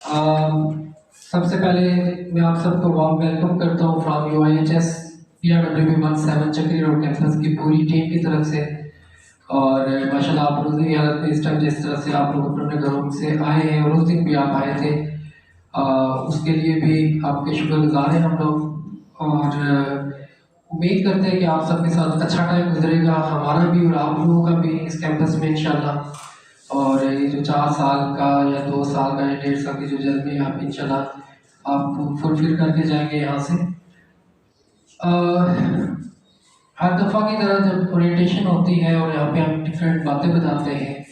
सबसे पहले मैं आप सबको वार्म वेलकम करता हूँ फ्रॉम UIHS PRWB17 चक्री रोड कैंपस की पूरी टीम की तरफ से। और माशाल्लाह आप रोज़ की हालत में इस टाइम जिस तरह से आप लोग अपने अपने घरों से आए हैं और उस दिन भी आप आए थे, उसके लिए भी आपके शुक्रगुजार हैं हम लोग। और उम्मीद करते हैं कि आप सबके साथ अच्छा टाइम गुजरेगा, हमारा भी और आप लोगों का भी इस कैंपस में इंशाल्लाह। और ये जो 4 साल का या 2 साल का या 1.5 साल की जो जर्नी है, आप इंशाल्लाह आप फुलफिल करके जाएंगे यहाँ से। हर दफ़ा की तरह जब ओरिएंटेशन होती है और यहाँ पे हम डिफरेंट बातें बताते हैं,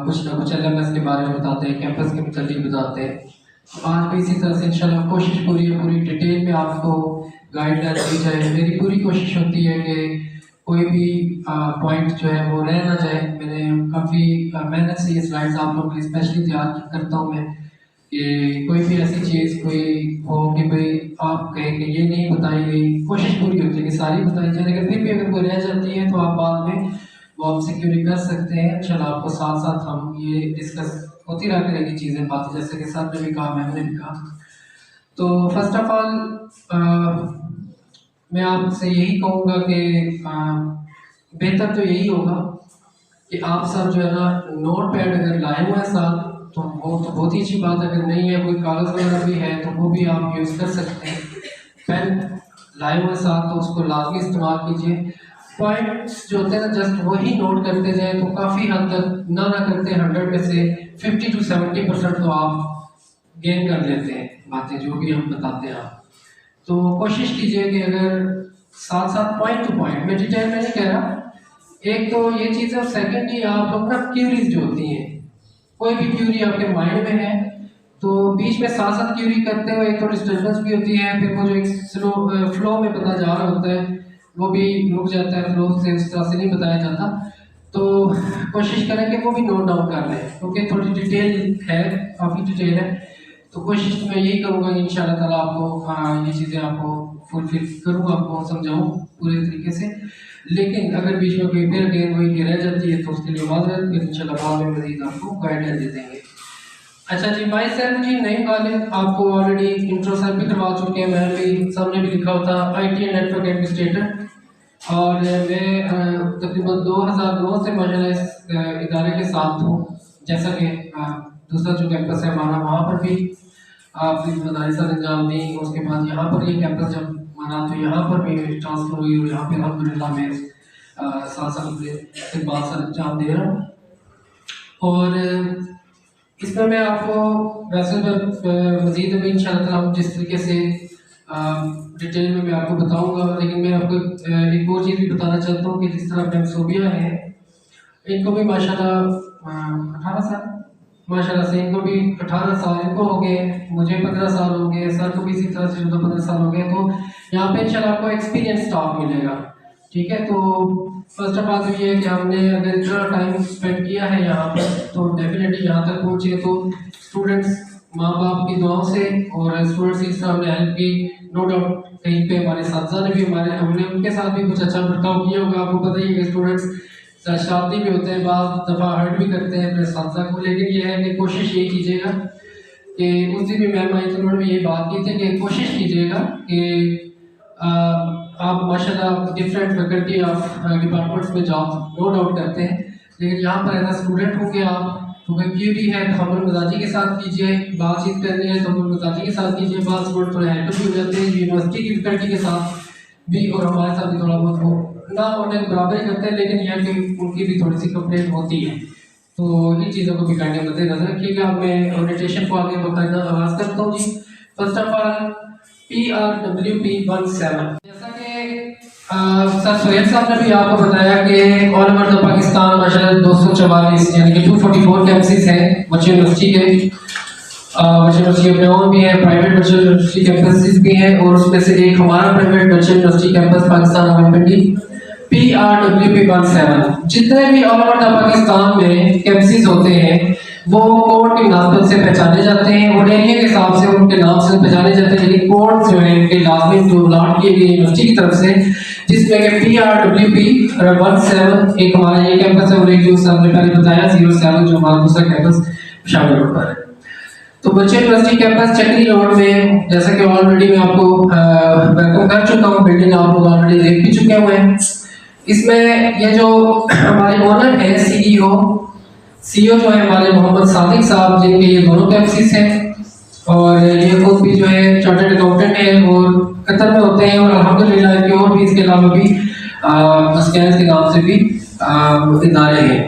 कुछ ना कुछ LMS के बारे में बताते हैं, कैंपस के मुताबिक बताते हैं। आज भी इसी तरह से इंशाल्लाह कोशिश पूरी है, पूरी डिटेल में आपको गाइडलाइन दी जाए। मेरी पूरी कोशिश होती है कि कोई भी पॉइंट जो है वो रह ना जाए। मैंने काफ़ी मेहनत से ये स्लाइड्स आप लोगों के लिए स्पेशली तैयार करता हूँ मैं, कि कोई भी ऐसी चीज़ कोई हो कि भाई आप कहें कि ये नहीं बताई गई, कोशिश पूरी होती है कि सारी बताई जाए, लेकिन फिर भी अगर कोई रह जाती है तो आप बाद में वो हमसे क्यूरी कर सकते हैं। इंशाल्लाह आपको साथ साथ हम ये डिस्कस होती रह करेगी चीज़ें बातें, जैसे कि सर ने भी कहा, मैंने भी कहा। तो फर्स्ट ऑफ ऑल मैं आपसे यही कहूँगा कि बेहतर तो यही होगा कि आप सब जो है ना नोट पैड अगर लाए हुए हैं साथ तो वो तो बहुत ही अच्छी बात है। अगर नहीं है, कोई कागज़ वगैरह भी है तो वो भी आप यूज़ कर सकते हैं। पेन लाए हुए साथ तो उसको लाजमी इस्तेमाल कीजिए। पॉइंट्स जो होते हैं ना जस्ट वही नोट करते जाए तो काफ़ी हद तक ना करते 100 में से 50 to 70% तो आप गेन कर लेते हैं बातें जो भी हम बताते हैं आप। तो कोशिश कीजिए कि अगर साथ साथ पॉइंट टू पॉइंट, मैं डिटेल में नहीं कह रहा, एक तो ये चीज़ है और सेकेंडली आप लोग ना क्यूरीज जो होती हैं, कोई भी क्यूरी आपके माइंड में है तो बीच में साथ साथ क्यूरी करते हुए एक तो डिस्टर्बेंस भी होती है, फिर वो जो एक स्लो फ्लो में पता जा रहा होता है वो भी रुक जाता है, फ्लो से उस तरह से नहीं बताया जाता। तो कोशिश करें कि वो भी नोट डाउन कर लें, क्योंकि थोड़ी डिटेल है, काफ़ी डिटेल है। तो कोशिश मैं यही करूँगा कि इंशाल्लाह ताला आपको ये चीज़ें आपको फुलफिल करूँ, आपको समझाऊँ पूरे तरीके से। लेकिन अगर बीच में कोई फिर अगेन वही रह जाती है तो उसके लिए माजरत, फिर इंशाल्लाह बाद में मज़ीद आपको गाइडलाइन दे देंगे। अच्छा जी, माई सेल्फ जी नईम गालिब, आपको ऑलरेडी इंट्रो सर भी करवा चुके हैं, मैं भी सामने भी लिखा होता IT एंड नेटवर्क एडमिनिस्ट्रेटर। और मैं तकरीबन 2009 से माशाल्लाह इस इदारे के साथ हूँ। जैसा कि दूसरा जो कैंपस है हमारा, वहाँ पर भी आपने मदारिसा अंजाम दी, उसके बाद यहाँ पर ये कैंपस जब बना तो यहाँ पर भी ट्रांसफ़र हुई और यहाँ पर अल्हम्दुलिल्लाह मैं साथ साथ अपने खिदमत सर अंजाम दे रहा हूँ। और इसमें मैं आपको वैसे मज़ीद में इंशाअल्लाह हम जिस तरीके से डिटेल में मैं आपको बताऊंगा, लेकिन मैं आपको एक और चीज़ भी बताना चाहता हूँ कि जिस तरह मैमसूबिया हैं, इनको भी माशाल्लाह 18 साल माशाल्लाह से, इनको भी 18 साल इनको हो गए, मुझे 15 साल हो गए, सर को भी इसी तरह से 14-15 साल हो गए। तो यहाँ पे इंशाल्लाह आपको एक्सपीरियंस स्टाफ मिलेगा, ठीक है। तो फर्स्ट ऑफ ऑल तो ये है कि हमने अगर इतना टाइम स्पेंड किया है यहाँ पर तो डेफिनेटली यहाँ तक पहुँचे तो स्टूडेंट्स माँ बाप की दुआओं से और स्टूडेंट्स की तरह हमने हेल्प की, नो डाउट। कहीं पे हमारे साथी ने भी हमने उनके साथ भी कुछ अच्छा बर्ताव किया होगा। आपको पता ही है कि स्टूडेंट्स शरारती भी होते हैं, बाद दफ़ा हर्ट भी करते हैं अपने साथी को, लेकिन ये है कि कोशिश ये कीजिएगा कि उस दिन भी मैम आई तो उन्होंने भी ये बात की थी कि कोशिश कीजिएगा कि आप माशाल्लाह डिफरेंट फैकल्टी ऑफ डिपार्टमेंट्स में जॉब नो डाउट करते हैं, लेकिन यहाँ पर एज स्टूडेंट हो गया आप तो क्यूरी है तो हमल मजाजी के साथ कीजिए, बातचीत करनी है तो हमल मजाजी के साथ कीजिए। बात स्टूडेंट थोड़े हैंडल भी हो जाते हैं यूनिवर्सिटी की फैकल्टी के साथ भी और हमारे साथ भी थोड़ा बहुत हो ना होने बराबर ही करते हैं, लेकिन यह कि उनकी भी थोड़ी सी कंप्लेंट होती है। तो इन चीज़ों को भी करने मद्देनजर रखिएगा। मैं ओरिएंटेशन को आगे बाकायदा आगाज़ करता हूँ जी। फर्स्ट ऑफ ऑल PRWB17, जैसा कि सर सोहेल साहब ने भी आपको बताया कि ऑल ओवर द पाकिस्तान माशाल्लाह 244 यानी कि 244 कैंपसेस हैं वर्चुअल यूनिवर्सिटी के। वर्चुअल यूनिवर्सिटी अपने और भी है, प्राइवेट वर्चुअल यूनिवर्सिटी कैंपसेस भी हैं, और उसमें से एक हमारा private virtual university campus Pakistan Rawalpindi PRWB17। जितने भी ऑल ओवर द पाकिस्तान में कैंपसेस होते हैं वो कोड की मुनासबत से पहचाने जाते हैं और एरिया के हिसाब से उनके नाम से पहचाने जाते हैं, लेकिन कोड जो है उनके लाजमी जो अलॉट किए गए यूनिवर्सिटी की तरफ से, जिसमें कि PRWB17 एक हमारा ये कैंपस है और एक जो सबने पहले बताया 07 जो हमारा दूसरा कैंपस शामिल होता है। तो बच्चे यूनिवर्सिटी कैंपस चक्री रोड में, जैसा कि ऑलरेडी मैं आपको वेलकम कर चुका हूँ, बिल्डिंग आप लोग ऑलरेडी देख भी चुके हुए हैं। इसमें ये जो हमारे ओनर है सीईओ जो है हमारे मोहम्मद सादिक साहब, जिनके ये दोनों कैंपसेस हैं, और ये खुद भी जो है चार्टर्ड अकाउंटेंट है और कतर में होते हैं, और अल्हम्दुलिल्लाह के और भी इसके अलावा भी स्कैन के नाम से भी इदारे हैं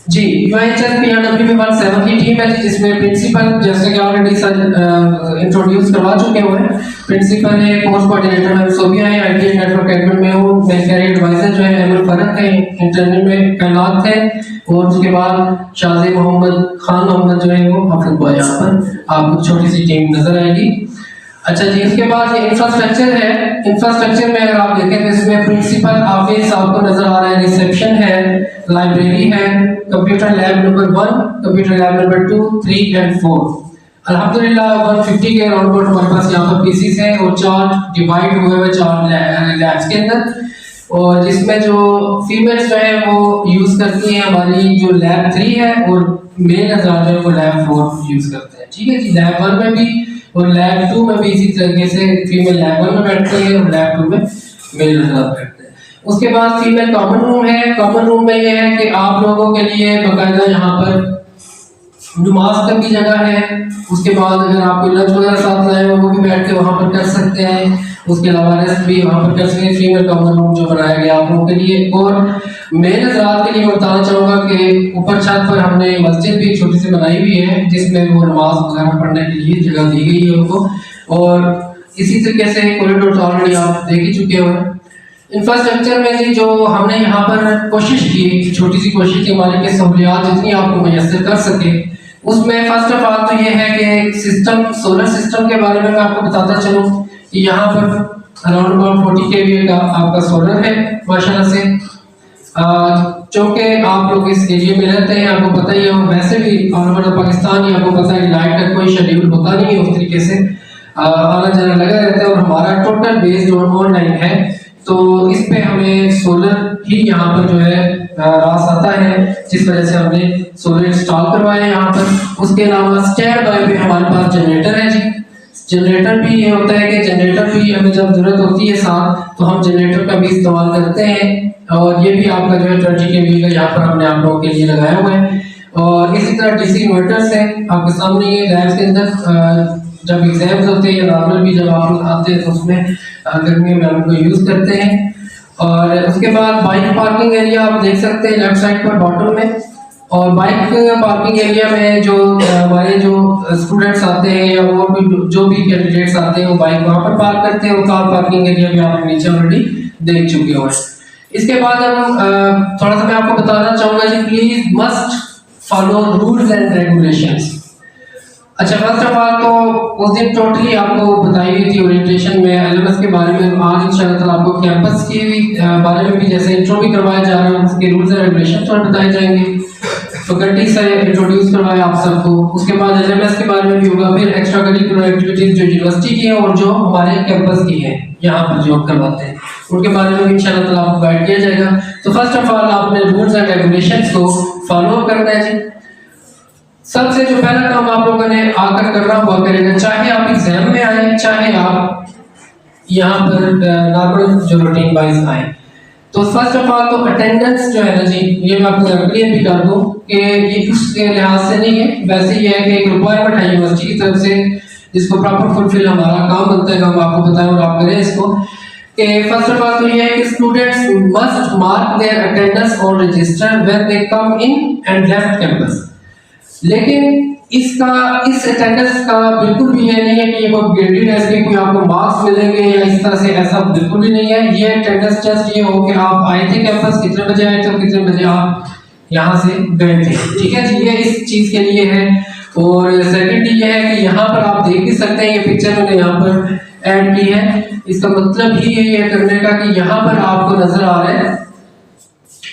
जी। यूएचएस PRW 17 की टीम है जिसमें प्रिंसिपल, जैसे कि ऑलरेडी सर इंट्रोड्यूस करवा चुके हुए हैं, प्रिंसिपल है, कोर्स कोऑर्डिनेटर में सोबिया है, आईटी नेटवर्क एडमिन में हूँ, मैं कैरियर एडवाइजर जो है अमल फरक है, इंटरनल में कैलात है, और उसके बाद शाजी मोहम्मद खान मोहम्मद जो है वो हाफिज बॉय, यहाँ पर आपको छोटी सी टीम नजर आएगी। अच्छा जी, इसके बाद ये इंफ्रास्ट्रक्चर है। इंफ्रास्ट्रक्चर में अगर आप देखें तो इसमें प्रिंसिपल ऑफिस आपको नजर आ रहा है, रिसेप्शन है, लाइब्रेरी है, computer lab number 1, computer lab number 2, 3 and 4। अल्हम्दुलिल्लाह 150 के अराउंड हमारे पास यहाँ पर पीसीस हैं और 4 डिवाइड हुए हुए 4 लैब्स के अंदर, और जिसमें जो फीमेल्स जो है वो यूज करती हैं हमारी जो लैब 3 है, और मेल हज़ार जो है वो लैब 4 यूज करते हैं। ठीक है जी, लैब 1 में भी और लैब 2 में भी इसी तरीके से फीमेल लैब 1 में बैठते हैं और लैब 2 में मेल हज़ार बैठते हैं। उसके बाद फीमेल कॉमन रूम है। कॉमन रूम में ये है कि आप लोगों के लिए बाकायदा यहाँ पर नमाज तक की जगह है। उसके बाद अगर आप कोई लंच वगैरह साथ लाए हो वो भी बैठ के वहाँ पर कर सकते हैं। उसके अलावा रेस्ट भी वहाँ पर कर सकते हैं। फीमेल कॉमन रूम जो बनाया गया आप लोगों के लिए। और मेल हज़रात के लिए बताना चाहूँगा कि ऊपर छत पर हमने मस्जिद भी छोटी सी बनाई हुई है जिसमें वो नमाज वगैरह पढ़ने के लिए जगह दी गई है उनको। और इसी तरीके से कॉरिडोर ऑलरेडी आप देख ही चुके हो। इंफ्रास्ट्रक्चर में जी जो हमने यहाँ पर कोशिश की, छोटी सी कोशिश की हमारी की सहूलियात जितनी आपको मैसर कर सके, उसमें फर्स्ट ऑफ ऑल तो ये है कि सिस्टम, सोलर सिस्टम के बारे में मैं आपको बताता चलूँ कि यहाँ पर अराउंड अबाउट 40 kVA का आपका सोलर है माशाल्लाह से। चूँकि आप लोग इस एरिया में रहते हैं, आपको पता ही है, वैसे भी ऑल ओवर पाकिस्तान ही आपको पता है लाइट का कोई शेड्यूल होता नहीं है उस तरीके से, आना जाना लगा रहता है, और हमारा टोटल बेस्ड ऑनलाइन है। तो इस पे हमें सोलर ही यहाँ पर जो है रास आता है, जिस वजह से हमने सोलर इंस्टॉल करवाया यहाँ पर। उसके अलावा स्टैंड बाय पे हमारे पास जनरेटर है जी। जनरेटर भी ये होता है कि जनरेटर भी हमें जब जरूरत होती है साथ, तो हम जनरेटर का भी इस्तेमाल करते हैं। और ये भी आपका जो है 20 kV का यहाँ पर हमने आप लोगों के लिए लगाया हुआ है। और इसी तरह DC इन्वर्टर्स है आपके सामने, ये लैब्स के अंदर जब एग्जाम्स होते हैं या नॉर्मल भी जब आप लोग आते हैं तो उसमें गर्मियों में हम इनको यूज करते हैं। और उसके बाद बाइक पार्किंग एरिया आप देख सकते हैं लेफ्ट साइड पर बॉटम में। और बाइक पार्किंग एरिया में जो हमारे जो स्टूडेंट्स आते हैं या वो भी जो भी कैंडिडेट्स आते हैं वो बाइक वहाँ पर पार्क करते हैं। और कार पार्किंग एरिया भी आप नीचे ऑलरेडी देख चुके हो। इसके बाद हम थोड़ा सा मैं आपको बताना चाहूँगा जी, please must follow rules and regulations. अच्छा, फर्स्ट ऑफ ऑल तो उस दिन टोटली आपको बताई हुई थी ओरिएंटेशन में एलएमएस के बारे में। आज इंशाल्लाह ताला आपको कैंपस की बारे में भी जैसे इंट्रो भी करवाया जा रहा है, उसके रूल्स एंड रेगुलेशन थोड़ा बताए जाएंगे, फैकल्टी से इंट्रोड्यूस करवाया आप सबको। उसके बाद एलएमएस के बारे में भी होगा, फिर एक्स्ट्रा करिकुलर एक्टिविटीज जो यूनिवर्सिटी की है और जो हमारे कैंपस की है यहाँ पर जॉब करवाते हैं, उनके बारे में भी इंशाल्लाह ताला आपको गाइड किया जाएगा। तो फर्स्ट ऑफ ऑल आपने रूल्स एंड रेगुलेशंस को फॉलो करना है जी। सबसे जो पहला काम आप लोगों ने आकर करना हुआ करेगा, चाहे आप एग्जाम में आए चाहे आप यहाँ पर नॉर्मल जो रूटीन वाइज आए, तो फर्स्ट ऑफ ऑल तो अटेंडेंस जो है ना जी, ये मैं आपको क्लियर भी कर दूं कि ये उसके लिहाज से नहीं है, वैसे ही है कि एक रिक्वायरमेंट है यूनिवर्सिटी की तरफ से जिसको प्रॉपर फुलफिल हमारा काम बनता है कि हम आपको बताएं और आप करें इसको। कि फर्स्ट ऑफ ऑल तो ये है कि students must mark their attendance on register when they come in and left campus. लेकिन इसका इस अटेंडेंस का बिल्कुल भी ये नहीं है कि ये कोई ग्रेडेड है, इसके कोई आपको मार्क्स मिलेंगे या इस तरह से, ऐसा बिल्कुल भी नहीं है। ये अटेंडेंस जस्ट ये हो कि आप आए थे कैंपस, कितने बजे आए थे, कितने बजे आप यहाँ से गए थे। ठीक है जी, ये इस चीज के लिए है। और सेकेंडली ये है कि यहाँ पर आप देख भी सकते हैं, ये पिक्चर मैंने यहाँ पर ऐड की है। इसका मतलब ही ये करने का कि यहाँ पर आपको नजर आ रहा है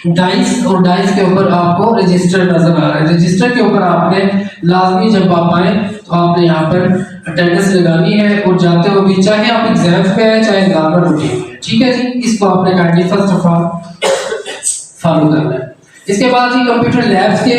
डाइस, और डाइस के ऊपर आपको रजिस्टर नजर आ रहा है। रजिस्टर के ऊपर आपने लाजमी जब आप आए तो आपने यहाँ पर अटेंडेंस लगानी है, और जाते हुए भी चाहे आप एग्जाम्स में आए चाहे नॉर्मल रूटीन में। ठीक है जी, इसको आपने kindly first of all follow करना है। इसके बाद ही कंप्यूटर लैब्स के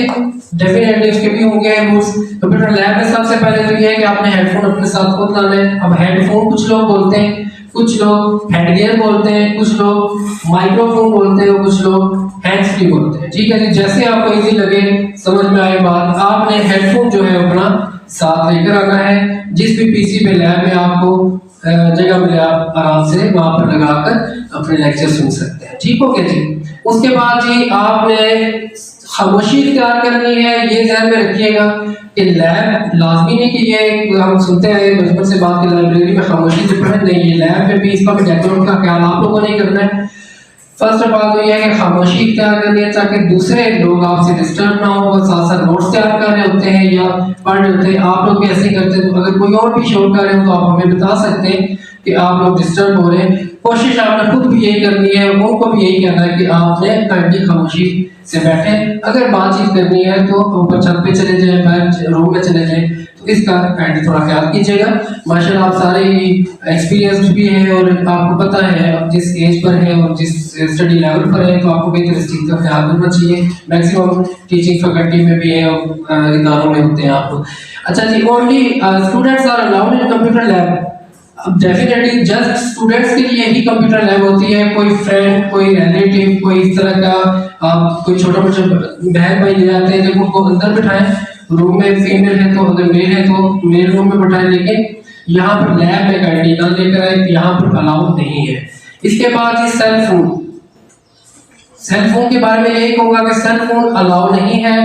डेफिनेटली उसके भी होंगे रूल्स। कंप्यूटर लैब में सबसे पहले तो ये है कि आपने हेडफोन अपने साथ खुद लाना है। अब हेडफोन कुछ लोग बोलते हैं, कुछ लोग हेडगियर बोलते हैं, कुछ लोग माइक्रोफोन बोलते हैं, कुछ लोग हैंड्स फ्री बोलते हैं। ठीक है जी, जैसे आपको इजी लगे, समझ में आए बात, आपने हेडफोन जो है अपना साथ लेकर आना है। जिस भी पीसी पे लैब में आपको जगह मिले आप आराम से वहां पर लगाकर अपने लेक्चर सुन सकते हैं। ठीक हो गया जी। उसके बाद जी आपने खामोशी इख्तियार करनी है। ये ध्यान में रखिएगा कि लैब लाजमी नहीं कि ये हम सुनते हैं बचपन से बात की लाइब्रेरी में खामोशी से पढ़े, नहीं, ये लैब में भी इसका भी बैकग्राउंड का ख्याल आप लोगों ने करना है। फर्स्ट ऑफ ऑल तो ये है कि खामोशी इख्तियार करनी है ताकि दूसरे लोग आपसे डिस्टर्ब ना हो। वो साथ साथ नोट्स तैयार कर रहे होते हैं या पढ़ रहे होते हैं, आप लोग भी ऐसे ही करते हैं। तो अगर कोई और भी शोर कर रहे हो तो आप हमें बता सकते हैं कि आप लोग डिस्टर्ब हो रहे हैं। कोशिश आपने खुद भी यही करनी है, उनको भी यही कहना है कि आपने काइंडली खामोशी से बैठे। अगर बातचीत करनी है तो ऊपर छत पे चले जाए, बाहर रूम में चले जाए, तो इसका काइंडली थोड़ा ख्याल कीजिएगा। माशाल्लाह आप सारे ही एक्सपीरियंस भी हैं और आपको पता है आप जिस एज पर है और जिस स्टडी लेवल पर है तो आपको बेहतर इस चीज़ का ख्याल रखना चाहिए। मैक्सिमम टीचिंग फैकल्टी में भी है और इदारों में होते हैं आप। अच्छा जी, only students are allowed in computer lab. अब डेफिनेटली जस्ट स्टूडेंट्स के लिए ही कंप्यूटर लैब होती है। कोई फ्रेंड, कोई रिलेटिव, कोई इस तरह का आप कोई छोटा मोटा बहन भाई ले जाते हैं तो उनको अंदर बिठाएं। रूम में फीमेल है तो अगर मेल है तो मेल रूम में बिठाएं, लेकिन यहाँ पर लैब में गाइड ना लेकर आए, यहाँ पर अलाउड नहीं है। इसके बाद ये सेल फोन, सेल फोन के बारे में यही कहूंगा कि सेल फोन अलाउ नहीं है।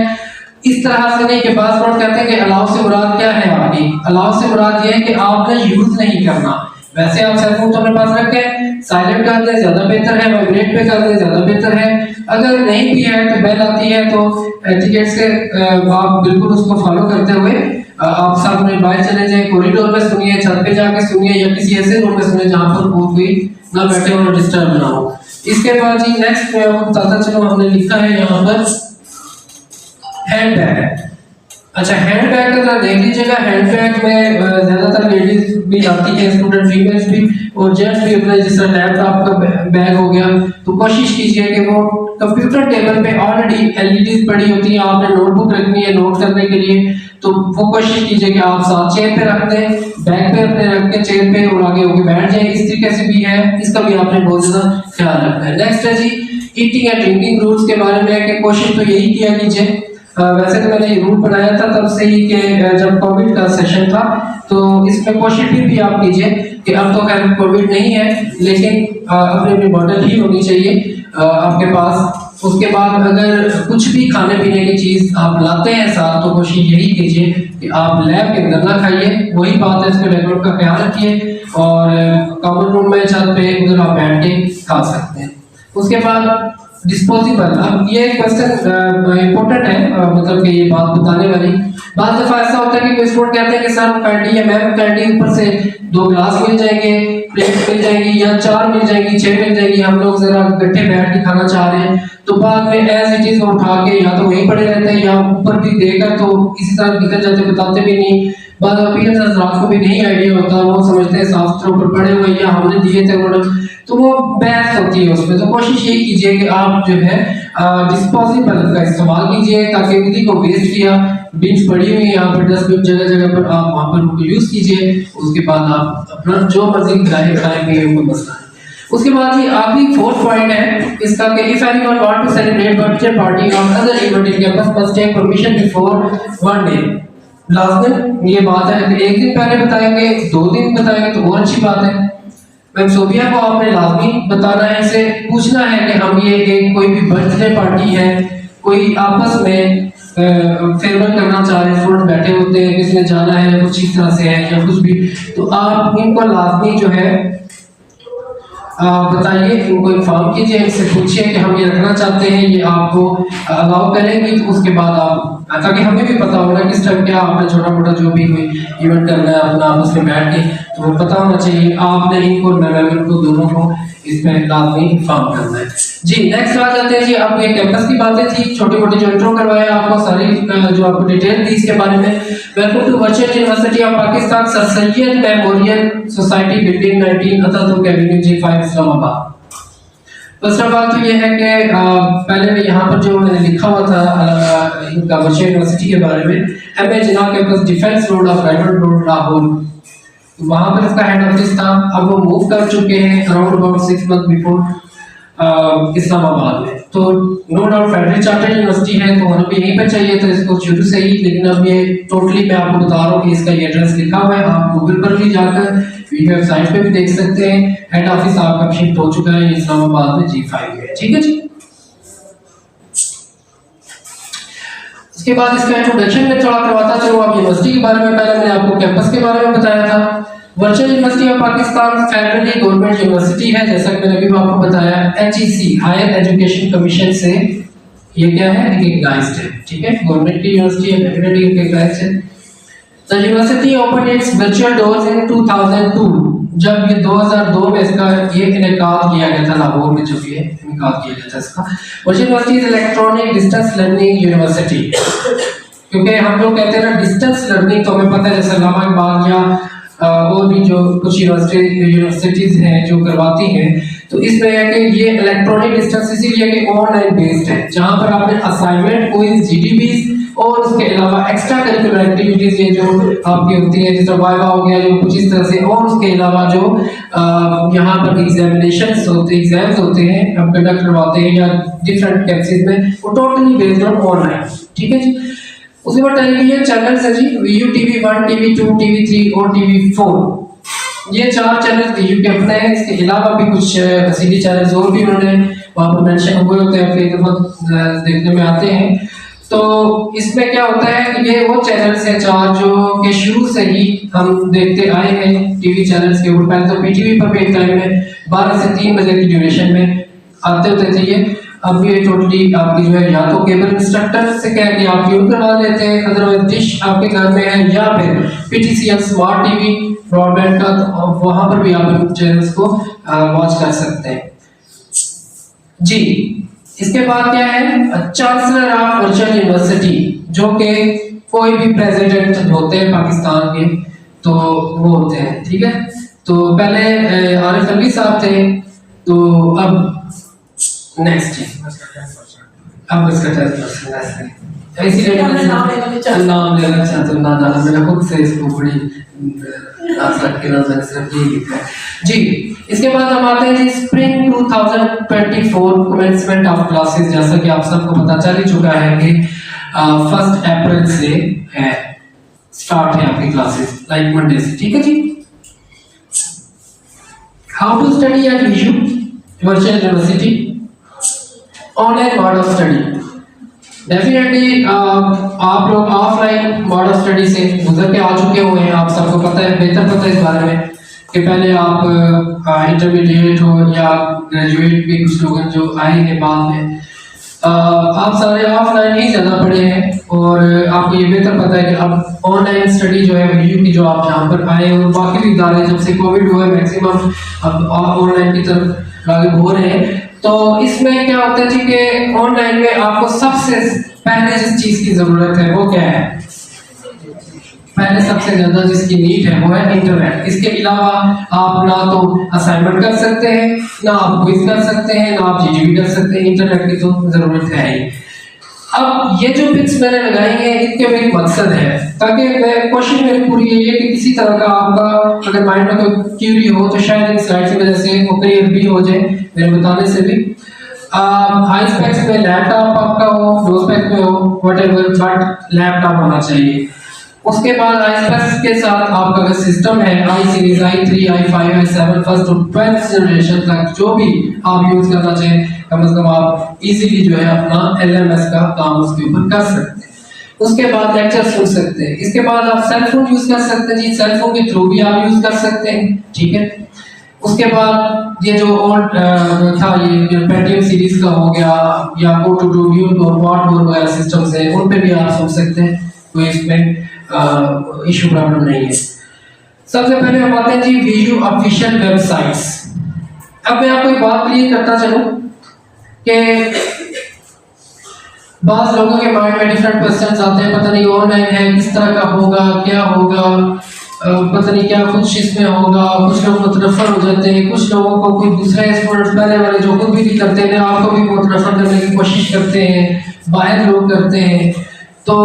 इस तरह से नहीं कि बात लोग कहते हैं कि अलाउ से मुराद क्या है आपकी। अलाउ से मुराद ये है कि आपने यूज नहीं करना। वैसे आप सेल फोन तो अपने पास रखें, साइलेंट कर दें ज्यादा बेहतर है, वाइब्रेट पे कर दें ज्यादा बेहतर है। अगर नहीं भी है तो बेल आती है तो एटिकेट से आप बिल्कुल उसको फॉलो करते हुए आप साथ में बाहर चले जाए, कॉरिडोर में सुनिए, छत पे जाके सुनिए या किसी ऐसे रूम में सुनिए जहाँ पर कोई ना बैठे और डिस्टर्ब ना हो। इसके बाद जी नेक्स्ट मैं आपको बताता चलूं, हमने लिखा है यहाँ पर हैंड बैग। अच्छा, हैंड बैग का जरा देख लीजिएगा। हैंड बैग में ज्यादातर लेडीज भी जाती है, स्टूडेंट फीमेल्स भी और जेंट्स भी अपना जिस तरह लैपटॉप का बैग हो गया, तो कोशिश कीजिए कि वो कंप्यूटर टेबल पे ऑलरेडी एलईडीज पड़ी होती है, आपने नोटबुक रखनी है नोट करने के लिए, तो वो कोशिश कीजिए कि आप साथ चेयर पे रख दें, बैग पे अपने रख के चेयर पे और आगे होके बैठ जाए। इस तरीके से भी है, इसका भी आपने बहुत ज्यादा ख्याल रखना है। नेक्स्ट है जी ईटिंग एंड ड्रिंकिंग रूल्स के बारे में कि कोशिश तो यही किया कीजिए। वैसे तो मैंने ये रूल बनाया था तब से ही कि जब कोविड का सेशन था, तो इसमें कोशिश भी आप कीजिए कि अब तो खैर कोविड नहीं है, लेकिन अपनी अपनी बॉटल ही होनी चाहिए आपके पास। उसके बाद अगर कुछ भी खाने पीने की चीज आप लाते हैं साथ, तो कोशिश यही कीजिए कि आप लैब के अंदर ना खाइए। वही बात है, इसके बैकग्राउंड का ख्याल रखिए और कॉमन रूम में छत पे उधर आप बैठ के खा सकते हैं। उसके बाद डिस्पोजेबल, अब ये क्वेश्चन इंपॉर्टेंट है, मतलब कि ये बात बताने वाली। बाद दफा ऐसा होता है कि कोई स्टूडेंट कहते हैं कि सर कैंडी या मैम कैंडी ऊपर से 2 ग्लास मिल जाएंगे, प्लेट मिल जाएगी या 4 मिल जाएगी, 6 मिल जाएगी, हम लोग जरा इकट्ठे बैठ के खाना चाह रहे हैं, तो बाद में ऐसी चीज को उठा के या तो वहीं पड़े रहते हैं या ऊपर भी देकर तो इसी तरह निकल जाते, बताते भी नहीं। बाद पेरेंट्स रात को भी नहीं आइडिया होता, वो समझते हैं साफ सुथरे ऊपर पड़े हुए या हमने दिए थे ऑर्डर, तो वो बहस होती है उसमें। तो कोशिश यही कीजिए कि आप जो है डिस्पोजेबल का इस्तेमाल कीजिए, ताकि विधि को वेस्ट किया, बिन्स पड़ी हुई यहाँ पर डस्टबिन जगह जगह पर, आप वहाँ पर उनको यूज कीजिए। उसके बाद आप अपना जो मर्जी खाएंगे कोई मसला नहीं। उसके बाद ये आखिरी 4th पॉइंट है इसका कि if anyone want to celebrate birthday party or other event in campus must take permission before 1 day. लाजमी ये बात है कि 1 दिन पहले बताएंगे, 2 दिन बताएंगे तो और अच्छी बात है। मैम सोबिया को आपने लाजमी बताना है, इसे पूछना है कि हम ये एक कोई भी बर्थडे पार्टी है, कोई आपस में फेयरवेल करना चाह रहे हैं, स्टूडेंट बैठे होते हैं, किसी ने जाना है कुछ इस तरह से है या कुछ भी, तो आप इनको लाजमी जो है बताइए, इनको इन्फॉर्म कीजिए, इनसे पूछिए कि हम ये रखना चाहते हैं, ये आपको अलाउ करेंगे, तो उसके बाद आप, ताकि हमें भी पता होगा किस टाइम क्या आपने छोटा मोटा जो भी कोई इवेंट करना है अपना आपस में बैठ के, तो वो पता होना चाहिए। आपने इनको मैनेजमेंट को दोनों को इसमें लाजमी इन्फॉर्म करना है। जी नेक्स्ट आ जाते हैं जी, अब ये कैंपस की बातें थी, छोटी मोटी जो इंट्रो करवाया आपको, सारी जो आपको डिटेल दी इसके बारे में। Welcome to virtual university of Pakistan, sir Syed memorial society building 19 Ataturk avenue G5 Islamabad. दूसरा बात तो ये है कि पहले मैं यहाँ पर जो मैंने लिखा हुआ था इनका वर्चुअल यूनिवर्सिटी के बारे में, MA Jinnah campus defence road of rival road Lahore, वहाँ पर इसका हेड ऑफिस था। अब वो मूव कर चुके हैं around about 6 month before Islamabad में। तो no doubt federal chartered university है, तो हमें भी यहीं पर चाहिए था इसको शुरू से ही, लेकिन अब ये टोटली मैं आपको बता रहा हूँ कि इसका ये एड्रेस लिखा हुआ है। आप गूगल पर भी जाकर वेबसाइट पे भी देख सकते हैं। हेड ऑफिस आपका शिफ्ट हो चुका है इस्लामाबाद में G5 में, ठीक है जी। उसके बाद इसका इंट्रोडक्शन में थोड़ा करवाता चलो आप यूनिवर्सिटी के बारे में। पहले मैंने आपको कैंपस के बारे में बताया था। Virtual university of Pakistan federally government university है, जैसा कि मैंने अभी आपको बताया। HEC हायर एजुकेशन कमीशन से ये क्या है, रिकॉग्नाइज्ड है, ठीक है। गवर्नमेंट की यूनिवर्सिटी है, फेडरली रिकॉग्नाइज्ड है। The university open it's virtual doors इन 2002, जब ये 2002 में इसका ये इनेकाद किया गया था लाहौर में, जब ये इनेकाद किया गया था इसका। Virtual university is electronic distance learning university, क्योंकि हम लोग कहते हैं ना डिस्टेंस लर्निंग, तो हमें पता है जैसे अल्लामा इकबाल या और भी जो कुछ यूनिवर्सिटीज हैं जो करवाती हैं, तो इसमें है कि ये इलेक्ट्रॉनिक डिस्टेंस इसीलिए कि ऑनलाइन बेस्ड है, जहां पर आपने असाइनमेंट क्विज जीडीबीज और उसके अलावा एक्स्ट्रा करिकुलर एक्टिविटीज ये जो आपकी होती है, जैसे वाइवा हो गया जो कुछ इस तरह से, और उसके अलावा जो यहाँ पर एग्जामिनेशंस होते एग्जाम्स होते हैं हम कंडक्ट करवाते हैं या डिफरेंट कैंपसेस में, वो टोटली बेस्ड ऑन ऑनलाइन, ठीक है जी। उसके बाद टेलीविजन चैनल्स है जी, VU TV1, TV2, TV3 और TV4, ये 4 चैनल VU के अपने हैं। इसके अलावा भी कुछ CD चैनल्स और भी उन्होंने वहाँ पर मेंशन हुए होते हैं, फिर बहुत देखने में आते हैं। तो इसमें क्या होता है कि ये वो चैनल्स हैं 4 जो कि शुरू से ही हम देखते आए हैं टीवी चैनल्स के ऊपर। पहले तो PTV पर भी एक टाइम में 12 से 3 बजे की ड्यूरेशन में आते होते थे ये। अब ये टोटली आपकी जो है या तो केबल इंस्ट्रक्टर से कह के आप ट्यून करवा लेते हैं, अदरवाइज डिश आपके घर में है, या फिर PTCL स्मार्ट टीवी ब्रॉडबैंड का, तो वहां पर भी आप इन चैनल्स को वॉच कर सकते हैं जी। इसके बाद क्या है, चांसलर ऑफ वर्चुअल यूनिवर्सिटी, जो कि कोई भी प्रेसिडेंट होते हैं पाकिस्तान के, तो वो होते हैं, ठीक है। तो पहले आरिफ अलवी साहब थे, तो अब नेक्स्ट अब इसका 10% इसीलिए नाम लेना चाहते हो ना जाना, मैंने खुद से इसको बड़ी के ना सिर्फ ये लिखा है जी। इसके बाद हम आते हैं जी स्प्रिंग 2024 कमेंसमेंट ऑफ क्लासेस। जैसा कि आप सबको पता चल ही चुका है कि 1 अप्रैल से है स्टार्ट है आपकी क्लासेस, लाइक मंडे से, ठीक है जी। How to study at VU virtual university, online mode of study. Definitely आप लोग ऑफलाइन मोड ऑफ स्टडी से गुजर के आ चुके हुए हैं, आप सबको पता है, बेहतर पता है इस बारे में कि पहले आप इंटरमीडिएट हो या ग्रेजुएट भी कुछ लोग जो आए हैं बाद में, आप सारे ऑफलाइन ही ज़्यादा पढ़े हैं, और आपको ये बेहतर पता है कि अब ऑनलाइन स्टडी जो है VU की जो आप यहाँ पर आए, और बाकी भी इदारे जब से कोविड हुआ है मैक्सिमम अब ऑनलाइन की तरफ राग़िब हो रहे हैं। तो इसमें क्या होता है जी कि ऑनलाइन में आपको सबसे पहले जिस चीज़ की ज़रूरत है वो क्या है, पहले सबसे ज़्यादा जिसकी नीड है वो है इंटरनेट। इसके अलावा आप ना तो असाइनमेंट कर सकते हैं, ना आप क्विज कर सकते हैं, ना आप GDB कर सकते हैं, इंटरनेट की तो ज़रूरत है ही। अब ये जो पिक्स मैंने लगाई हैं इनके में एक मकसद है, ताकि मैं कोशिश मेरी पूरी यही है कि किसी तरह का आपका अगर माइंड में कोई क्यूरी हो तो शायद इन स्लाइड की वजह से वो क्लियर भी हो जाए मेरे बताने से भी। हाई स्पेक्स में लैपटॉप आपका हो, लो स्पेक्स में हो, व्हाटएवर, बट लैपटॉप होना चाहिए। उसके बाद हाई स्पेक्स के साथ आपका अगर सिस्टम है i series, i3, i5, i7 first to 12th generation तक जो भी आप यूज करना चाहें, कम से कम आप इजीली जो है अपना LMS का काम उसके ऊपर कर सकते हैं। उसके बाद लेक्चर सुन सकते हैं। इसके बाद आप सेल फोन यूज कर सकते हैं जी, सेल फोन के थ्रू भी आप यूज कर सकते हैं, ठीक है। उसके बाद ये जो ओल्ड था ये पेंटियम सीरीज का हो गया, या गो टू डू ड्यूल और वॉट वगैरह सिस्टम्स हैं, उन पे भी आप सुन सकते हैं, कोई इसमें इशू प्रॉब्लम नहीं है। सबसे पहले हम आते हैं जी VU ऑफिशियल वेबसाइट्स। अब मैं आपको एक बात क्लियर करता चलूं कि बाज़ लोगों के माइंड में डिफरेंट क्वेश्चंस आते हैं, पता नहीं ऑनलाइन है किस तरह का होगा, क्या होगा। पता नहीं क्या कुछ इसमें होगा, कुछ लोग मुतनफ़र हो जाते हैं, कुछ लोगों को कोई दूसरे स्टूडेंट्स पहले वाले जो खुद भी नहीं करते हैं आपको भी मुतनफ़र करने की कोशिश करते हैं, बाहर लोग करते हैं। तो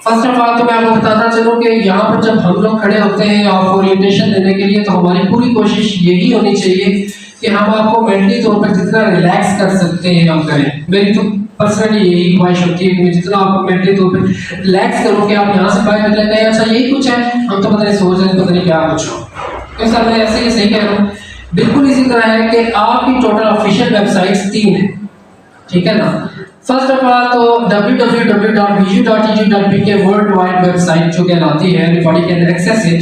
फर्स्ट ऑफ ऑल तो मैं आपको बताना चलूँ कि यहाँ पर जब हम लोग खड़े होते हैं आपको ओरिएंटेशन देने के लिए, तो हमारी पूरी कोशिश यही होनी चाहिए कि हम आपको मेंटली तौर पर जितना रिलैक्स कर सकते हैं हम करें। मेरी तो पर्सनली यही ख्वाहिश होती है कि मैं जितना आपको मेंटली तौर पर रिलैक्स करूँ कि आप यहाँ से बाहर निकले कहें अच्छा यही कुछ है, हम तो पता नहीं सोच रहे पता नहीं क्या कुछ हो। तो सर मैं ऐसे ही सही कह रहा हूँ। बिल्कुल इसी तरह है कि आपकी टोटल ऑफिशियल वेबसाइट्स 3 है, ठीक है ना। फर्स्ट ऑफ ऑल तो www.viju.edu.pk वर्ल्ड वाइड वेबसाइट जो कहलाती है, एवरीबॉडी कैन एक्सेस इट।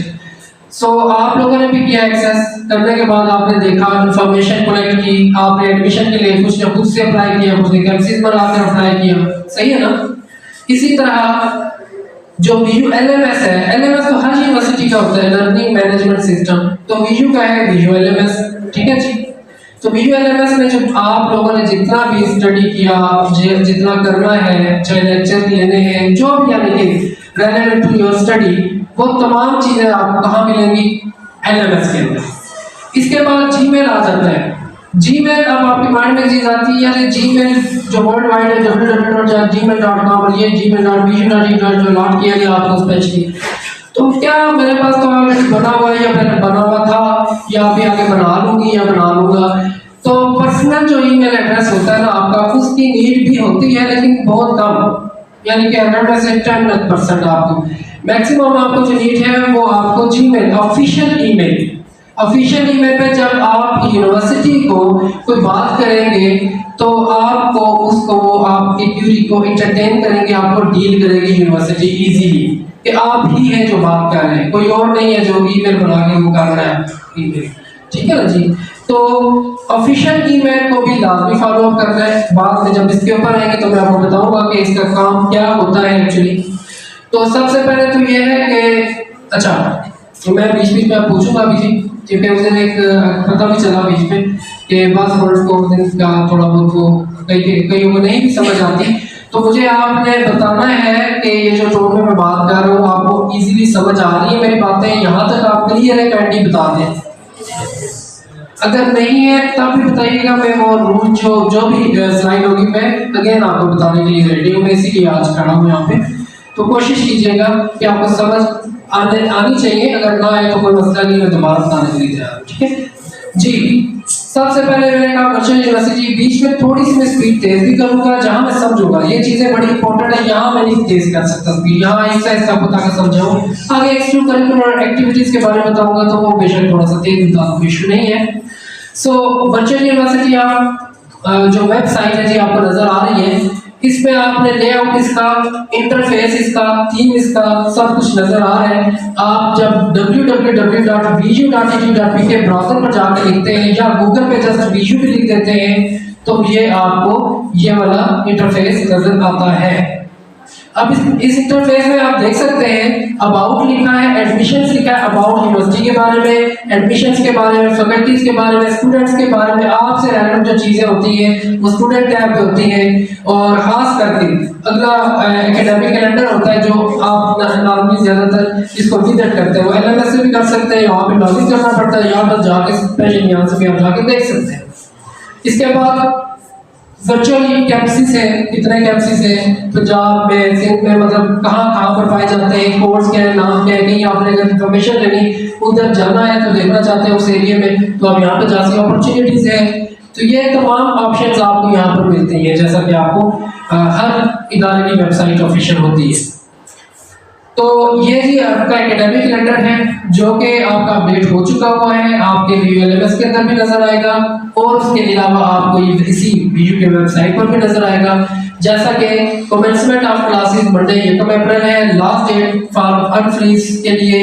सो आप लोगों ने भी किया एक्सेस, करने के बाद आपने देखा इंफॉर्मेशन कलेक्ट की, आपने एडमिशन के लिए कुछ ने खुद से अप्लाई किया, कुछ ने कैंपस पर आकर अप्लाई किया, सही है ना। इसी तरह जो वीयू एलएमएस है, एलएमएस तो हर यूनिवर्सिटी का होता है, लर्निंग मैनेजमेंट सिस्टम, तो वीयू का है वीयू एलएमएस, ठीक है जी। तो वीयू एलएमएस में जब आप लोगों ने जितना भी स्टडी किया, जितना करना है, चाहे लेक्चर लेने हैं, जो भी यानी कि रेलेवेंट टू योर स्टडी, वो तमाम चीजें आपको कहाँ मिलेंगी, एलएमएस के अंदर। इसके बाद जीमेल आ जाता है। जीमेल, अब आपके माइंड में चीज आती है यार जीमेल जो वर्ल्ड वाइड है www.gmail.com और ये gmail.viju.edu जो लॉन्च किया गया आपको स्पेशली, तो क्या मेरे पास तो ऑलरेडी बना हुआ है या मैंने बना हुआ था या अभी आगे बना लूंगी या बना लूंगा। तो पर्सनल जो ईमेल एड्रेस होता है ना आपका, उसकी नीड भी होती है लेकिन बहुत कम, यानी कि 100 में से 10% आपको, मैक्सिमम आपको जो नीड है वो आपको Gmail official email. Official email पे जब आप यूनिवर्सिटी को कोई बात करेंगे तो आपको उसको वो आपकी क्यूरी को एंटरटेन करेंगे, आपको डील करेगी यूनिवर्सिटी इजीली कि आप ही हैं जो बात कर रहे हैं, कोई और नहीं है जो ईमेल बना के वो कर रहा है ईमेल, ठीक है ना जी। तो ऑफिशियल ईमेल को भी लाजमी फॉलो अप करना है। बाद में जब इसके ऊपर आएंगे तो मैं आपको बताऊंगा कि इसका काम क्या होता है एक्चुअली। तो सबसे पहले तो ये है कि अच्छा, तो मैं बीच बीच में पूछूंगा भी, क्योंकि उस दिन एक पता भी चला बीच में कि बस वर्ड्स को का थोड़ा बहुत वो कईयों को नहीं भी समझ आती, तो मुझे आपने बताना है कि ये जो टोन में मैं बात कर रहा हूँ आपको इजीली समझ आ रही है मेरी बातें, यहाँ तक आप क्लियर है, काइंडली बता दें। अगर नहीं है तब भी बताइएगा, मैं वो रूल जो भी स्लाइड होगी मैं अगेन आपको बताने के लिए रेडी हूँ, मैं इसीलिए आज खड़ा हूँ यहाँ पे। तो कोशिश कीजिएगा कि आपको समझ आनी चाहिए, अगर ना आए तो कोई मसला नहीं, मैं दोबारा बताने के लिए तैयार हूँ, ठीक है जी। सबसे पहले मैंने कहा वर्चुअल यूनिवर्सिटी, बीच में थोड़ी सी मैं स्पीड तेज भी करूंगा जहां मैं समझूंगा, ये चीजें बड़ी इंपॉर्टेंट है, यहाँ मैं नहीं तेज कर सकता स्पीड, यहाँ ऐसा पता कर समझाऊं। आगे एक्स्ट्रा करिकुलर एक्टिविटीज के बारे में बताऊंगा तो वो बेशक थोड़ा सा तेज बता, कोई इशू नहीं है। सो वर्चुअल यूनिवर्सिटी आप जो वेबसाइट है जी आपको नजर आ रही है, इसमें आपने लेआउट इसका, इंटरफेस इसका, थीम इसका सब कुछ नजर आ रहा है। आप जब www.viju.edu.pk ब्राउज़र पर जाकर लिखते हैं या गूगल पे जस्ट विजू भी लिख देते हैं तो ये आपको ये वाला इंटरफेस नजर आता है। अब इस इंटरफेस में आप देख सकते हैं अबाउट लिखा है, एडमिशंस लिखा है, अबाउट यूनिवर्सिटी के बारे में, एडमिशंस के बारे में, फैकल्टीज के बारे में, स्टूडेंट्स के बारे में, आपसे रैंडम जो चीजें होती हैं वो स्टूडेंट टैब पे होती हैं। और खास करके अगला एकेडमिक कैलेंडर होता है जो आप नॉर्मली ज्यादातर इसको विजिट करते हैं, वो एलएमएस से भी कर सकते हैं, यहाँ पे लॉगिन करना पड़ता है, यहाँ पर जाके स्पेशल यहाँ से भी आप जाके देख सकते हैं। इसके बाद वर्चुअल कैंपसेस है, कितने कैंपसेस हैं पंजाब में, सिंध में, मतलब कहाँ कहाँ पर पाए जाते हैं, कोर्स क्या है, नाम क्या है, कहीं आपने अगर इन्फॉर्मेशन लेनी उधर जाना है तो देखना चाहते हैं उस एरिया में तो आप यहाँ पे जा सकते, अपॉर्चुनिटीज है। तो ये तमाम ऑप्शंस आपको यहाँ पर मिलते हैं, जैसा कि आपको हर इदारे की वेबसाइट ऑफिशियल होती है। तो ये जी आपका एकेडमिक कैलेंडर है जो कि आपका अपडेट हो चुका हुआ है, आपके VULMS के अंदर भी नजर आएगा और उसके अलावा आपको ये इसी VU के वेबसाइट पर भी नजर आएगा। जैसा कि कमेंसमेंट ऑफ क्लासेस मंडे 1 अप्रैल है, लास्ट डेट फॉर अनफ्रीज के लिए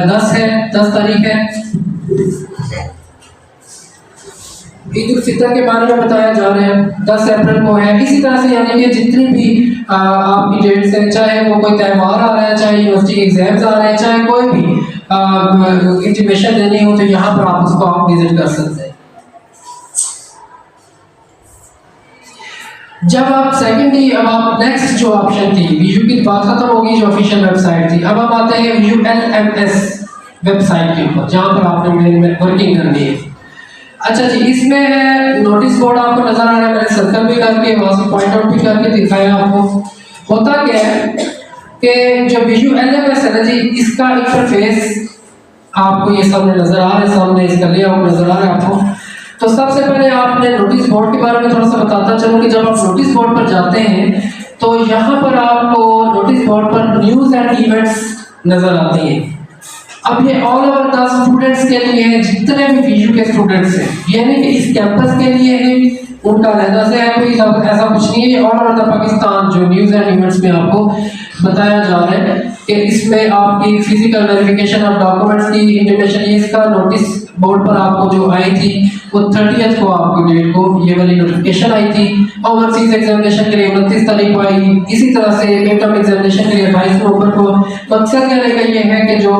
10 तारीख है। ईद उल फितर के बारे में बताया जा रहा है 10 अप्रैल को है। इसी तरह से यानी कि जितनी भी आपकी डेट्स हैं, चाहे वो कोई त्यौहार आ रहा है, चाहे यूनिवर्सिटी एग्जाम्स आ रहे हैं, चाहे कोई भी इंटीमेशन देनी हो तो यहाँ पर आप उसको आप विजिट कर सकते हैं। जब आप सेकेंडली, अब आप नेक्स्ट जो ऑप्शन थी वीयू की बात खत्म होगी, जो ऑफिशियल वेबसाइट थी, अब हम आते हैं वीयू एलएमएस वेबसाइट के ऊपर जहाँ पर आपने मेन में वर्किंग करनी है। अच्छा जी, इसमें है नोटिस बोर्ड आपको नजर आ रहा है, मैंने सर्कल भी करके वहां से पॉइंट आउट भी करके दिखाया आपको। होता क्या है कि जो वीयू एलएमएस है ना जी, इसका इंटरफेस आपको ये सामने नजर आ रहा है, सामने इसका लेआउट नजर आ रहा है आपको। तो सबसे पहले आपने नोटिस बोर्ड के बारे में थोड़ा सा बताता चलूं कि जब आप नोटिस बोर्ड पर जाते हैं तो यहाँ पर आपको नोटिस बोर्ड पर न्यूज़ एंड इवेंट्स नजर आती हैं। अब ये ऑल ओवर द स्टूडेंट्स के लिए है, जितने भी वीयू के स्टूडेंट्स हैं, ये नहीं कि इस कैंपस के लिए है उनका अलग से है, कोई ऐसा कुछ नहीं है। ये ऑल ओवर द पाकिस्तान जो न्यूज़ एंड इवेंट्स में आपको बताया जा रहा है कि इसमें आपकी फिजिकल वेरिफिकेशन ऑफ डॉक्यूमेंट्स की इंटीमेशन, ये इसका नोटिस बोर्ड पर आपको जो आई थी वो 30th को आपकी डेट को ये वाली नोटिफिकेशन आई थी। ओवरसीज एग्जामिनेशन के लिए 29 तारीख को आई, इसी तरह से मिडटर्म एग्जामिनेशन के लिए 22 नवंबर को। मकसद कहने का ये है कि जो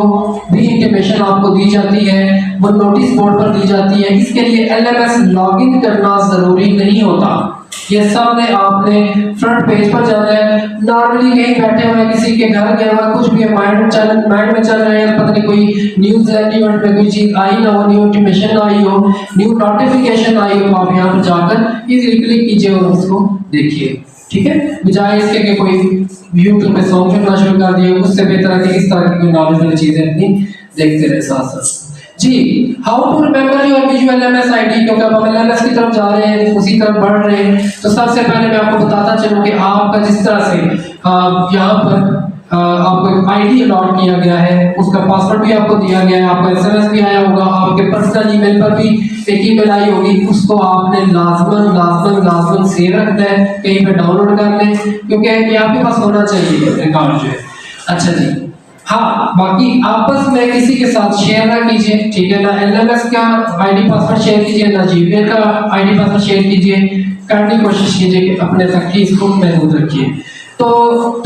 भी इंटीमेशन आपको दी जाती है वो नोटिस बोर्ड पर दी जाती है। इसके लिए एलएमएस लॉगिन करना जरूरी नहीं होता, ये सामने आपने फ्रंट पेज पर जाना है। नॉर्मली कहीं बैठे हुए किसी के घर गए हुए कुछ भी माइंड में चल रहे हैं, पता नहीं कोई न्यूज़ इवेंट में कोई चीज आई ना हो, न्यू इंटीमेशन आई हो, न्यू नोटिफिकेशन आई हो, आप यहाँ पर जाकर इजीली क्लिक कीजिए और उसको देखिए, ठीक है। बजाय इसके कि कोई यूट्यूब पे सॉन्ग सुनना शुरू कर दिए, उससे बेहतर है कि इस तरह की कोई नॉलेज वाली चीजें अपनी देखते रहे साथ साथ। जी, how to remember your VU LMS ID, क्योंकि अब हम एलएमएस की तरफ जा रहे हैं, उसी तरफ बढ़ रहे हैं। तो सबसे पहले मैं आपको बताता चलूं कि आपका जिस तरह से यहाँ पर आपको एक आईडी अलॉट किया गया है, उसका पासवर्ड भी आपको दिया गया है, आपको एसएमएस भी आया होगा, आपके पर्सनल ईमेल पर भी एक ईमेल आई होगी, उसको आपने लाजमन सेव रखना है, कहीं पे डाउनलोड कर लें, क्योंकि ये आपके पास होना चाहिए रिकॉर्ड जो है। अच्छा जी, हाँ, बाकी आपस में किसी के साथ शेयर ना कीजिए, ठीक है ना। एलएमएस का आईडी पासवर्ड शेयर कीजिए, ना जीमेल का आईडी पासवर्ड शेयर कीजिए, करने की कोशिश कीजिए कि अपने तक ही इसको महदूद रखिए। तो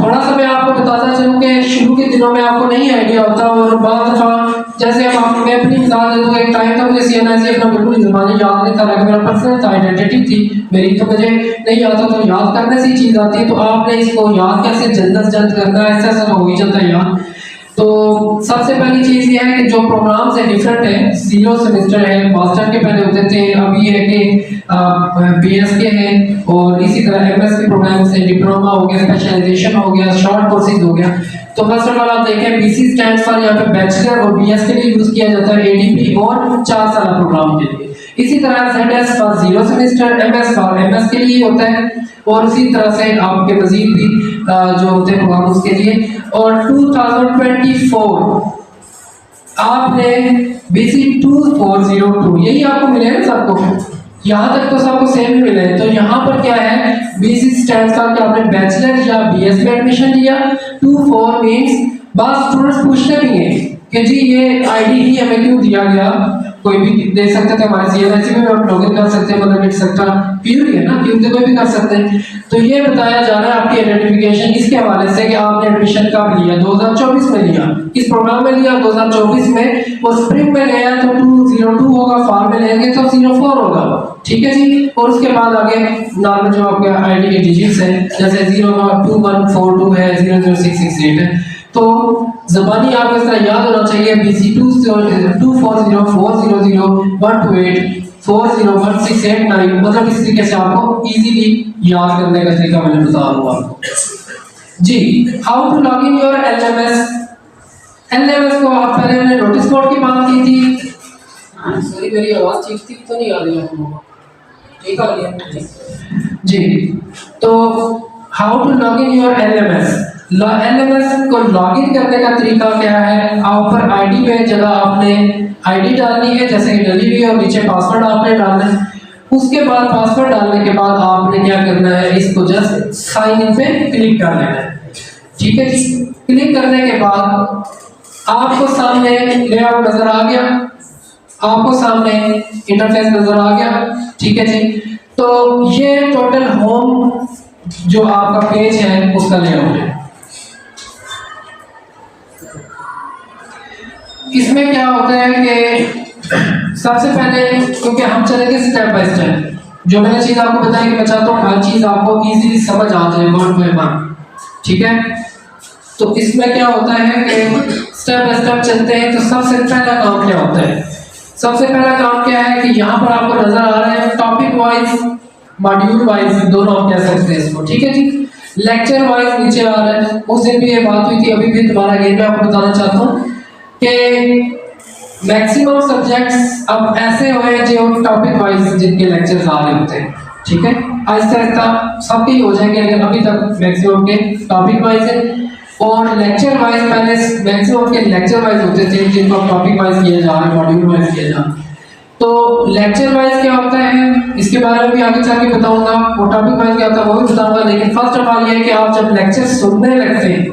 थोड़ा सा मैं आपको बताता चलूं कि शुरू के दिनों में आपको नहीं आइडिया होता, और बहुत दफा जैसे अब मैं अपनी मिसाल दे दूं, एक टाइम था मुझे सीएनआईसी अपना बिल्कुल ज़बानी याद नहीं था, लेकिन मेरा पर्सनल आइडेंटिटी थी मेरी, तो मुझे नहीं आता, तो याद करने से चीज़ आती है। तो आपने इसको याद कैसे जल्द करना है, ऐसा ऐसा हो ही जाता है याद। तो सबसे पहली चीज ये है कि जो प्रोग्राम्स है डिफरेंट है, 0 सेमेस्टर है, मास्टर के पहले होते थे, अभी है कि बीएस के हैं, और इसी तरह एमएस के प्रोग्राम्स है, डिप्लोमा हो गया, स्पेशलाइजेशन हो गया, शॉर्ट कोर्सेज हो गया। तो फर्स्ट ऑफ ऑल आप देखें बीसी स्टैंड्स फॉर यहाँ पे बैचलर और बीएस के लिए यूज किया जाता है, एडीपी और 4 साल प्रोग्राम के लिए। इसी तरह ZS for 0 semester, MS for MS के लिए होता है, और इसी तरह से आपके मजीद भी जो होते हैं प्रोग्राम उसके लिए। और 2024 आपने BC 2402 यही आपको मिले ना सबको, यहाँ तक तो सबको सेम ही मिले हैं। तो यहाँ पर क्या है, BC स्टैंड्स का कि आपने बैचलर या BS में एडमिशन लिया, 24 मींस बस स्टूडेंट्स पूछते भी हैं कि जी ये आईडी ही हमें क्यों दिया गया, कोई भी दे सकते थे, हमारे सीएनआईसी में हम लॉगिन कर सकते हैं, मतलब इट सकता प्योर है ना, क्यों कोई भी कर सकते हैं। तो ये बताया जा रहा है आपकी आइडेंटिफिकेशन इसके हवाले से कि आपने एडमिशन कब लिया, 2024 में लिया, इस प्रोग्राम में लिया 2024 में, और स्प्रिंग में लिया तो 202 होगा, फॉल में लेंगे तो 04 होगा, ठीक है जी। और उसके बाद आगे नॉर्मल जो आपके आईडी के डिजिट्स हैं, जैसे 02142 है, 00668 है। तो ज़बानी आपको इस तरह याद होना चाहिए, BC 24040128401689, मतलब इस तरीके से आपको इजीली याद करने का तरीका मैंने बता रहा हूँ आपको जी। How to log in your LMS को आप पहले हमने नोटिस बोर्ड की बात की थी, सॉरी मेरी आवाज़ ठीक तो नहीं आ रही आपको, ठीक आ रही है जी। तो how to log in your LMS को लॉगिन करने का तरीका क्या है, ऊपर आईडी में जगह आपने आईडी डालनी है जैसे कि डली हुई है, और नीचे पासवर्ड आपने डालना है। उसके बाद पासवर्ड डालने के बाद आपने क्या करना है, इसको जस्ट साइन इन पे क्लिक कर लेना है, ठीक है जी। क्लिक करने के बाद आपको सामने लेआउट नजर आ गया, आपको सामने इंटरफेस नजर आ गया, ठीक है जी। तो ये टोटल होम जो आपका पेज है उसका लेआउट है। इसमें क्या होता है कि सबसे पहले, क्योंकि हम चलेंगे स्टेप बाय स्टेप, जो मैंने चीज़ आपको बताई कि मैं चाहता हूँ हर चीज़ आपको इजीली समझ आ जाए वर्ड बाय वर्ड, ठीक है। तो इसमें क्या होता है कि स्टेप बाय स्टेप चलते हैं। तो सबसे पहला काम क्या होता है? सबसे पहला काम क्या है कि यहाँ पर आपको नजर आ रहा है टॉपिक वाइज, मॉड्यूल वाइज, दोनों आप कह सकते हैं इसको, ठीक है जी। लेक्चर वाइज नीचे आ रहा है, उस दिन भी ये बात हुई थी, अभी भी दोबारा अगेन मैं आपको बताना चाहता हूँ कि मैक्सिमम सब्जेक्ट्स अब ऐसे हुए हैं जो टॉपिक वाइज जिनके लेक्चर्स आ रहे होते हैं, ठीक है। आहिस्ता आहिस्ता सबके ही हो जाएंगे, लेकिन अभी तक मैक्सिमम के टॉपिक वाइज है। और लेक्चर वाइज पहले मैक्सिमम के लेक्चर वाइज होते थे जिनको टॉपिक वाइज किया जा रहा है, मॉड्यूल वाइज किया जा रहा है। तो लेक्चर वाइज क्या होता है इसके बारे में भी आगे चल के बताऊंगा, और टॉपिक वाइज क्या होता है वो भी बताऊंगा। लेकिन फर्स्ट ऑफ ऑल ये है कि आप जब लेक्चर सुनने लगते हैं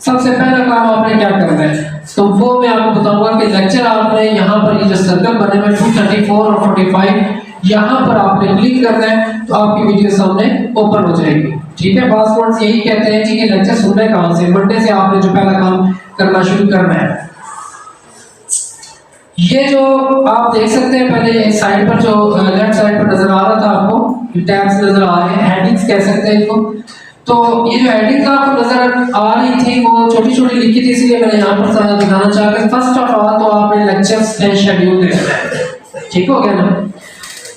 सबसे पहला काम आपने क्या करना है, तो वो मैं आपको बताऊंगा कि लेक्चर आपने यहाँ पर ये जो सर्कल बने हुए 234 और 45 यहाँ पर आपने क्लिक करना है, तो आपकी वीडियो सामने ओपन हो जाएगी, ठीक है। पास स्टूडेंट्स यही कहते हैं जी कि लेक्चर सुनने कहाँ से, मंडे से आपने जो पहला काम करना शुरू करना है। ये जो आप देख सकते हैं पहले साइड पर जो लेफ्ट साइड पर नजर आ रहा था आपको टैब्स नजर आ रहे हैं, हेडिंग्स कह सकते हैं इनको। तो ये जो हेडिंग्स आपको नजर आ रही थी वो छोटी छोटी लिखी थी, इसलिए मैंने यहाँ पर दिखाना चाहता। फर्स्ट ऑफ ऑल तो आपने लेक्चर्स का शेड्यूल देखना है, ठीक हो गया ना।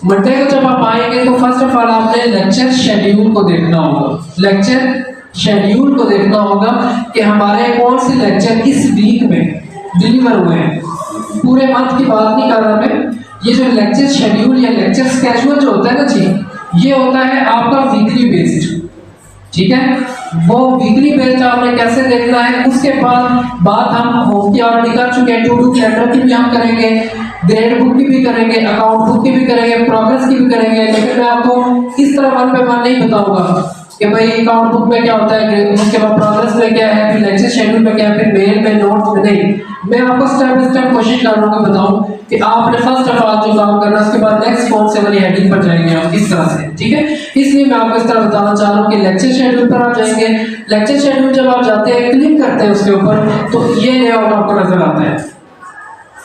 मंडे को जब आप आएंगे तो फर्स्ट ऑफ ऑल आपने लेक्चर शेड्यूल को देखना होगा, लेक्चर शेड्यूल को देखना होगा कि हमारे कौन से लेक्चर इस वीक में डिलीवर हुए हैं। पूरे मंथ की बात नहीं कर रहा मैं, ये जो लेक्चर शेड्यूल या लेक्चर स्केड्यूल जो होता है ना जी, ये होता है आपका वीकली बेस्ड, ठीक है। वो वीकली बेस्ड आपने कैसे देखना है, उसके बाद बात हम होम की ऑलरेडी कर चुके हैं, टू डू कैलेंडर की भी हम करेंगे, ग्रेड बुक की भी करेंगे, अकाउंट बुक की भी करेंगे, प्रोग्रेस की भी करेंगे। लेकिन मैं आपको इस तरह वन पे वन नहीं बताऊंगा कि भाई अकाउंट बुक में क्या होता है, उसके बाद प्रोग्रेस में क्या है, फिर लेक्चर शेड्यूल में क्या है, फिर मेल में नोट्स में नहीं। मैं आपको स्टेप बाय स्टेप कोशिश कर रहा हूँ बताऊं कि आपने फर्स्ट ऑफ ऑल जो काम करना है उसके बाद नेक्स्ट कौन से वाली हेडिंग पर जाएंगे आप, इस तरह से, ठीक है। इसलिए मैं आपको इस तरह बताना चाह रहा हूँ कि लेक्चर शेड्यूल पर आप जाएंगे। लेक्चर शेड्यूल जब आप जाते हैं क्लिक करते हैं उसके ऊपर, तो ये लेआउट आपको नजर आता है,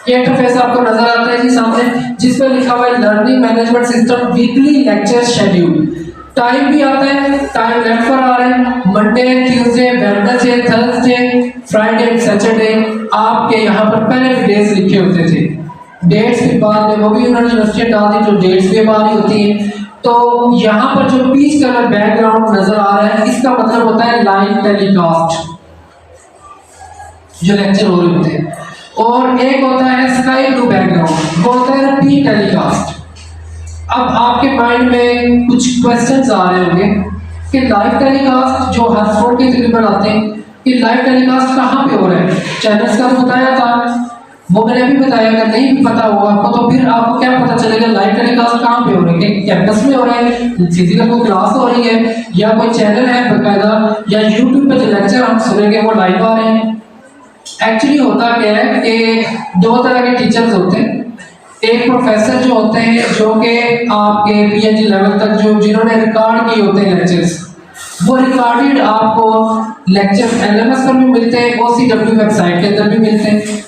ये इंटरफेस आपको नजर आता है जी सामने, जिसमें लिखा हुआ है learning management system weekly lecture schedule. Time भी आता है, टाइम लेफ्ट पर आ रहा है, Monday, Tuesday, Wednesday, Thursday, Friday, Saturday. आपके यहाँ पर पहले भी डेज लिखे होते थे, डेट्स भी बाद में वो भी उन्होंने यूनिवर्सिटी डाल दी, जो डेट्स भी बाहर होती है। तो यहाँ पर जो पीच कलर बैकग्राउंड नजर आ रहा है, इसका मतलब होता है लाइव टेलीकास्ट जो लेक्चर हो रहे होते हैं। और एक होता है स्काई ब्लू बैकग्राउंड, वो होता है रिपीट टेलीकास्ट। अब आपके माइंड में कुछ क्वेश्चंस आ रहे होंगे कि लाइव टेलीकास्ट जो हर स्टूडेंट के तकरीबन आते हैं कि लाइव टेलीकास्ट कहाँ पे हो रहा है, चैनल्स का तो बताया था, वो मैंने अभी बताया। अगर नहीं भी पता होगा आपको तो फिर आपको क्या पता चलेगा लाइव टेलीकास्ट कहाँ पे हो रहे हैं, कैंपस में हो रहे हैं, फिजिकल कोई क्लास हो रही है, या कोई चैनल है बकायदा, या यूट्यूब पे जो लेक्चर हम सुनेंगे वो लाइव आ रहे हैं। एक्चुअली होता क्या है कि दो तरह के टीचर्स होते हैं, एक प्रोफेसर जो होते हैं जो कि आपके पीएचडी लेवल तक जो जिन्होंने रिकॉर्ड किए होते हैं लेक्चर्स, वो रिकॉर्डेड आपको लेक्चर्स एलएमएस पर भी मिलते हैं, ओसीडब्ल्यू वेबसाइट के अंदर भी मिलते हैं।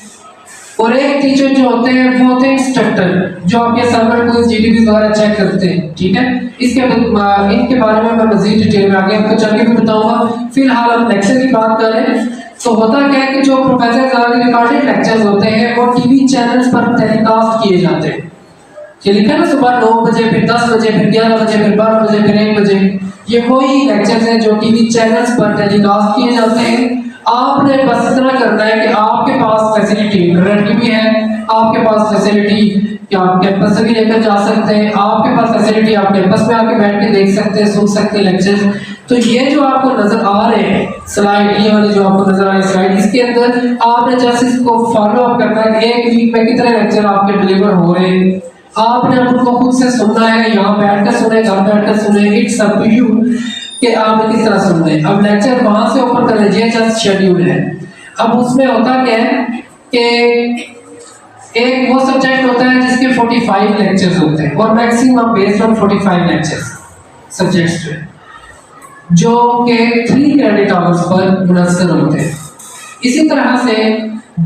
और एक टीचर जो होते हैं वो होते हैं इंस्ट्रक्टर, जो आपके सर्वर को जीडीपी वगैरह चेक करते हैं, ठीक है। इनके बारे में मैं मजीद डिटेल में आगे आपको चल के भी बताऊंगा। फिलहाल हम लेक्चर की बात कर रहे हैं। तो होता क्या है कि जो प्रोफेसर रिकॉर्डेड लेक्चर्स होते हैं वो टीवी चैनल्स पर टेलीकास्ट किए जाते हैं। ये लिखा ना सुबह 9 बजे, फिर 10 बजे, फिर 11 बजे, फिर 12 बजे, फिर 1 बजे। ये वही लेक्चर्स हैं जो टीवी चैनल्स पर टेलीकास्ट किए जाते हैं। आपने बस इतना करना है कि आपके पास फैसिलिटी इंटरनेट की भी है, आपके पास फैसिलिटी कि आप कैंपस से भी लेकर जा सकते हैं, आपके पास फैसिलिटी आप कैंपस में आके बैठ के देख सकते हैं, सुन सकते हैं लेक्चर। तो ये जो आपको नजर आ रहे हैं स्लाइड, ये वाली जो आपको नजर आ रही है स्लाइड, इसके अंदर आपने जस्ट इसको फॉलो अप करना है कि एक वीक में कितने लेक्चर आपके डिलीवर हो रहे हैं। आपने उनको खुद से सुनना है, यहाँ बैठकर सुने, घर बैठकर सुने, इट्स अप टू यू कि आप किस तरह सुन रहे हैं। अब लेक्चर वहां से ओपन कर लीजिए, जस्ट शेड्यूल है। अब उसमें होता क्या है कि एक वो सब्जेक्ट होता है जिसके 45 लेक्चर्स होते हैं, और maximum based on 45 lectures subjects पे, जो के 3 क्रेडिट आवर्स पर मुनस्सर होते हैं। इसी तरह से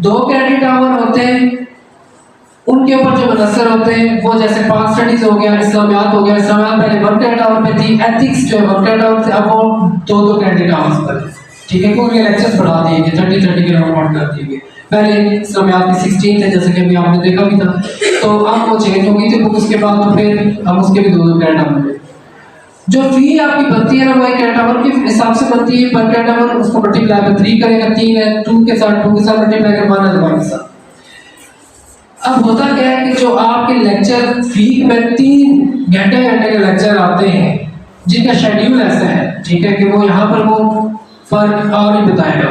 2 क्रेडिट आवर होते हैं उनके ऊपर जो मुनस्सर होते हैं वो जैसे पाक स्टडीज हो गया, इस्लामियात हो गया। इस्लामियात पहले 1 क्रेडिट आवर पे थी, एथिक्स जो है 1 क्रेडिट आवर से अब वो 2-2 क्रेडिट आवर्स पर, ठीक है, क्योंकि लेक्चर्स बढ़ा दिए गए, 30 के राउंड कर दिए गए। पहले इस्लामियात में 16 थे जैसे कि अभी आपने देखा भी था, तो अब वो चेंज हो गई थी बुक, उसके बाद तो फिर हम उसके भी 2-2 क्रेडिट आवर। जो फी आपकी बनती है ना वो एक क्रेडिट आवर के हिसाब से बनती है, पर क्रेडिट आवर उसको मल्टीप्लाई बाय 3 करेगा, 3 है 2 के साथ मल्टीप्लाई कर 1 है 1 के साथ। अब होता क्या है कि जो आपके लेक्चर वीक में 3 घंटे के लेक्चर आते हैं जिनका शेड्यूल ऐसा है, ठीक है, कि वो यहाँ पर वो फर्क और ही बताएगा,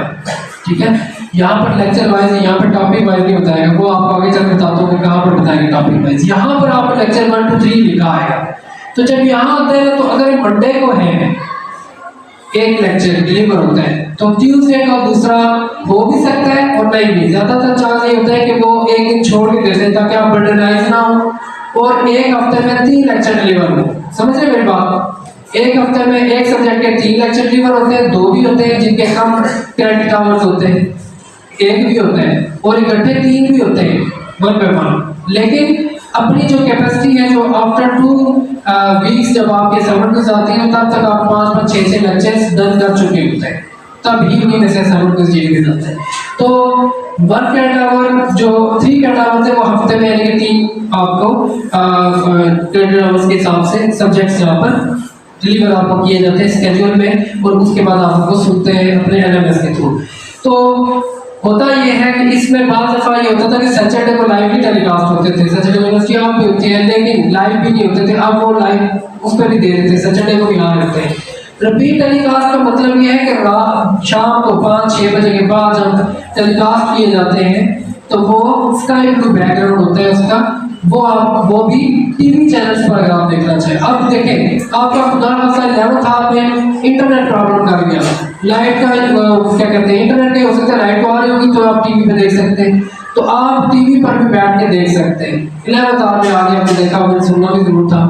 ठीक है, यहाँ पर लेक्चर वाइज, यहाँ पर टॉपिक वाइज नहीं बताएगा, वो आपको आगे चल बताता हूँ कि कहाँ पर बताएंगे टॉपिक वाइज। यहाँ पर आपको लेक्चर 1 to 3 लिखा आएगा। तो जब यहाँ आते हैं तो अगर मंडे को है एक लेक्चर डिलीवर होता है तो ट्यूसडे का दूसरा हो भी सकता है और नहीं भी। ज्यादातर चांस ये होता है कि वो एक दिन छोड़ के देते हैं ताकि आप बर्डनाइज ना हो और एक हफ्ते में 3 लेक्चर डिलीवर हो। समझ रहे मेरी बात? एक हफ्ते में एक सब्जेक्ट के 3 लेक्चर डिलीवर होते हैं, 2 भी होते हैं जिनके कम क्रेडिट आवर्स होते हैं, 1 भी होता है और इकट्ठे 3 भी होते हैं 1 by 1। लेकिन अपनी जो कैपेसिटी है, जो आफ्टर 2 वीक्स जब आपके समर क्विज आती है तब तक आप 5-5 6-6 लेक्चर्स डन कर चुके होते हैं, तब ही उन्हीं में से समर क्विज जीत जाता है। तो 1 क्रेडिट आवर जो 3 क्रेडिट आवर थे वो हफ्ते में यानी कि 3 आपको क्रेडिट आवर्स के हिसाब से सब्जेक्ट्स यहाँ पर डिलीवर आपको किए जाते हैं स्केड्यूल में, और उसके बाद आप उनको सुनते हैं अपने एलएमएस के थ्रू। तो होता ये है कि इसमें बाज़ दफ़ा ये होता था कि सैटरडे को लाइव ही टेलीकास्ट होते थे, सैटरडे यूनिवर्सिटी आप भी होती है लेकिन लाइव भी नहीं होते थे, अब वो लाइव उस पर भी दे देते हैं, सैटरडे को भी आ रहे हैं। रिपीट टेलीकास्ट का मतलब ये है कि रात शाम को 5-6 बजे के बाद जब टेलीकास्ट किए जाते हैं तो वो स्काई ब्लू बैकग्राउंड होता है उसका, वो भी टीवी चैनल्स पर अगर आप देखना चाहें। अब देखें आपका खुदा खासा 11th हाफ में इंटरनेट प्रॉब्लम कर गया, लाइट का क्या कहते हैं इंटरनेट नहीं हो सकता, लाइट तो आ रही होगी तो आप टीवी पे देख सकते हैं, तो आप टीवी पर भी बैठ के देख सकते हैं। 11th हाफ में आगे आपने देखा होगा, सुनना भी जरूर था,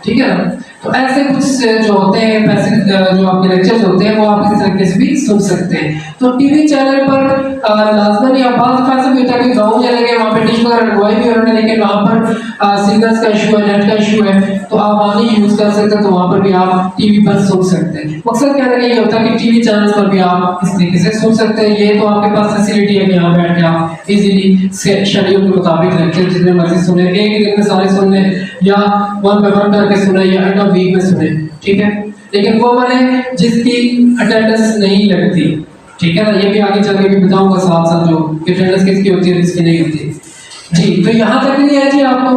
ठीक है ना। तो ऐसे कुछ जो होते हैं पैसे जो आपके लेक्चर्स होते हैं वो आप इस तरीके से भी सुन सकते हैं। तो टीवी चैनल पर लाजमन या बात ऐसा भी होता है कि गाँव चले गए वहाँ पे डिश वगैरह लगवाई भी उन्होंने, लेकिन वहाँ पर सिग्नल्स का इशू है, नेट का इशू है, तो आप वहाँ नहीं यूज़ कर सकते, तो वहाँ पर भी आप टीवी पर सुन सकते हैं। मकसद कहने का ये होता है कि टीवी चैनल्स पर भी आप इस तरीके से सुन सकते हैं। ये तो आपके पास फैसिलिटी है कि यहाँ बैठ के आप इजीली शेड्यूल के मुताबिक लेक्चर जितने मर्जी सुने, एक ही दिन में सारे सुन लें या 1 by 1 करके सुने या एंड ऑफ वीक में सुने, ठीक है। लेकिन वो वाले जिसकी अटेंडेंस नहीं लगती, ठीक है ना, ये भी आगे चल के भी बताऊंगा साथ साथ जो अटेंडेंस किसकी होती है किसकी नहीं होती जी। तो यहाँ तक नहीं है जी आपको।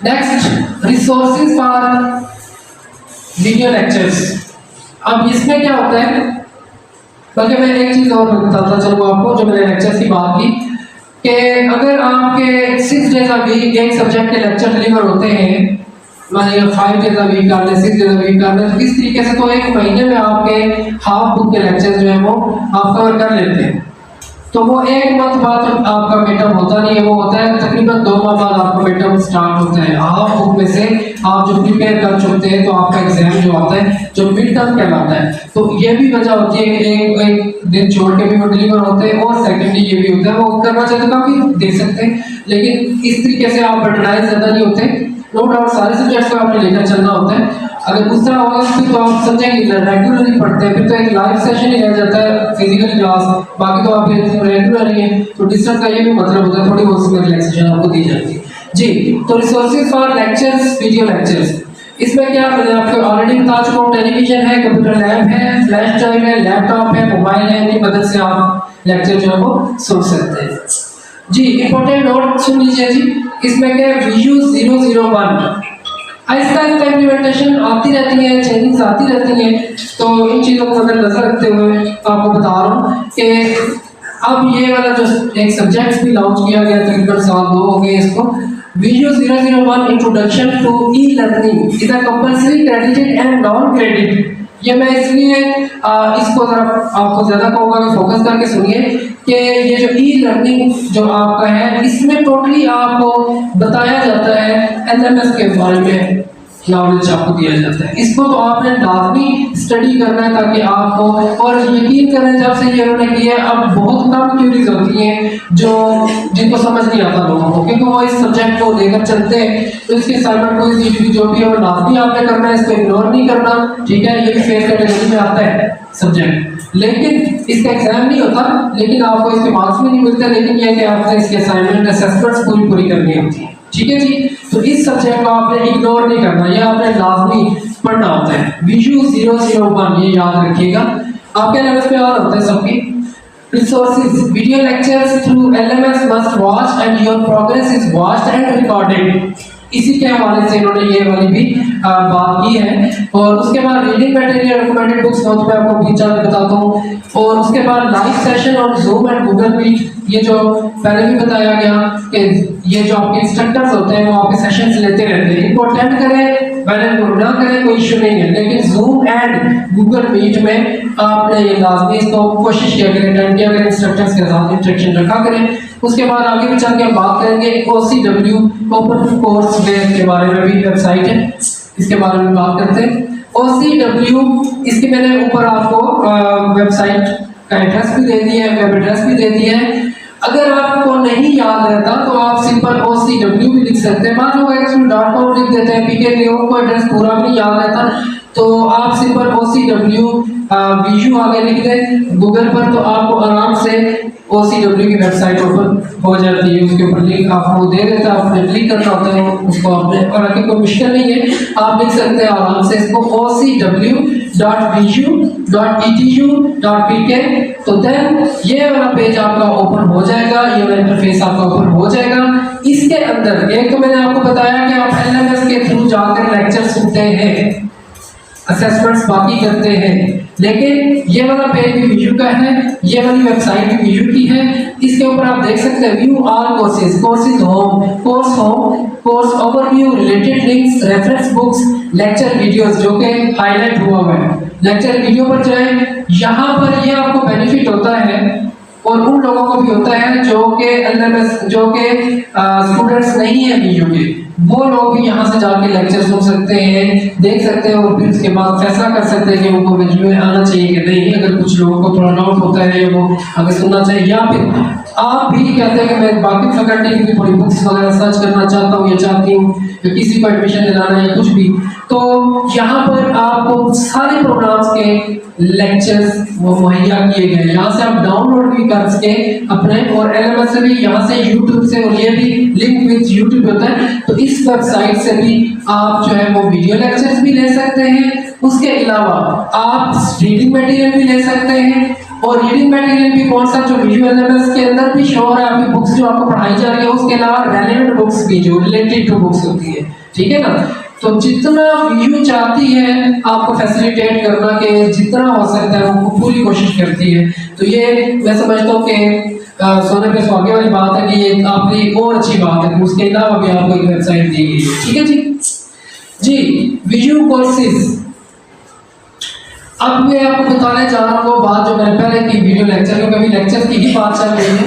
Next resources for video lectures. अब इसमें क्या होता है, बल्कि मैं एक चीज और बताता चलूँ आपको जो मैंने लेक्चर्स की बात की कि अगर आपके 6 डेज अ वीक एक सब्जेक्ट के लेक्चर डिलीवर होते हैं, मानिए 5 डेज अ वीक कर लें, 6 डेज अ वीक कर लें, तो इस तरीके से तो एक महीने में आपके हाफ बुक के लेक्चर जो है वो आप कवर कर लेते हैं। तो वो एक मंथ बाद आपका मिडटर्म होता नहीं है, वो होता है तकरीबन 2 माह बाद आपका मिडटर्म स्टार्ट होता है। हाफ बुक में से आप जो प्रिपेयर कर चुके हैं तो आपका एग्जाम जो आता है जो मिडटर्म कहलाता है। तो ये भी वजह होती है कि एक दिन छोड़ के भी वो डिलीवर होते हैं, और सेकेंडली ये भी होता है वो करना चाहते तो काफी दे सकते हैं, लेकिन इस तरीके से आप बर्डनाइज ज्यादा नहीं होते। नो डाउट सारे सब्जेक्ट्स को आपने लेकर चलना होता है। अगर दूसरा होगा फिर तो आप समझेंगे रेगुलरली पढ़ते हैं, फिर तो एक लाइव सेशन ही रह जाता है फिजिकल क्लास, बाकी तो आप रेगुलर ही है। तो डिस्टेंस का ये भी मतलब होता है थोड़ी बहुत सी रिलैक्सेशन आपको दी जाती है जी। तो resources for lectures, video lectures, इसमें क्या मैंने आपको ऑलरेडी बता चुका हूँ, टेलीविजन है, कंप्यूटर लैब है, फ्लैश ड्राइव है, लैपटॉप है, मोबाइल है, इनकी मदद से आप लेक्चर जो है वो सुन सकते हैं जी। इंपॉर्टेंट नोट सुन लीजिए जी, इसमें क्या VU 001 आहिस्ता आहिस्ता इम्प्लीमेंटेशन आती रहती है, चेंजिंग्स आती रहती हैं, तो इन चीज़ों को नजर रखते हुए आपको बता रहा हूँ कि अब ये वाला जो एक सब्जेक्ट भी लॉन्च किया गया तकरीबन साल 2 हो गए इसको। VU 001 introduction to e learning is a compulsory credited and non credit. ये मैं इसलिए इसको जरा आपको ज्यादा कहूँगा कि फोकस करके सुनिए कि ये जो ई-लर्निंग जो आपका है इसमें टोटली आपको बताया जाता है LMS के बारे में, नॉलेज आपको दिया जाता है। इसको तो आपने लाजमी स्टडी करना है ताकि आपको, और यकीन करें जब से ये उन्होंने किया है अब बहुत कम क्यूरीज होती हैं जो जिनको समझ नहीं आता लोगों को, क्योंकि वो इस सब्जेक्ट को लेकर चलते हैं। तो इसके असाइनमेंट को जो भी है वो लाजमी आपने करना है, इसको इग्नोर नहीं करना, ठीक है। ये भी फेल कैटेगरी में आता है सब्जेक्ट, लेकिन इसका एग्जाम नहीं होता, लेकिन आपको इसके मार्क्स भी नहीं मिलते, लेकिन यह कि आपने इसके असाइनमेंट असेसमेंट्स पूरी करनी होती है, ठीक है जी। तो इस सब्जेक्ट को आपने इग्नोर नहीं करना, ये आपने लाजमी पढ़ना होता है। विजू 001 ये याद रखिएगा। आपके एलएमएस पे और होता है सबकी resources, video lectures through LMS must watch and your progress is watched and recorded. इसी के हवाले से इन्होंने ये वाली भी बात की है। और उसके बाद reading material recommended books note पे आपको बीच बताता हूँ। और उसके बाद live session on Zoom and Google Meet, ये जो पहले भी बताया गया कि ये जो आपके इंस्ट्रक्टर्स होते हैं वो आपके सेशंस लेते रहते हैं, इनको अटेंड करें पहले ना करें कोई इशू नहीं है, लेकिन जूम एंड गूगल मीट में आपने ये लाजमी इसको कोशिश किया करें, अटेंड किया करें, इंस्ट्रक्टर्स के साथ इंटरेक्शन रखा करें। उसके बाद आगे भी चल के हम बात करेंगे OCW ओपन कोर्स वेयर के बारे में, भी वेबसाइट है, इसके बारे में बात करते हैं। OCW इसकी मैंने ऊपर आपको वेबसाइट का एड्रेस भी दे दिया है, वेब एड्रेस भी दे दिया है। अगर आपको नहीं याद रहता तो आप सिंपल OCW भी लिख सकते हैं। मान लो .com लिख देते हैं, पीके लियो को एड्रेस पूरा भी नहीं याद रहता तो आप सिंपल OCW विजू आगे लिख दें गूगल पर, तो आपको आराम से OCW की वेबसाइट ओपन हो जाती है। उसके ऊपर लिंक आपको दे देता है, आपने क्लिक करना होता है उसको आपने, और आगे कोई मुश्किल नहीं है, आप लिख सकते हैं आराम से इसको ocw.viju.edu.pk। तो देन ये वाला पेज आपका ओपन हो जाएगा, ये वाला इंटरफेस आपका ओपन हो जाएगा। इसके अंदर एक तो मैंने आपको बताया कि आप LMS के थ्रू जाकर लेक्चर सुनते हैं, असेसमेंट्स बाकी करते हैं, लेकिन ये वाला पेज भी विजू का है, ये वाली वेबसाइट भी विजू की है। इसके ऊपर आप देख सकते हैं view all courses, courses home, course overview, related links, reference books, lecture videos जो कि हाईलाइट हुआ है। लेक्चर वीडियो पर जाएं, यहाँ पर ये आपको बेनिफिट होता है और उन लोगों को भी होता है जो कि LMS जो कि स्टूडेंट्स नहीं है विजू के, वो लोग भी यहाँ से जाके लेक्चर सुन सकते हैं, देख सकते हैं और फिर उसके बाद फैसला कर सकते हैं कि उनको विजू में आना चाहिए कि नहीं। अगर कुछ लोगों को थोड़ा डाउट होता है या वो आगे सुनना चाहिए, या फिर आप भी कहते हैं कि मैं बाकी फैकल्टी की थोड़ी बुक्स वगैरह सर्च करना चाहता हूँ या चाहती हूँ या किसी को एडमिशन दिलाना है कुछ भी, तो यहाँ पर आपको सारे प्रोग्राम्स के लेक्चर्स वो मुहैया किए गए, यहाँ से आप डाउनलोड भी कर सके अपने, और LMS से भी, यहाँ से YouTube से, और ये भी लिंक विद YouTube होता है, तो इस वेबसाइट से भी आप जो है वो वीडियो लेक्चर्स भी ले सकते हैं। उसके अलावा आप रीडिंग मटेरियल भी ले सकते हैं, और रीडिंग मटेरियल भी कौन सा, जो विजुअल LMS के अंदर भी शो है आपकी बुक्स जो आपको पढ़ाई जा रही है, उसके अलावा रेलेवेंट बुक्स भी जो रिलेटेड टू बुक्स होती है, ठीक है ना। तो जितना विजू चाहती है आपको फैसिलिटेट करना के जितना हो सकता है वो पूरी कोशिश करती है। तो ये मैं समझता हूँ कि सोने पे सुहागे वाली बात है कि ये आपकी और अच्छी बात है कि उसके अलावा भी आपको एक वेबसाइट दी गई है, ठीक है जी। विजू कोर्सेज, अब मैं आपको बताने जा रहा हूँ वो बात जो मैंने पहले की वीडियो लेक्चर, क्योंकि अभी लेक्चर की ही बात चल रही है।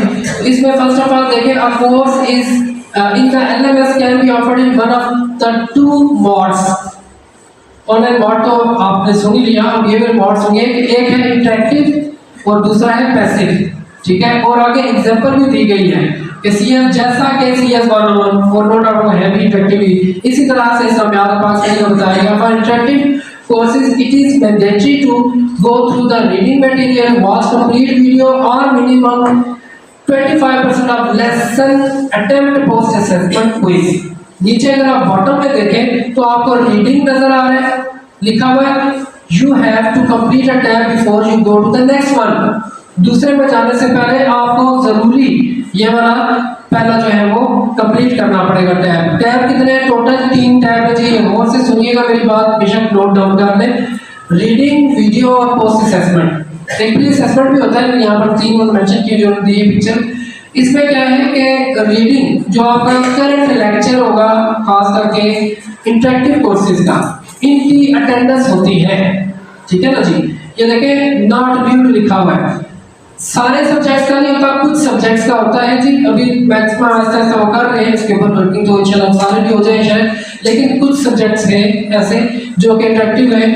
इसमें फर्स्ट ऑफ ऑल देखें, a course is in the LMS can be offered in one of the two modes। Online mode तो आपने सुन ही लिया, अब ये वाले मोड सुनिए, एक है इंटरेक्टिव और दूसरा है पैसिव, ठीक है। और आगे एग्जांपल भी दी गई है कि CS जैसा कि CS101 और नो डाउट है भी इंटरेक्टिव, इसी तरह से इसमें आपके पास क्या बताया गया। For interactive courses it is mandatory to go through the reading material, watch complete video or minimum 25% of lesson attempt post assessment quiz। नीचे अगर आप बॉटम में देखें तो आपको रीडिंग नजर आ रहा है, लिखा हुआ है you have to complete a tab before you go to the next one। दूसरे में जाने से पहले आपको जरूरी ये वाला पहला जो है वो कंप्लीट करना पड़ेगा। टैब कितने टोटल 3 टैब है जी, गौर से सुनिएगा मेरी बात, बेशक नोट डाउन कर लें। रीडिंग, वीडियो और पोस्ट असेसमेंट। एक प्री असेसमेंट भी होता है, यहाँ पर 3 मेंशन की जो दी है पिक्चर। इसमें क्या है कि रीडिंग जो आपका करंट लेक्चर होगा, खास करके इंटरेक्टिव कोर्सेज का, इनकी अटेंडेंस होती है, ठीक है ना जी। ये देखें नॉट व्यूड लिखा हुआ है, सारे सब्जेक्ट्स का नहीं होता, कुछ सब्जेक्ट्स का होता है जी। अभी मैथ्स में आस्ते आस्ते वो कर रहे हैं इसके ऊपर वर्किंग, तो इंशाल्लाह सारे भी हो जाए शायद, लेकिन कुछ सब्जेक्ट्स हैं ऐसे जो कि इंटरेक्टिव है।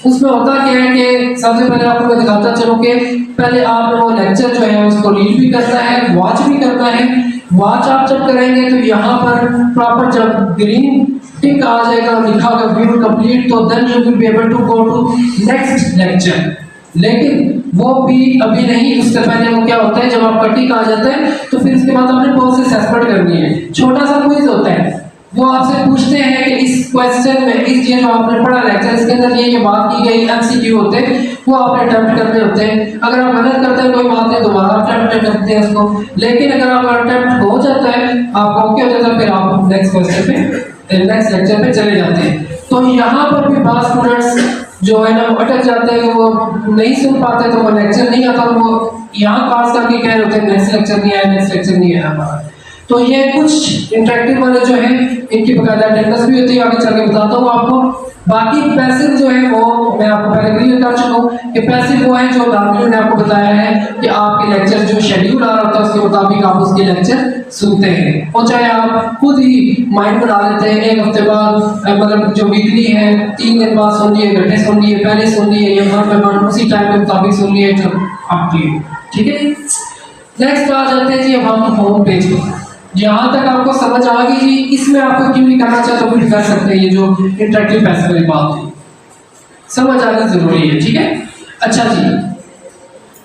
उसमें होता क्या है कि सबसे पहले आपको मैं दिखाता चलूं कि पहले आपने वो लेक्चर जो है उसको रीड भी करना है, वॉच भी करना है। वॉच आप जब करेंगे तो यहाँ पर प्रॉपर जब ग्रीन टिक आ जाएगा लिखा होगा व्यू कंप्लीट, तो then you will be able to go to next lecture. लेकिन वो भी अभी नहीं, उससे पहले वो क्या होता है जब आपका टिक आ जाता है तो फिर उसके बाद आपने पोस्ट असेसमेंट करनी है। छोटा सा क्विज होता है, वो आपसे पूछते हैं कि इस क्वेश्चन में इस ये जो आपने पढ़ा लेक्चर इसके अंदर ये बात की गई, एमसीक्यू होते हैं, वो आपने अटेम्प्ट करने होते हैं। अगर आप गलत करते हैं कोई बात है दोबारा अटेम्प्ट करते हैं उसको, लेकिन अगर आपका अटेम्प्ट हो जाता है आप ओके हो जाता है फिर आप नेक्स्ट क्वेश्चन पे नेक्स्ट लेक्चर पे चले जाते हैं। तो यहाँ पर भी पास स्टूडेंट्स जो है ना अटक जाते हैं, वो नहीं सुन पाते तो वो लेक्चर नहीं आता, वो यहाँ पास करके कह रहे होते हैं नेक्स्ट लेक्चर नहीं आया, नेक्स्ट लेक्चर नहीं आया हमारा। तो ये कुछ इंटरेक्टिव वाले जो है इनकी बकायदा अटेंडेंस भी होती है, आगे चल के बताता हूँ आपको। बाकी पैसिव जो है वो मैं आपको पहले क्लियर कर चुका हूँ कि पैसिव वो है जो दानिश ने आपको बताया है कि आपके लेक्चर जो शेड्यूल आ रहा होता है उसके मुताबिक आप उसके लेक्चर सुनते हैं, और चाहे आप खुद ही माइंड बना लेते हैं एक हफ्ते बाद, मतलब जो वीकली है 3 दिन बाद सुन लिए, घंटे सुन लिए, पहले सुन लिए या हर उसी टाइम के मुताबिक सुन लिए, तो आपकी ठीक है। नेक्स्ट आ जाते हैं जी अब हम होम पेज पर। यहाँ तक आपको समझ आ गई जी, इसमें आपको क्यों नहीं करना चाहते तो भी कर सकते हैं, ये जो इंटरेक्टिव पैसे वाली बात थी समझ आना जरूरी है, ठीक है। अच्छा जी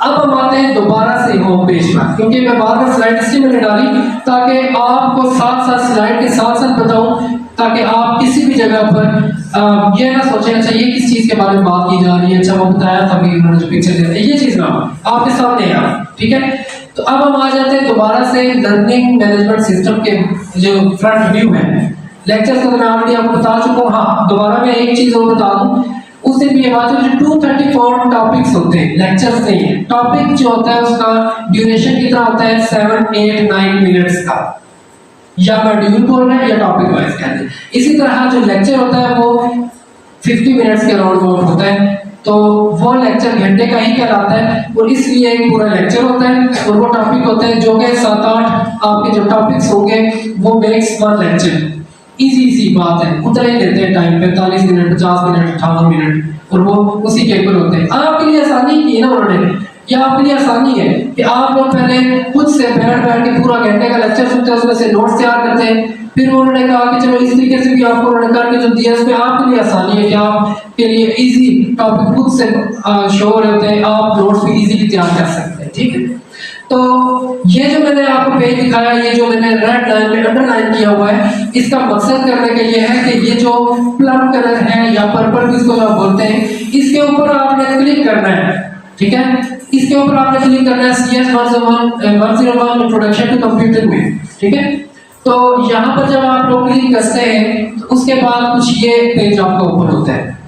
अब हम आते हैं दोबारा से होम पेज पर, क्योंकि मैं बार बार स्लाइड इसलिए मैंने डाली ताकि आपको साथ साथ स्लाइड के साथ साथ बताऊं, ताकि आप किसी भी जगह पर ये ना सोचें अच्छा ये किस चीज के बारे में बात की जा रही है, अच्छा वो बताया था अभी उन्होंने जो पिक्चर दे ये चीज ना आपके सामने है, ठीक है। तो अब हम आ जाते हैं दोबारा से लर्निंग मैनेजमेंट सिस्टम के जो फ्रंट व्यू है। लेक्चर तो मैं ऑलरेडी आपको बता चुका हूँ, हाँ दोबारा मैं एक चीज और बता दूं, उस दिन भी ये बात है जो 234 टॉपिक्स होते हैं, लेक्चर्स नहीं है। टॉपिक जो होता है उसका ड्यूरेशन कितना होता है 7, 8, 9 मिनट्स का, या मॉड्यूल बोल रहे हैं या टॉपिक वाइज कहते हैं। इसी तरह जो लेक्चर होता है वो 50 मिनट्स के अराउंड होता है, तो वो लेक्चर घंटे का ही कहलाता है, और इसलिए एक पूरा लेक्चर होता है और वो टॉपिक होते हैं जो कि 7-8 आपके जो टॉपिक्स होंगे वो मेक्स वन लेक्चर। इजी सी बात है, उतना ही लेते हैं टाइम 45 मिनट, 50 मिनट, 58 मिनट, और वो उसी के ऊपर होते हैं। आपके लिए आसानी की है ना उन्होंने, ये आपके लिए आसानी है कि आप लोग पहले खुद से बैठ के पूरा घंटे का लेक्चर सुनते हैं, उसमें से नोट्स तैयार करते हैं, फिर उन्होंने कहा कि चलो इस तरीके से भी आपको उन्होंने करके जो दिया उसमें आपके लिए आसानी है कि आपके लिए इजी टॉपिक खुद से शो हो रहे होते हैं, आप नोट्स भी इजीली तैयार कर सकते हैं, ठीक है। तो ये जो मैंने आपको पेज दिखाया, ये जो मैंने रेड लाइन में अंडरलाइन किया हुआ है, इसका मकसद करने का ये है कि ये जो प्लम कलर है या पर्पल जिसको आप बोलते हैं, इसके ऊपर आपने क्लिक करना है, ठीक है। इसके ऊपर आपने क्लिक करना है CS 101 इंट्रोडक्शन टू कंप्यूटर में, ठीक है। तो यहाँ पर जब आप लोग क्लिक करते हैं तो उसके बाद कुछ ये पेज आपका ओपन होता है।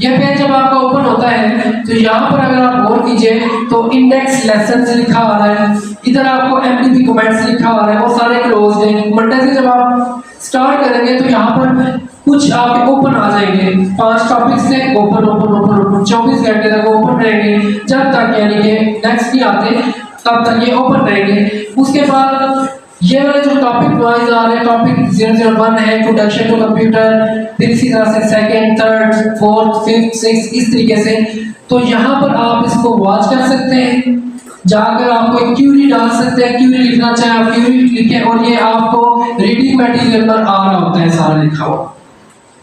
यह पेज जब आपका ओपन होता है तो यहाँ पर अगर आप गौर कीजिए तो इंडेक्स लेसन्स लिखा आ रहा है, इधर आपको MDB कमेंट्स लिखा आ रहा है, वो सारे क्लोज हैं। मंडे से जब आप स्टार्ट करेंगे तो यहाँ पर कुछ आपके ओपन आ जाएंगे, 5 टॉपिक्स से ओपन ओपन ओपन ओपन 24 घंटे तक ओपन रहेंगे, जब तक यानी कि नेक्स्ट नहीं आते तब तक ये ओपन रहेंगे। उसके बाद ये वाले जो टॉपिक वाइज आ रहे हैं, टॉपिक 001 है इंट्रोडक्शन टू कंप्यूटर, फिर इसी तरह से second, third, fourth, fifth, sixth, इस तरीके से। तो यहाँ पर आप इसको वॉच कर सकते हैं, जाकर आपको एक क्यूरी डाल सकते हैं, क्यूरी लिखना चाहे आप क्यूरी लिखें, और ये आपको रीडिंग मटेरियल पर आ रहा होता है सारा लिखा हुआ।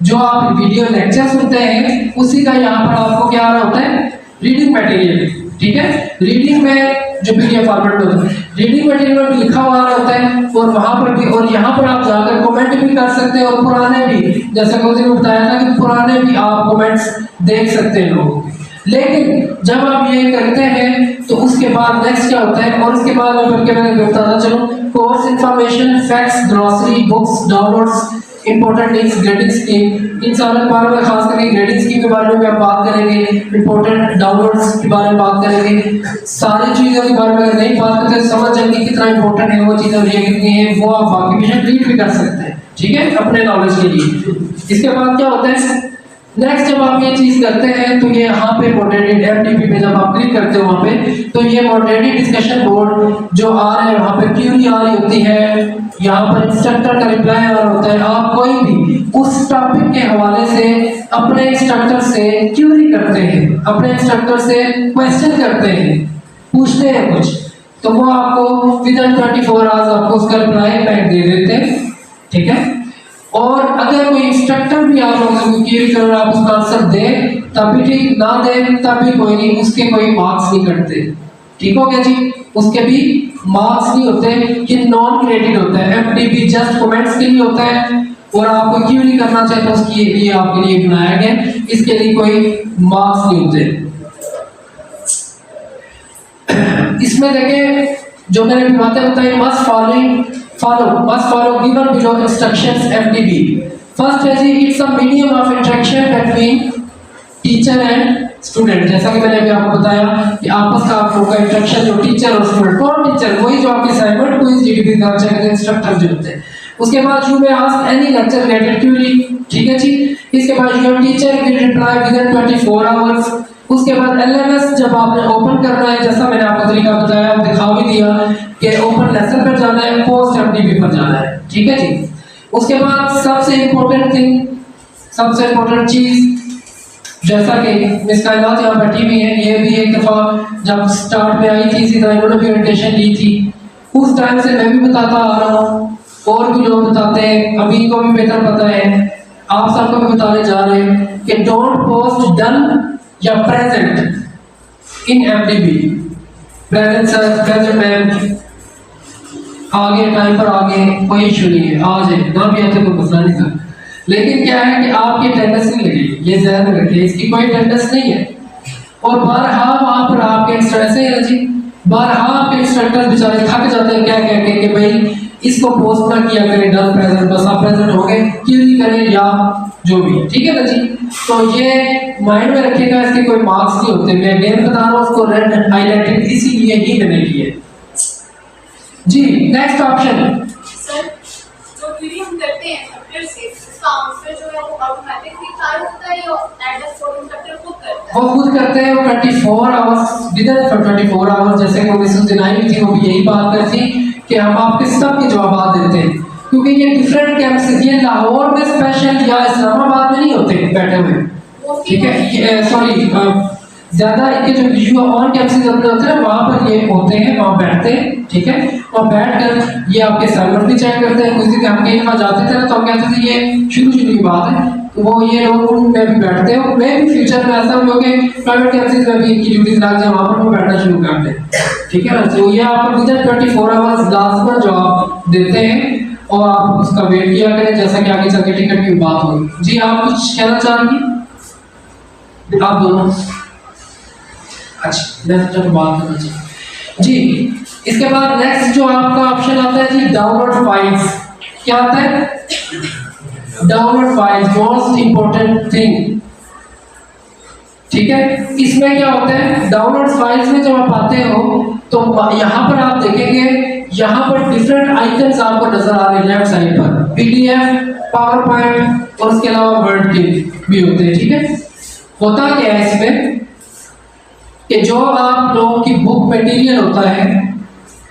जो आप वीडियो लेक्चर सुनते हैं उसी का यहाँ पर आपको क्या आ रहा होता है, रीडिंग मटेरियल, ठीक है। रीडिंग में जो PDF फॉर्मेट में होता है, रीडिंग मटेरियल में लिखा हुआ होता है, और वहां पर भी, और यहाँ पर आप जाकर कमेंट भी कर सकते हैं, और पुराने भी, जैसा कि उसने बताया था कि पुराने भी आप कमेंट्स देख सकते हैं लोगों के। लेकिन जब आप ये करते हैं तो उसके बाद नेक्स्ट क्या होता है, और उसके बाद मैं बताना चलूं, course information, facts, glossary, books, downloads, important links, grading scheme, इन सारे के बारे में खास करके ग्रेडिंग स्कीम के बारे में हम बात करेंगे, इंपॉर्टेंट डाउनलोड्स के बारे में बात करेंगे। सारी चीज़ों के बारे में अगर नहीं बात करते समझ जाएंगे कितना इंपॉर्टेंट है वो चीज़ें, और ये कितनी है वो आप बाकी भी रीड भी कर सकते हैं, ठीक है, अपने नॉलेज के लिए। इसके बाद क्या होता है, नेक्स्ट जब आप ये चीज करते हैं तो ये यहाँ पे मॉडरेटेड एमटीपी पे जब आप क्लिक करते हो वहाँ पे, तो ये मॉडरेटेड डिस्कशन बोर्ड जो आ रहा है, वहाँ पे क्यूरी आ रही होती है, यहाँ पर इंस्ट्रक्टर का रिप्लाई आ रहा होता है। आप कोई भी उस टॉपिक के हवाले से अपने इंस्ट्रक्टर से क्यूरी करते हैं, अपने इंस्ट्रक्टर से क्वेश्चन करते हैं, पूछते हैं कुछ, तो वो आपको विद इन 24 आवर्स आपको उसका रिप्लाई बैक दे देते हैं, ठीक है। और अगर कोई इंस्ट्रक्टर भी आप लोगों से क्वेरी कर आप उसका आंसर दे तब भी ठीक, ना दे तब भी कोई नहीं, उसके कोई मार्क्स नहीं कटते, ठीक हो गया जी। उसके भी मार्क्स नहीं होते, ये नॉन क्रेडिट होता है, एमटीपी जस्ट कमेंट्स के लिए होता है, और आपको क्वेरी करना चाहे तो उसके लिए आपके लिए बनाया गया, इसके लिए कोई मार्क्स नहीं होते। इसमें देखें जो मैंने बातें बताई, must follow given below instructions FDB। First है जी, it's a medium of interaction between teacher and student. जैसा कि मैंने अभी आपको बताया कि आपस का आप लोगों का इंटरेक्शन जो टीचर और स्टूडेंट, कौन टीचर, वही जो आपके असाइनमेंट क्विज जीडीपी का चेक करते हैं, इंस्ट्रक्टर जो होते हैं। उसके बाद you may ask any lecture related query, ठीक है जी। इसके बाद your teacher will reply with in 24 hours. उसके बाद एलएमएस जब आपने ओपन करना है, जैसा मैंने आपको तरीका बताया, दिखा भी दिया कि ओपन लेसन पर जाना है, पोस्ट एमटीपी पर जाना है, ठीक है जी। उसके बाद सबसे इंपॉर्टेंट थिंग, सबसे इंपॉर्टेंट चीज, जैसा कि मिस कायनात यहाँ बैठी हुई है, ये भी एक दफा जब स्टार्ट में आई थी, इसी तरह इन्होंने भी ओरिएंटेशन ली थी, उस टाइम से मैं भी बताता आ रहा हूँ, और भी लोग बताते हैं, अभी को भी बेहतर पता है, आप सबको भी बताने जा रहे हैं कि डोंट पोस्ट डन या present in MTP. Present sir, present ma'am, आगे टाइम पर आगे कोई इशू नहीं है, आ जाए ना भी आते कोई मसला नहीं सर, लेकिन क्या है कि आपकी अटेंडेंस नहीं लगी, ये ध्यान में रखिए, इसकी कोई अटेंडेंस नहीं है। और बारहा वहां पर आपके इंस्ट्रक्टर है जी, बारहा आपके इंस्ट्रक्टर बेचारे थक जाते हैं क्या कह के कि भाई इसको पोस्ट ना किया करें डन प्रेजेंट, बस आप प्रेजेंट हो गए, क्यों करें या जो भी, ठीक है ना जी। तो ये माइंड में रखिएगा, इसके कोई मार्क्स नहीं होते, मैं अगेन बता रहा हूँ, उसको रेड हाईलाइटेड इसीलिए ही मैंने किए जी। नेक्स्ट ऑप्शन सर, जो क्वेरी हम करते हैं इंस्ट्रक्टर से, उसका आंसर जो है वो ऑटोमेटिकली तैयार होता है या एडजस्ट कोड इंस्ट्रक्टर खुद करता है? वो खुद करते हैं, वो 24 आवर्स विद इन 24 आवर्स, जैसे कि मिसेस दिनाई भी थी, वो भी यही बात करती कि हम आपके सबके जवाब देते हैं, क्योंकि ये डिफरेंट कैंपस, ये लाहौर में स्पेशल या इस्लामाबाद में नहीं होते बैठे हुए, ठीक है, सॉरी ज्यादा इनके जो विजुअल ऑन कैंपस अपने होते हैं वहाँ पर ये होते हैं, वहाँ बैठते हैं, ठीक है, और बैठकर ये आपके सर्वर भी चेक करते हैं। कुछ दिन हम कहीं वहाँ जाते थे ना, तो हम कहते थे ये शुरू की बात है, तो वो ये लोग उनमें भी बैठते हैं, मैं भी फ्यूचर में ऐसा भी हो कि प्राइवेट कैंपस में भी इनकी ड्यूटीज लग जाए, वहाँ पर भी बैठना शुरू कर दें, ठीक है ना। तो ये आपको विद इन 24 आवर्स लास्ट में जवाब देते हैं, और आप उसका वेट किया करें, जैसा कि आगे चल के टिकट की बात होगी जी। आप कुछ कहना चाहेंगे आप दोनों? अच्छा, मैं जब बात करना चाहिए जी। इसके बाद नेक्स्ट जो आपका ऑप्शन आता है जी, डाउनलोड फाइल्स। क्या आता है? Download files, most important thing, ठीक है। इसमें क्या होता है, डाउनलोड फाइल्स में जब आप आते हो तो यहाँ पर आप देखेंगे, यहाँ पर डिफरेंट आइकन्स आपको नजर आ रहे हैं लेफ्ट साइड पर, पीडीएफ, पावर पॉइंट और उसके अलावा वर्ड के भी होते हैं, ठीक है। होता क्या है इसमें कि जो आप लोगों की बुक मटेरियल होता है,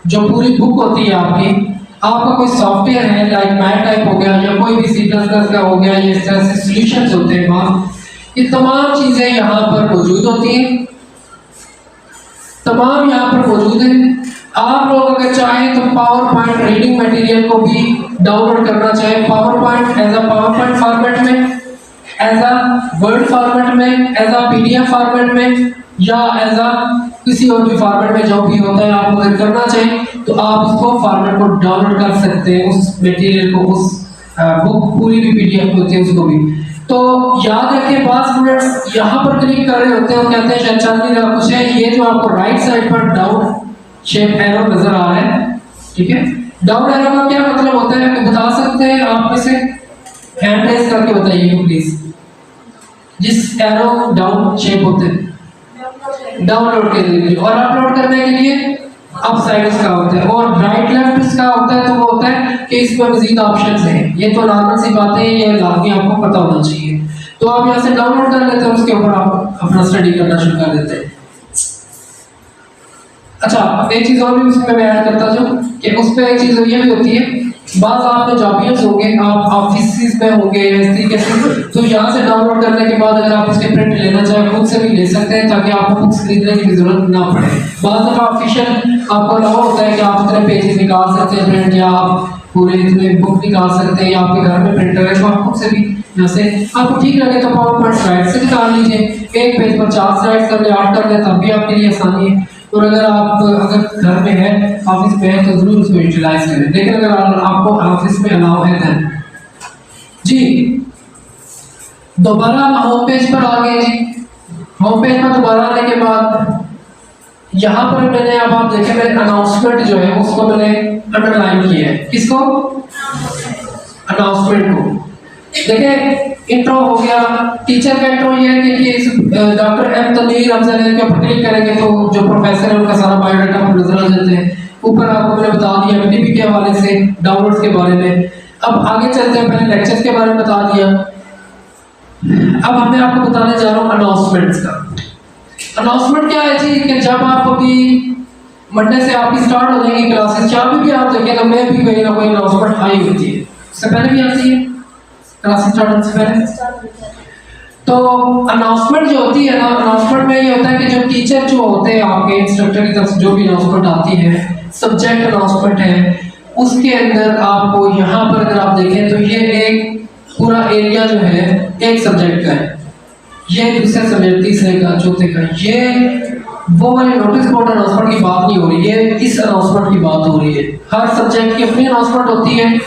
जो पूरी बुक होती है आपका कोई सॉफ्टवेयर है लाइक मैट टाइप हो गया, या कोई भी C++ का हो गया, ये इस तरह से सॉल्यूशंस होते हैं वहाँ, ये तमाम चीजें यहाँ पर मौजूद होती हैं, तमाम यहाँ पर मौजूद है। आप लोग अगर चाहें तो पावर पॉइंट रीडिंग मटेरियल को भी डाउनलोड करना चाहें, power point as a power point format में, एज अ वर्ड फॉर्मेट में, एज अ पीडीएफ फॉर्मेट में, या एज अ किसी और भी फॉर्मेट में जो भी होता है, आप अगर करना चाहें तो आप उसको फॉर्मेट को डाउनलोड कर सकते हैं, उस मटेरियल को, उस बुक पूरी भी पीडीएफ होती है उसको भी। तो याद रखें, पास स्टूडेंट्स यहाँ पर क्लिक कर रहे होते हैं और कहते हैं शायद चल नहीं रहा कुछ है, ये जो आपको राइट साइड पर डाउन शेप एरो नजर आ रहा है, ठीक है। डाउन एरो का क्या मतलब होता है, तो बता सकते हैं आप में से, हैंड रेज करके बताइए प्लीज, जिस एरो डाउन शेप होते हैं डाउनलोड के लिए, और अपलोड करने के लिए अप साइड इसका होता है, और राइट लेफ्ट इसका होता है, तो वो होता है कि इसमें मजीद ऑप्शंस हैं। ये तो नॉर्मल सी बातें हैं, ये लाजमी आपको पता होना चाहिए। तो आप यहाँ से डाउनलोड कर लेते हैं, उसके ऊपर आप अपना स्टडी करना शुरू कर देते हैं। अच्छा, एक चीज और भी उसमें मैं ऐड करता हूँ कि उस पर एक चीज ये भी होती है, बाज आपने जॉबियर्स होंगे, आप ऑफिस में होंगे इस तरीके से, तो यहाँ से डाउनलोड करने के बाद अगर आप उसके प्रिंट लेना चाहें खुद से भी ले सकते हैं, ताकि आपको बुक्स खरीदने की जरूरत ना पड़े। बाद दफा ऑफिशियल आपको अलाउ होता है कि आप इतने पेजेस निकाल सकते हैं प्रिंट, या आप पूरे इतने बुक निकाल सकते हैं, या आपके घर में प्रिंटर है तो आप खुद से भी यहाँ से आपको ठीक लगे तो पावर पॉइंट स्लाइड से निकाल लीजिए, एक पेज पर 4 स्लाइड कर ले, 8 कर ले, तब भी आपके लिए आसानी है। और अगर घर में है, ऑफिस में है, तो जरूर उसको यूटिलाइज करें, लेकिन अगर आपको ऑफिस में अलाउ है then जी। दोबारा होम पेज पर आ गए जी। होम पेज पर दोबारा आने के बाद यहाँ पर मैंने, अब आप देखें मैंने अनाउंसमेंट जो है उसको मैंने अंडरलाइन किया है। किसको? अनाउंसमेंट को। देखिए इंट्रो हो गया, टीचर का इंट्रो ये है कि डॉक्टर एम तनवीर अफजल के ऊपर क्लिक करेंगे तो जो प्रोफेसर है उनका सारा बायोडाटा आपको नजर आ जाते हैं। ऊपर आपको मैंने बता दिया एमटीबी के हवाले से, डाउनलोड्स के बारे में। अब आगे चलते हैं, पहले लेक्चर्स के बारे में बता दिया, अब मैं आपको बताने जा रहा हूँ अनाउंसमेंट्स का। अनाउंसमेंट क्या है जी कि जब आप अभी मंडे से आपकी स्टार्ट हो जाएंगी क्लासेस, जहाँ भी आप देखें तो मैं भी कोई ना कोई अनाउंसमेंट आई होती है, उससे पहले भी आती है क्लासेस स्टार्ट होने से पहले। तो अनाउंसमेंट जो होती है ना, अनाउंसमेंट में ये होता है कि जो टीचर जो होते हैं आपके इंस्ट्रक्टर की तरफ से जो भी अनाउंसमेंट आती है, सब्जेक्ट अनाउंसमेंट है, उसके अंदर आपको यहाँ पर अगर आप देखें तो ये एक पूरा एरिया जो है एक सब्जेक्ट का है, ये दूसरे सब्जेक्ट, तीसरे का, चौथे का, ये वो वाले नोटिस बोर्ड अनाउंसमेंट की बात नहीं हो रही है, इस अनाउंसमेंट की बात हो रही है। हर सब्जेक्ट की अपनी अनाउंसमेंट होती है,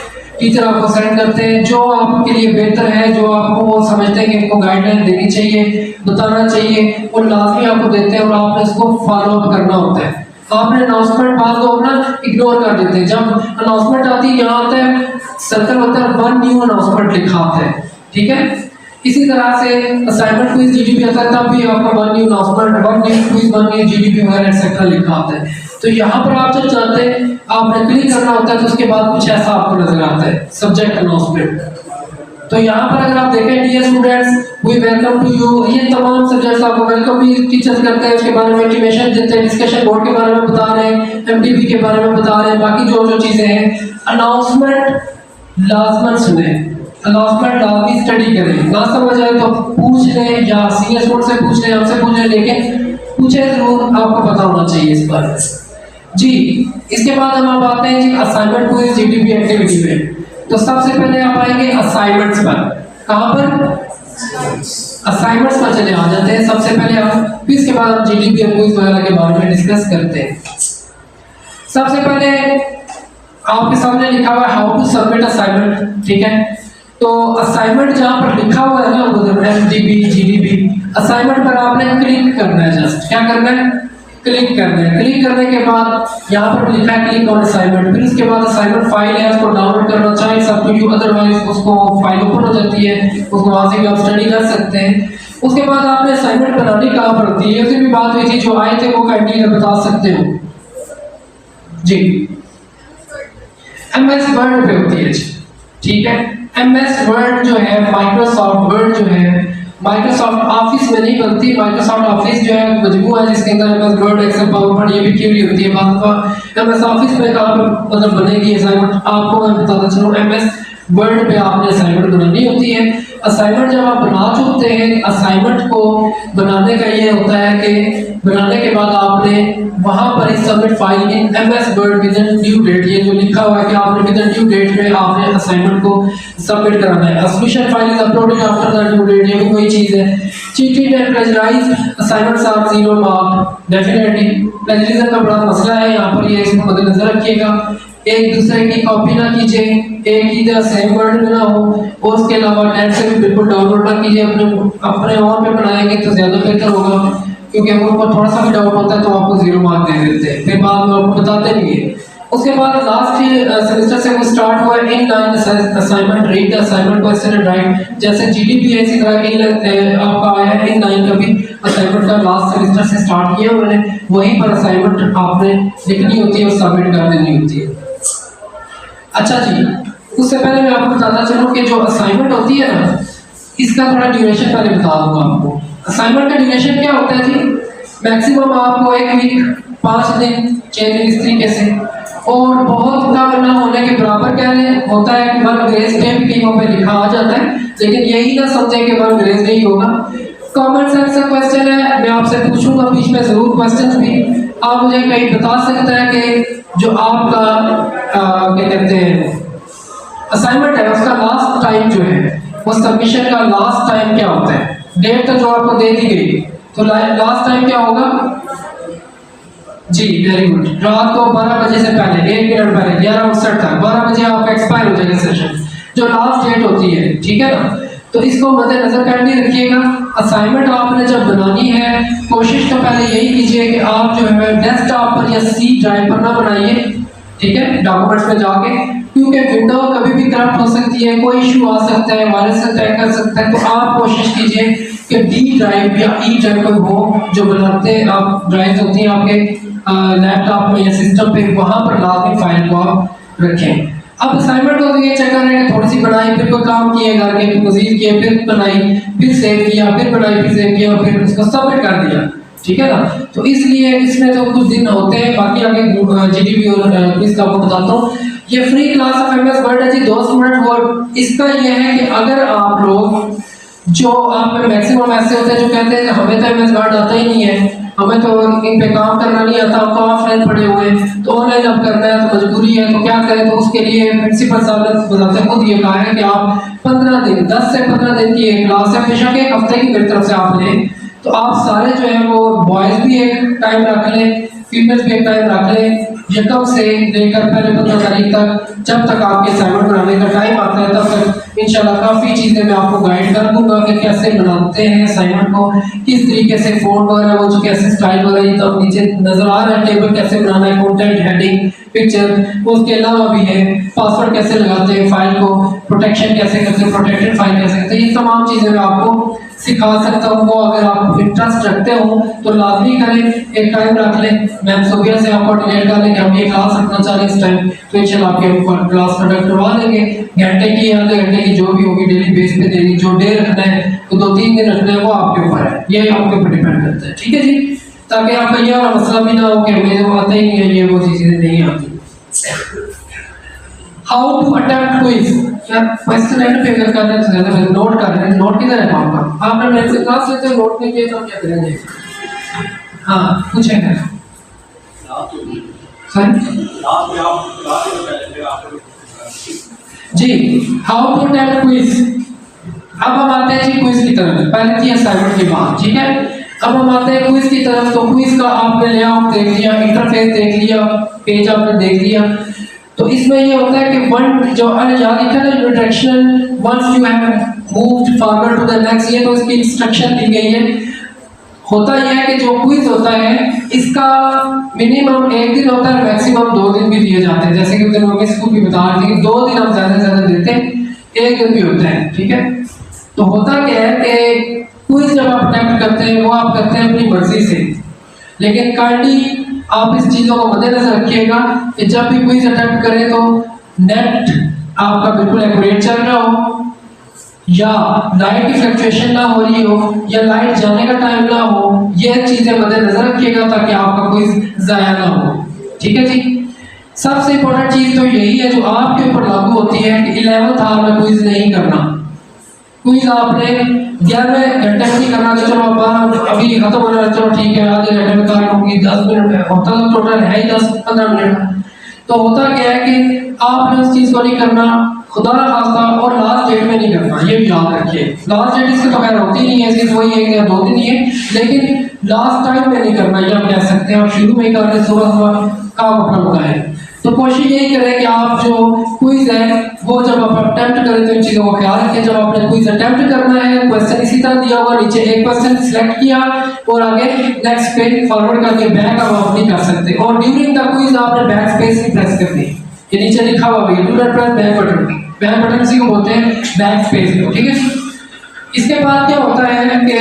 टीचर आपको सेंड करते हैं जो आपके लिए बेहतर है, जो आपको वो समझते हैं कि इनको गाइडलाइन देनी चाहिए, बताना चाहिए, वो लाजमी आपको देते हैं और आपने इसको फॉलो अप करना होता है। आपने अनाउंसमेंट बाद को अपना इग्नोर कर देते हैं, जब अनाउंसमेंट आती है यहाँ आता है सर्कल होता है, 1 न्यू अनाउंसमेंट लिखा होता है, ठीक है। इसी तरह से असाइनमेंट क्विज जीडीपी आता है, तब भी आपका 1 new announcement, 1 new quiz, 1 new GDP वगैरह एक्सेट्रा लिखा होता है। तो यहाँ पर आप जब चाहते हैं आपने क्लिक करना होता है तो उसके बाद कुछ ऐसा आपको नजर आता है, सब्जेक्ट अनाउंसमेंट। तो यहाँ पर अगर आप देखें dear students we welcome to you, ये तमाम सब्जेक्ट्स आपको वेलकम भी टीचर्स करते हैं, उसके बारे में इंटीमेशन देते हैं, डिस्कशन बोर्ड के बारे में बता रहे हैं, एमटीबी के बारे में बता रहे हैं, बाकी जो जो चीजें हैं। अनाउंसमेंट लाजमन सुने, अनाउंसमेंट लाजमी स्टडी करें, ना समझ आए तो पूछ लें या सीनियर बोर्ड से पूछ लें, हमसे पूछ लें, लेकिन पूछे जरूर, आपको पता होना चाहिए इस बारे में जी। इसके बाद हम आप आते हैं जी असाइनमेंट क्विज जीडीपी एक्टिविटी में। तो सबसे पहले आप आएंगे असाइनमेंट्स पर, कहाँ पर? असाइनमेंट्स पर चले आ जाते हैं सबसे पहले आप, फिर इसके बाद हम जीडीपी और क्विज वगैरह के बारे में डिस्कस करते हैं। सबसे पहले आपके सामने लिखा हुआ है हाउ टू सबमिट असाइनमेंट, ठीक है। तो असाइनमेंट जहाँ पर लिखा हुआ है ना उधर एमटीबी जीडीपी, असाइनमेंट पर आपने क्लिक करना है, जस्ट क्या करना है? क्लिक करना है। क्लिक करने के बाद यहाँ पर लिखा है क्लिक ऑन असाइनमेंट, फिर उसके बाद असाइनमेंट फाइल है उसको डाउनलोड करना चाहिए सब टू यू, अदरवाइज उसको फाइल ओपन हो जाती है, उसको वहाँ से भी आप स्टडी कर सकते हैं। उसके बाद आपने असाइनमेंट बनानी कहाँ पर होती है, उसकी भी बात हुई थी, जो आए थे वो काइंडली बता सकते हो जी। एमएस वर्ड पे होती है, ठीक है। एमएस वर्ड जो है, माइक्रोसॉफ्ट वर्ड जो है, माइक्रोसॉफ्ट ऑफिस में नहीं बनती। माइक्रोसॉफ्ट ऑफिस जो है मजमूआ है जिसके अंदर एमएस वर्ड, एक्सेल, पावरपॉइंट ये भी क्यूरी होती है। बात एमएस ऑफिस में कहाँ पर मतलब बनेगी असाइनमेंट, आपको मैं बताता चलूँ, एमएस वर्ड पे आपने असाइनमेंट बनानी होती है। असाइनमेंट जब आप बना चुकते हैं, असाइनमेंट को बनाने का ये होता है कि बनाने के बाद आपने वहां पर इस submit file in MS word within due date, ये जो लिखा हुआ है कि आपने विद इन ड्यू डेट में आपने असाइनमेंट को सबमिट कराना है। Solution file is uploaded after the due date, ये भी कोई चीज है। Cheating and plagiarize assignments are 0 mark, definitely plagiarism का बड़ा मसला है यहाँ पर, ये इसको मद्देनजर रखिएगा। एक दूसरे की कॉपी ना कीजिए, एक ही तरह सेम वर्ड में ना हो, और उसके अलावा नेट से भी बिल्कुल डाउनलोड ना कीजिए, अपने और पे बनाएंगे तो ज्यादा बेहतर होगा, क्योंकि अगर उनको थोड़ा सा भी डाउट होता है तो आपको 0 मार्क दे देते हैं, फिर बाद में आपको बताते नहीं है। उसके बाद लास्ट सेमेस्टर से वो स्टार्ट हुआ है in line assignment, read the assignment question and right, जैसे जीडीपी है इसी तरह इन आपका आया है इन लाइन का भी असाइनमेंट का लास्ट सेमेस्टर से स्टार्ट किया उन्होंने, वहीं पर असाइनमेंट आपने लिखनी होती है और सबमिट कर देनी होती है। अच्छा जी, उससे पहले मैं आपको बताना चाहूँ कि जो असाइनमेंट होती है ना, इसका थोड़ा ड्यूरेशन पहले बता दूंगा आपको। असाइनमेंट का ड्यूरेशन क्या होता है जी, मैक्सिमम आपको 1 वीक 5 दिन 6 दिन इस तरीके से, और बहुत कम ना होने के बराबर कह लें होता है कि 1 ग्रेस डे भी कहीं पे लिखा आ जाता है, लेकिन यही ना समझें कि 1 ग्रेस डे ही होगा। कॉमन सेंस का क्वेश्चन है, मैं आपसे पूछूंगा बीच में जरूर क्वेश्चंस भी, आप मुझे कहीं बता सकते हैं कि जो आपका क्या कहते हैं असाइनमेंट है उसका लास्ट टाइम जो है वो सबमिशन का लास्ट टाइम क्या होता है? डेट तो जो आपको दे दी गई, तो लास्ट टाइम क्या होगा जी? वेरी गुड, रात को 12 बजे से पहले 1 मिनट पहले 11:59 तक 12 बजे आपका एक्सपायर हो जाएगा सेशन, जो लास्ट डेट होती है, ठीक है ना? तो इसको मद्देनजर करके रखिएगा। असाइनमेंट आपने जब बनानी है कोशिश तो पहले यही कीजिए कि आप जो है डेस्कटॉप पर या सी ड्राइव पर ना बनाइए, ठीक है, डॉक्यूमेंट्स में जाके, क्योंकि विंडो कभी भी करप्ट हो सकती है, कोई इशू आ सकता है, वायरस अटैक कर सकता है। तो आप कोशिश कीजिए कि डी ड्राइव या ई ड्राइव कोई हो जो बनाते हैं आप, ड्राइव होती हैं आपके लैपटॉप में या सिस्टम पे, वहां पर लाजमी फाइल को आप रखें। अब असाइनमेंट को ये चेक कर रहे हैं कि थोड़ी सी बनाई, फिर कोई काम किए घर के, फिर मजीद किए, फिर बनाई, फिर सेव किया, फिर बनाई, फिर सेव किया, और फिर उसको सबमिट कर दिया, ठीक है ना? तो इसलिए इसमें तो कुछ दिन होते हैं, बाकी आगे जीडीपी और क्विज का आपको बताता हूँ। ये free class of MS word है जी, 2 मिनट। और इसका ये है कि अगर आप लोग जो आप में मैक्सिमम ऐसे होते हैं जो कहते हैं हमें तो एमएस वर्ड आता ही नहीं है, हमें तो इन पे काम करना नहीं आता, हम तो ऑफलाइन पढ़े हुए हैं, तो ऑनलाइन अब करना है तो मजबूरी है, तो क्या करें? तो उसके लिए प्रिंसिपल साहब ने बताते खुद ये कहा है कि आप 15 दिन 10 से 15 दिन की एक क्लास है, बेशक 1 हफ्ते की मेरी तरफ से आप लें, तो आप सारे जो है वो बॉयज भी एक टाइम रख लें, फीमेल्स भी एक टाइम रख लें, यकम से लेकर पहले 15 तारीख तक, जब तक आपके असाइनमेंट बनाने का टाइम आता है तब तक इंशाल्लाह काफ़ी चीज़ें मैं आपको गाइड कर दूंगा कि कैसे बनाते हैं असाइनमेंट को, किस तरीके से फोन वगैरह वो जो कैसे स्टाइल वगैरह, तो नीचे नजर आ रहा है टेबल कैसे बनाना है, कंटेंट, हेडिंग, पिक्चर, उसके अलावा भी है पासवर्ड कैसे लगाते हैं, फाइल को प्रोटेक्शन कैसे करते हैं, प्रोटेक्टेड फाइल कैसे करते हैं, ये तमाम चीज़ें मैं आपको सिखा सकता हूँ। वो अगर आप इंटरेस्ट रखते हो तो लाजमी करें, एक टाइम रख लें, मैम सोफिया से आप कोऑर्डिनेट कर लें कि हम ये क्लास रखना चाह रहे हैं इस टाइम, तो इंशाल्लाह आपके क्लास कंडक्ट करवा लेंगे, घंटे की या आधे घंटे की जो भी होगी डेली बेस पे देनी, जो डे रखना है तो 2-3 दिन रखना है, वो आपके ऊपर है, ये आपके ऊपर डिपेंड करता है, ठीक है जी? ताकि आपका ये वाला मसला भी ना हो कि हमें जो आता ही नहीं है, ये वो चीज़ें नहीं आती। हाउ टू अटेम्प्ट क्विज, क्या क्वेश्चन है ना फिगर करने से ज्यादा मैं नोट कर रहे हैं, नोट किधर है आपका? आपने मेरे से क्लास लेते हो, नोट नहीं किए तो क्या करेंगे? हाँ पूछेंगे sir ji, how to attempt quiz. अब हम आते हैं जी क्विज की तरफ, पहले थी असाइनमेंट की बात, ठीक है? अब हम आते हैं क्विज की तरफ। तो क्विज का आपने लेआउट देख लिया, इंटरफेस देख लिया, पेज आपने देख लिया। तो इसमें ये होता है कि वन जो याद लिखा ना directional, once you have moved forward to the next, ये तो इसकी इंस्ट्रक्शन दी गई है। होता यह है कि जो क्विज होता है इसका मिनिमम 1 दिन होता है, मैक्सिमम 2 दिन भी दिए जाते हैं, जैसे कि उन्होंने स्कूल भी बता रही थी 2 दिन हम ज्यादा से ज्यादा देते हैं, 1 दिन भी होता है, ठीक है? तो होता क्या है कि क्विज जब आप अटेम्प्ट करते हैं वो आप करते हैं अपनी मर्जी से, लेकिन काइंडली आप इस चीज़ों को मद्देनजर रखिएगा कि जब भी क्विज अटेम्प्ट करें तो नेट आपका बिल्कुल एक्यूरेट चल रहा हो, या लाइट की फ्लक्चुएशन ना हो रही हो, या लाइट जाने का टाइम ना हो, यह चीज़ें मद्देनजर रखिएगा ताकि आपका क्विज ज़ाया ना हो, ठीक है जी? सबसे इंपॉर्टेंट चीज़ तो यही है जो आपके ऊपर लागू होती है कि 11th आवर में क्विज नहीं करना। क्विज आपने 11 घंटे में नहीं करना, चलो अभी खत्म हो रहा है, चलो ठीक है आधे घंटे में कर लूँगी, 10 मिनट में होता तो टोटल है ही 10-15 मिनट। तो होता क्या है कि आपने उस चीज़ को नहीं करना, खुदा ना खास्ता, और लास्ट डेट में नहीं करना, ये भी याद रखिए। लास्ट डेट इसके तो खैर होती नहीं है, सिर्फ वही 1 या 2 दिन ही है, लेकिन लास्ट टाइम में नहीं करना, ये आप कह सकते हैं। आप शुरू में ही कर रहे सुबह काम अपना बताएं। तो कोशिश यही करें कि आप जो क्विज है वो जब आप अटेम्प्ट करें तो इन चीज़ों का ख्याल रखें। जब आपने क्विज अटेम्प्ट करना है, क्वेश्चन इसी तरह दिया हुआ, नीचे एक क्वेश्चन सिलेक्ट किया और आगे नेक्स्ट पेज फॉरवर्ड करके बैक आप नहीं कर सकते, और ड्यूरिंग द क्विज आपने बैक स्पेस ही प्रेस करनी, ये नीचे लिखा हुआ है do not press back button. Back button इसी को बोलते हैं बैक स्पेस को, ठीक है? इसके बाद क्या होता है कि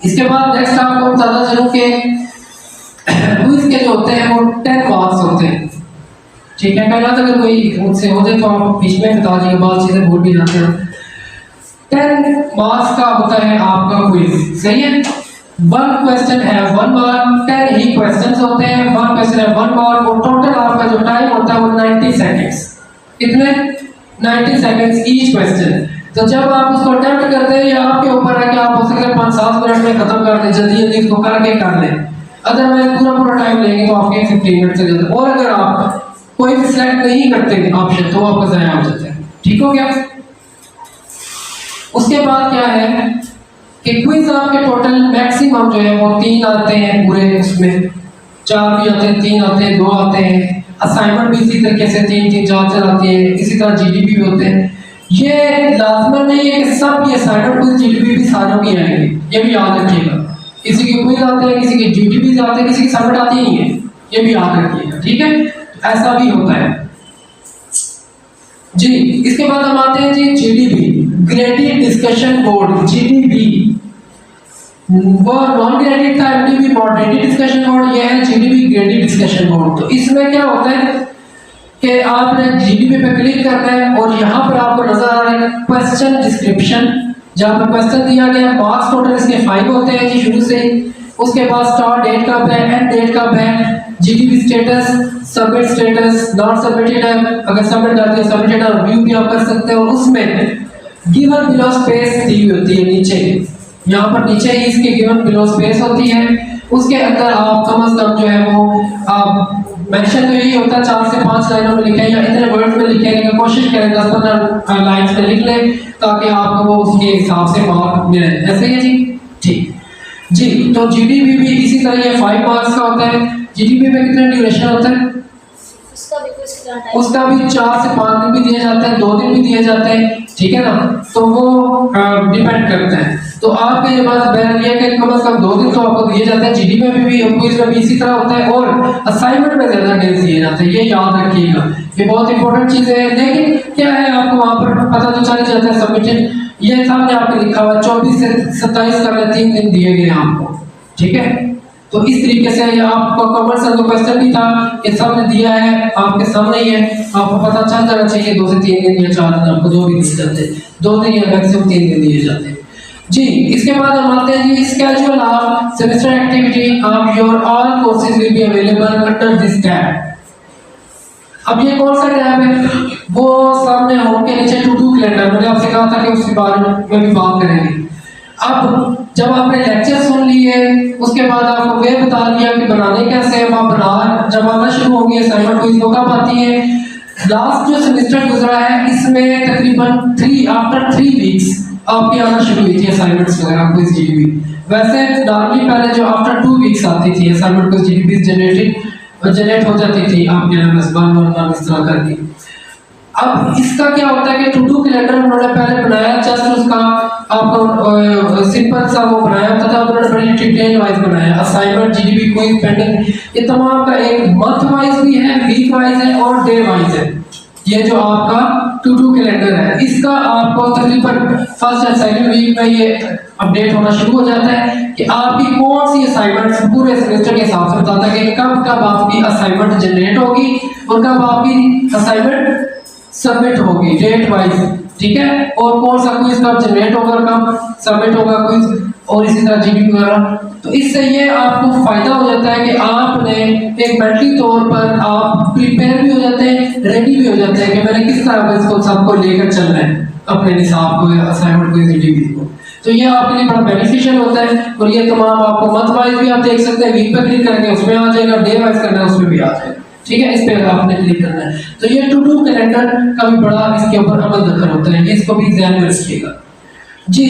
इसके बाद नेक्स्ट आपको बताना चलूं कि क्विज के जो होते हैं वो 10 मार्क्स होते हैं, ठीक है? पहला तो अगर कोई मुझसे हो जाए तो आप बीच में बता दीजिए, बहुत चीज़ें भूल भी जाते हैं। 10 मार्क्स का होता है आपका क्विज, सही है। 1 क्वेश्चन है 1 मार्क, 10 ही क्वेश्चंस होते हैं, 1 क्वेश्चन है 1 मार्क, और टोटल आपका जो टाइम होता है वो 90 सेकंड्स। कितने? 90 सेकंड्स ईच क्वेश्चन। तो जब आप उसको अटेम्प्ट करते हैं, या आपके ऊपर है कि आप हो सकता है 5-7 मिनट में खत्म कर दें, जल्दी जल्दी इसको करके कर लें। अदरवाइज पूरा टाइम लेंगे तो आपके 15 मिनट से ज्यादा। और अगर आप कोई भी सिलेक्ट नहीं करते ऑप्शन तो आपका ज़ाया हो जाता है। ठीक हो गया। उसके बाद क्या है कि क्विज आपके टोटल मैक्सिमम जो है वो 3 आते हैं पूरे, उसमें 4 भी आते हैं, 3 आते हैं, 2 आते हैं। असाइनमेंट भी इसी तरीके से 3-3 4 आती है। इसी तरह जीडीपी भी होते हैं। ये लाजमन नहीं है कि सब ये असाइनमेंट क्विज जीडीपी भी सारों की आएंगे, ये भी याद रखिएगा। किसी के क्विज आते हैं, किसी के जीडीपी आते हैं, किसी की असाइनमेंट आती नहीं है, ये भी याद रखिएगा। ठीक है, ऐसा भी होता है जी। इसके बाद हम आते हैं जी GDB, graded discussion board. GDB वो नॉन ग्रेडेड था, एमडीबी मॉडरेटेड डिस्कशन बोर्ड, ये है जीडीबी ग्रेडेड डिस्कशन बोर्ड। तो इसमें क्या होता है कि आपने जीडीबी पे क्लिक करना है और यहाँ पर आपको नजर आ रहा है क्वेश्चन डिस्क्रिप्शन, जहाँ पर क्वेश्चन दिया गया। मार्क्स टोटल इसके 5 होते हैं जी शुरू से ही। उसके बाद स्टार्ट डेट कब है, एंड डेट कब है, GDP status, submit status, not submitted है, अगर सबमिट कर दिया सबमिटेड है, रिव्यू भी आप कर सकते हो। उसमें गिवन बिलो स्पेस दी होती है नीचे, यहाँ पर नीचे ही इसके गिवन बिलो स्पेस होती है। उसके अंदर आप कम से कम जो है वो आप मेंशन तो यही होता है 4 से 5 लाइनों में लिखें या इतने वर्ड में लिखने की कोशिश करें, 10-15 लाइन्स में लिख लें ताकि आपको वो उसके हिसाब से मार्क मिले। ऐसे ही जी, ठीक जी। तो जीडीपी भी इसी तरह ये 5 मार्क्स का होता है। जीडीपी में कितना ड्यूरेशन होता है? उसका भी 4 से 5 दिन भी दिए जाते हैं, 2 दिन भी दिए जाते हैं। ठीक है ना, तो वो डिपेंड करता है। तो आपके पास बैन ये कि कम से कम 2 दिन तो आपको दिए जाते हैं। जीडीपी में भी क्विज में भी इसी तरह होता है, और असाइनमेंट में ज्यादा डेज दिए जाते हैं, ये याद रखिएगा, ये बहुत इंपॉर्टेंट चीज है। लेकिन क्या है, आपको वहां पर पता तो चल जाता है सबमिटेड, ये सामने आपको लिखा हुआ 24 से 27 का 3 दिन दिए गए आपको। ठीक है, तो इस तरीके से ये आपको कॉमन सेंस क्वेश्चन भी था, ये सबने दिया है आपके सामने ही है, आपको पता चल जाना चाहिए 2 से 3 दिन या 4 दिन आपको जो भी दिए जाते हैं, 2 दिन या मैक्सिमम 3 दिन दिए जाते हैं जी। इसके बाद हम आते हैं जी schedule of semester activity of your all courses will be available under this tab. अब ये कौन सा टैब है? वो सामने होम के नीचे टू डू कैलेंडर, मैंने आपसे कहा था कि उसके बारे में भी बात करेंगे। अब जब आपने लेक्चर सुन लिए, उसके बाद आपको वे बता दिया कि बनाने कैसे हैं, आप बना जब आना शुरू होंगे। असाइनमेंट क्विज कब आती है? लास्ट जो सेमेस्टर गुजरा है इसमें तकरीबन 3 वीक्स आपकी आना शुरू हुई थी असाइनमेंट्स वगैरह क्विज जीडीपी। वैसे नॉर्मली पहले जो आफ्टर 2 वीक्स आती थी असाइनमेंट क्विज जीडीपी जनरेट हो जाती थी आपके एमएस 1 इस तरह करके। अब इसका क्या होता है कि टू डू कैलेंडर उन्होंने पहले बनाया, जस्ट उसका आपको सिंपल सा वो बनाया होता था, उन्होंने बड़ी डिटेल वाइज बनाया। असाइनमेंट, जीडीपी, क्विज, पेंडिंग, ये तमाम का एक मंथ वाइज भी है, वीक वाइज है और डे वाइज है। ये जो आपका टू डू कैलेंडर है, इसका आपको तकरीबन फर्स्ट या सेकंड वीक में ये अपडेट होना शुरू हो जाता है कि आपकी कौन सी असाइनमेंट्स पूरे सेमेस्टर के हिसाब से बताता है कि कब कब आपकी असाइनमेंट जनरेट होगी और कब आपकी असाइनमेंट सबमिट होगी डेट वाइज। ठीक है, और कौन सा क्विज कब जनरेट होगा, कब सबमिट होगा क्विज, और इसी तरह जीडीपी वगैरह। तो इससे ये आपको फायदा हो जाता है कि आपने एक मेंटली तौर पर आप प्रिपेयर भी हो जाते हैं, रेडी भी हो जाते हैं कि मैंने किस तरह इसको सबको लेकर चलना है अपने निसाब को, असाइनमेंट को, जीडीपी को। तो ये आपके लिए बड़ा बेनिफिशियल होता है। और ये तमाम आपको मंथ वाइज भी आप देख सकते हैं, वीक पे क्लिक करके उसमें आ जाएगा, डे वाइज करना है उसमें भी आ जाएगा। ठीक है, इस पे आपने क्लिक करना है। तो ये टू डू कैलेंडर का भी बड़ा इसके ऊपर अमल दखल होता है, इसको भी ध्यान में रखिएगा जी।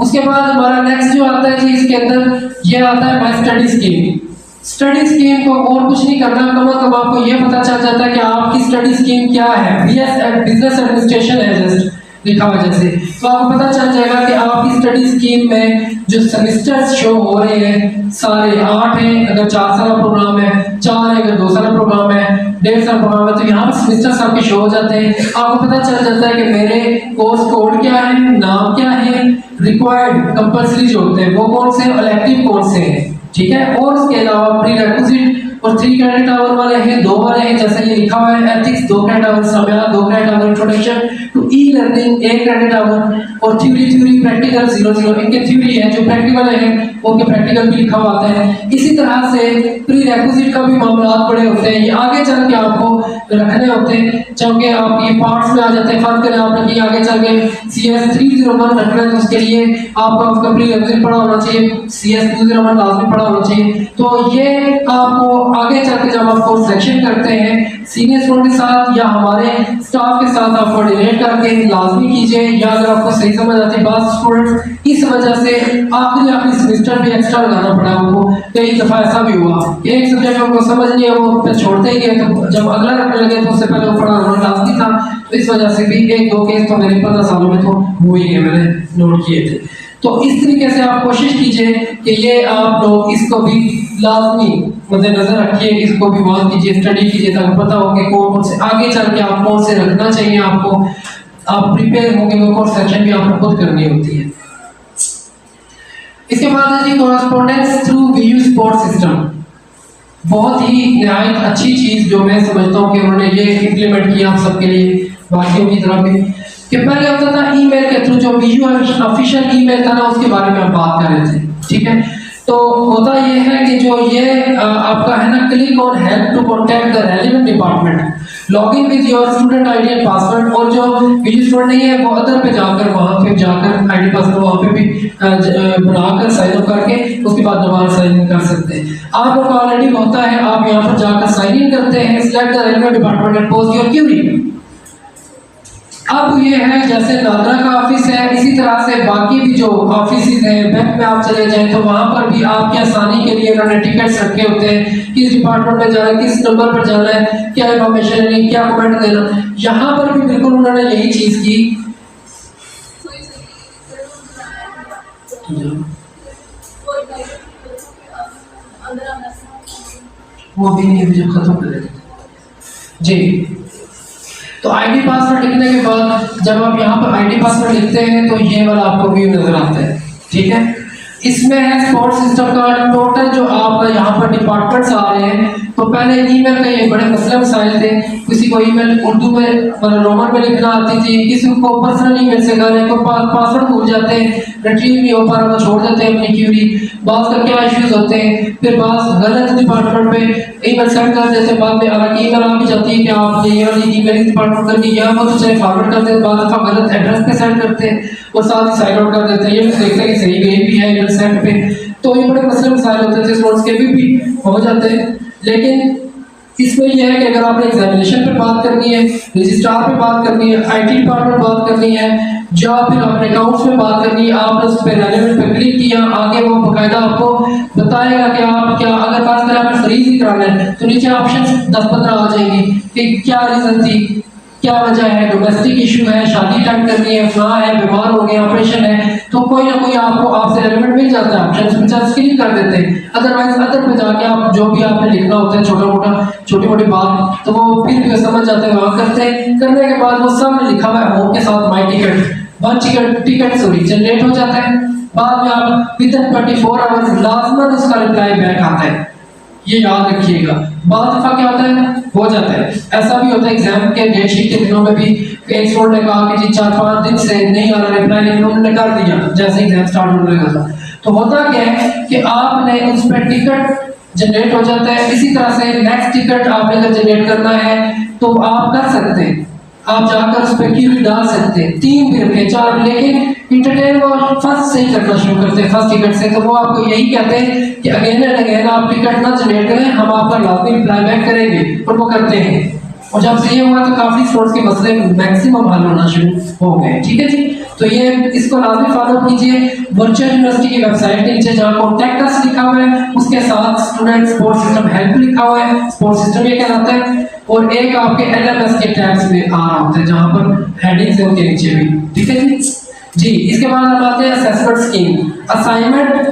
उसके बाद हमारा नेक्स्ट जो आता है जी, इसके अंदर ये आता है my study scheme. Study scheme को और कुछ नहीं करना, कम से कम आपको ये पता चल जाता है कि आपकी स्टडी स्कीम क्या है। बिजनेस एडमिनिस्ट्रेशन है जस्ट लिखा हुआ जैसे, तो आपको पता चल जाएगा कि आपकी स्टडी स्कीम में जो सेमेस्टर्स शो हो रहे हैं सारे 8 हैं, अगर 4 साल प्रोग्राम है, 4 है अगर 2 साल प्रोग्राम है, 1.5 साल प्रोग्राम है, तो यहाँ पर सेमेस्टर्स आपके शो हो जाते हैं। आपको पता चल जाता है कि मेरे कोर्स कोड क्या है, नाम क्या है, रिक्वायर्ड कंपल्सरी जो होते हैं वो कौन से, इलेक्टिव कौन से हैं। ठीक है, और उसके अलावा प्री रिक्विजिट और 3 क्रेडिट आवर वाले हैं, 2 वाले हैं, जैसे ये लिखा हुआ है एथिक्स 2 क्रेडिट आवर, समय 2 credit hour, introduction to e learning 1 credit hour, और थ्योरी प्रैक्टिकल 0 इनके थ्योरी है, जो प्रैक्टिकल है उनके प्रैक्टिकल भी लिखा हुआ आता है। इसी तरह से प्री रेक्विजिट का भी मामला बड़े होते हैं, ये आगे चल के आपको रखने होते हैं, क्योंकि आप ये पार्ट्स में आ जाते हैं। फर्क करें आपने कि आगे चल के CS 301 रखना है तो उसके लिए आपका उसका प्री रेक्विजिट पढ़ा होना चाहिए, CS 201 लाजमी पढ़ा होना चाहिए। तो ये आपको आगे चल के जब आप कोर्स सिलेक्शन करते हैं सीनियर स्टूडेंट के साथ या हमारे स्टाफ के साथ आप कोऑर्डिनेट करके लाजमी कीजिए, या अगर आपको सही समझ आती है। बात स्टूडेंट्स इस वजह से आखिरी सेमेस्टर भी एक्स्ट्रा लगाना पड़ा उनको, कई दफा ऐसा भी हुआ एक सब्जेक्ट उनको समझ नहीं है, वो फिर छोड़ते ही गए, तो जब अगला रखने लगे तो उससे पहले वो पढ़ाना लाजमी था। तो इस वजह से भी 1-2 केस तो मेरे 15 सालों में तो हुए ही है, मैंने नोट किए थे। तो इस तरीके से आप कोशिश कीजिए कि ये आप लोग इसको भी लाजमी मद्देनजर रखिए, इसको भी वॉच कीजिए, स्टडी कीजिए, ताकि पता हो कि कौन से आगे चल के आप कौन से रखना चाहिए आपको। आप प्रिपेयर होंगे वो कोर्स सेक्शन भी आपको खुद करनी होती है। इसके बाद है जी correspondence through VU support system, बहुत ही निहायत अच्छी चीज जो मैं समझता हूँ कि उन्होंने ये इम्प्लीमेंट किया आप सबके लिए, बाकियों की तरह भी। कि पहले होता था ईमेल के थ्रू, जो VU ऑफिशियल ईमेल था ना उसके बारे में हम बात कर रहे थे, ठीक है। तो होता ये है कि जो ये आपका है ना, click on help to contact the relevant department, login with your student ID and password, और जो VU स्टूडेंट नहीं है वो अदर पे जाकर वहां पे जाकर आईडी पासवर्ड वहां पे भी बनाकर साइन अप करके उसके बाद दोबारा साइन इन कर सकते हैं। आप लोग ऑलरेडी होता है, आप यहाँ पर जाकर साइन इन करते हैं, select the relevant department and post your query. अब ये है जैसे नादरा का ऑफिस है, इसी तरह से बाकी भी जो ऑफिस हैं, बैंक में आप चले जाएं तो वहां पर भी आपकी आसानी के लिए उन्होंने टिकट्स रखे होते हैं, किस डिपार्टमेंट में जाना है, किस नंबर पर जाना है, क्या इंफॉर्मेशन लेनी, क्या कमेंट देना। यहाँ पर भी बिल्कुल उन्होंने यही चीज की। वो भी नहीं जो खत्म कर जी। तो आईडी पासवर्ड लिखने के बाद जब आप यहाँ पर आईडी पासवर्ड लिखते हैं तो ये वाला आपको व्यू नजर आता है, ठीक है। इसमें है सपोर्ट सिस्टम का टोटल जो आप यहाँ पर डिपार्टमेंट्स आ रहे हैं। तो पहले ईमेल का ये बड़े मसले मसाइल थे, किसी को ईमेल उर्दू में मतलब रोमन में लिखना आती थी, किसी को पर्सनल ईमेल से कर रहे को पासवर्ड भूल जाते हैं, रिट्रीव नहीं हो पा रहा, छोड़ देते हैं अपनी क्यूरी। बात का क्या इश्यूज होते हैं, फिर बात गलत डिपार्टमेंट पे ईमेल सेंड कर देते, बाद में हालांकि ईमेल आ भी जाती है कि आप ये वाली ईमेल डिपार्टमेंट करनी, या वो तो चाहे फॉरवर्ड कर देते, बाद दफा गलत एड्रेस पे सेंड करते हैं और साथ ही साइन आउट कर देते हैं, ये भी देखते हैं कि सही गई भी है ईमेल सेंड पे। तो ये बड़े मसले मसाइल होते थे, स्टूडेंट्स के भी हो जाते हैं। लेकिन इसमें यह है कि अगर आपने एग्जामिनेशन पे बात करनी है, रजिस्ट्रार पे बात करनी है, IT डिपार्टमेंट बात करनी है, या फिर आपने अकाउंट्स में बात करनी है, आपने उस पर रेलेवेंट पे क्लिक किया, आगे वो बकायदा आपको बताएगा कि आप क्या, अगर बात करें आपने फ्रीज ही कराना है तो नीचे ऑप्शन 10-15 आ जाएंगे कि क्या रीजन थी, क्या वजह है, डोमेस्टिक इशू है, शादी अटेंड करनी है, फला है, बीमार हो गए, ऑपरेशन है, तो कोई ना कोई आपको आपसे रेलेवेंट मिल जाता है, ऑप्शन चांस क्लिक कर देते हैं। अदरवाइज अदर पे जाके आप जो भी आपने लिखना होता है छोटी मोटी बात, तो वो फिर भी समझ जाते हैं, वहाँ करते हैं। करने के बाद वो सब लिखा हुआ है होम के साथ माई टिकट जनरेट हो जाता है। बाद में आप विदिन 24 आवर्स लाजमन उसका रिप्लाई बैक आता है, ये याद रखिएगा। बाद दफा क्या होता है, हो जाता है, ऐसा भी होता है एग्जाम के डेट शीट के दिनों में भी एक स्टूडेंट ने कहा कि जी 4-5 दिन से नहीं आ रहा रिप्लाई, लेकिन उन्होंने कर दिया जैसे एग्जाम स्टार्ट होने लगा था। तो होता क्या है कि आपने उस पर टिकट जनरेट हो जाता है। इसी तरह से नेक्स्ट टिकट आपने अगर जनरेट करना है तो आप कर सकते हैं, आप जाकर उस पर क्यूरी डाल सकते हैं, 3 भी रखें 4, लेकिन इंटरटेन वो फर्स्ट से ही करना शुरू करते हैं, फर्स्ट टिकट से। तो वो आपको यही कहते हैं कि अगेन एंड अगेन आप टिकट ना जनरेट करें, हम आपका लाजमी रिप्लाई बैक करेंगे, और वो करते हैं। और जब से ये हुआ तो काफी स्टूडेंट्स के मसले मैक्सिमम हल होना शुरू हो गए, ठीक है जी। तो ये इसको लाजमी फॉलो कीजिए। वर्चुअल यूनिवर्सिटी की वेबसाइट के नीचे जहाँ कॉन्टैक्ट अस लिखा हुआ है उसके साथ स्टूडेंट सपोर्ट सिस्टम हेल्प लिखा हुआ है, सपोर्ट सिस्टम ये कहलाता है, और एक आपके LMS के टैब्स में आ रहा होता है जहाँ पर हेडिंग्स है उनके नीचे भी, ठीक है जी। इसके बाद हम आते हैं assessment scheme, assignment,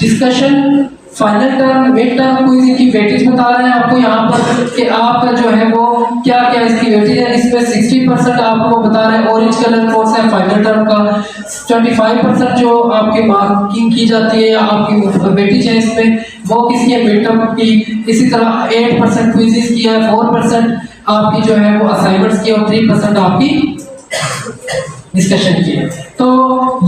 discussion, final term mid term quiz इनकी वेटेज बता रहे हैं आपको यहाँ पर कि आपका जो है वो क्या क्या इसकी वेटेज है। इसमें 60% आपको बता रहे हैं ऑरेंज कलर कौन सा है फाइनल टर्म का, 25% जो आपकी मार्किंग की जाती है या आपकी वेटेज है इसमें वो किसकी है, मिड टर्म की। इसी तरह 8% क्विज़ेस की है, 4% आपकी जो है वो असाइनमेंट्स की और 3% आपकी डिस्कशन की है। तो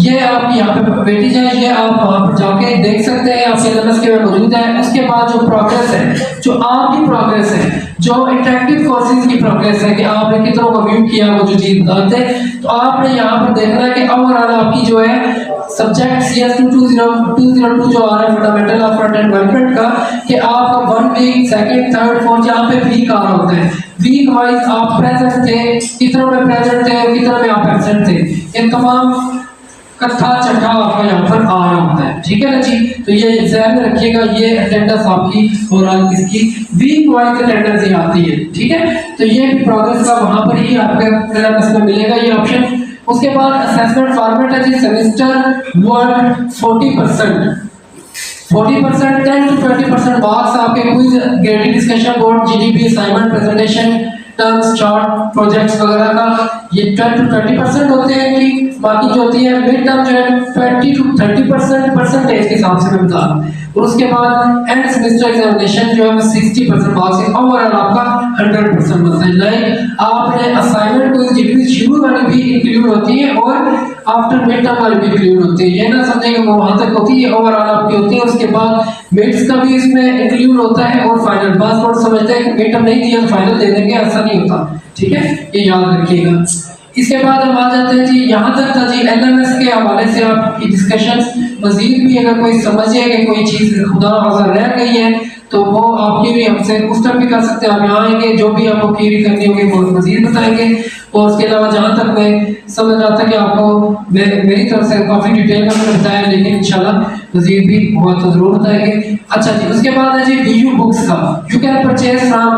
ये आपकी यहाँ पे वेटेज है, ये आप वहाँ पर जाके देख सकते हैं, आप सिलेबस के में मौजूद है। उसके बाद जो प्रोग्रेस है, जो आपकी प्रोग्रेस है, जो इंटरेक्टिव कोर्सेज की प्रोग्रेस है कि आपने कितनों को व्यू किया वो जो चीज बताते हैं, तो आपने यहाँ पर देखना है कि ओवरऑल आपकी जो है सब्जेक्ट CS 202 जो आ रहा है fundamental of front end development का, कि आपका 1 वीक, सेकंड, थर्ड, फोर्थ यहाँ पे वीक आ रहा होता है। वीक वाइज आप प्रेजेंट थे, कितनों में प्रेजेंट थे, कितनों में आप एब्सेंट थे, ये तमाम कथा चट्ठा आपका यहाँ पर आ रहा होता है। ठीक है ना जी, तो ये ध्यान में रखिएगा, ये अटेंडेंस आपकी और इसकी वीक वाइज अटेंडेंस ही आती है। ठीक है, तो ये भी प्रोग्रेस का वहां पर ही आपका में मिलेगा ये ऑप्शन। उसके बाद असेसमेंट फॉर्मेट है जी, सेमेस्टर वर्क 40%, 10 to 20% मार्क्स आपके quiz, grading, discussion board, GDP, assignment, presentation, terms, chart, projects वगैरह का ये 10 to 20% होते हैं कि बाकी जो होती है मिड टर्म जो है 20 to 30% परसेंटेज के हिसाब से मैं बता रहा हूँ। और उसके बाद एंड सेमेस्टर एग्जामिनेशन जो है 60% मार्क्स है, ओवरऑल आपका 100% बनता है। लाइक आपने असाइनमेंट को GDP शुरू वाली भी इंक्लूड होती है और आफ्टर मिड टर्म वाली भी इंक्लूड होती है, ये ना समझेंगे वो वहां तक होती है, ओवरऑल आपकी होती है। उसके बाद मिड्स का भी इसमें इंक्लूड होता है और फाइनल। पासपोर्ट समझते हैं कि मिड टर्म नहीं दिया तो फाइनल दे देंगे, ऐसा नहीं होता। ठीक है, ये याद रखिएगा। इसके बाद हम आ जाते हैं जी, यहाँ तक था जी LMS के हवाले से आपकी डिस्कशंस। मजीद भी अगर कोई समझे कि कोई चीज़ खुदा हाज़िर रह गई है तो वो आपकी भी हमसे उस टाइम भी कर सकते हैं। आप यहाँ आएंगे, जो भी आपको क्वेरी करनी होगी वो मजीद बताएंगे। और उसके अलावा जहाँ तक मैं समझ आता है कि आपको मेरी तरफ से काफ़ी डिटेल में मैंने बताया, लेकिन इंशाल्लाह मजीद भी हुआ तो ज़रूर बताएंगे। अच्छा जी, उसके बाद है जी VU बुक्स का, यू कैन परचेज फ्रॉम,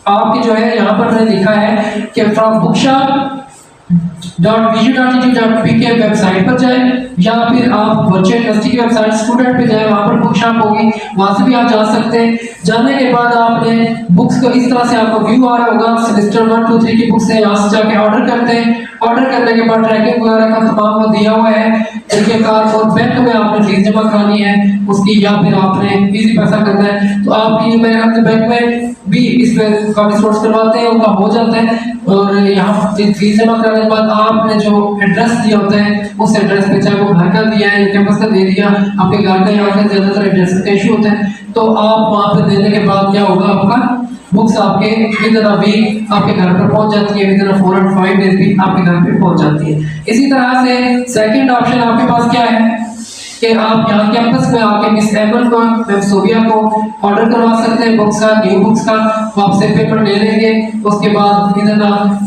आपकी जो है यहाँ पर मैंने लिखा है कि फ्रॉम bookshop.vu.edu.pk वेबसाइट पर जाए या फिर आप वर्चुअल यूनिवर्सिटी की वेबसाइट स्टूडेंट पे जाए, वहाँ पर बुक शॉप होगी, वहाँ से भी आप जा सकते हैं। जाने के बाद आपने बुक्स को इस तरह से आपको व्यू आ रहा होगा, सेमेस्टर 1, 2, 3 की बुक्स है, यहाँ से जाके ऑर्डर करते हैं। ऑर्डर करने के बाद ट्रैकिंग वगैरह का तमाम वो दिया हुआ है तरीकेकार, और बैंक में आपने फीस जमा करानी है उसकी या फिर आपने इजी पैसा करना है तो आप ये मेरे बैंक में भी इसमें कागज करवाते हैं, उनका हो जाता है। और यहाँ फीस जमा करने के बाद आपने जो एड्रेस दिया होता है उस एड्रेस पे, चाहे वो घर का दिया है या कैंपस का दे दिया, आपके घर का यहाँ का ज्यादातर एड्रेस का इशू होता है, तो आप वहाँ पे देने के बाद क्या होगा, आपका बुक्स आपके विद अ वीक आपके घर पर पहुंच जाती है, विद इन 4 और 5 डेज भी आपके घर पे पहुंच जाती है। इसी तरह से सेकंड ऑप्शन आपके पास क्या है कि आप यहाँ कैंपस में आके मिस एमन को, मैम सोबिया को ऑर्डर करवा सकते हैं बुक्स का, न्यू बुक्स का, वो आपसे पेपर ले लेंगे। उसके बाद विदिन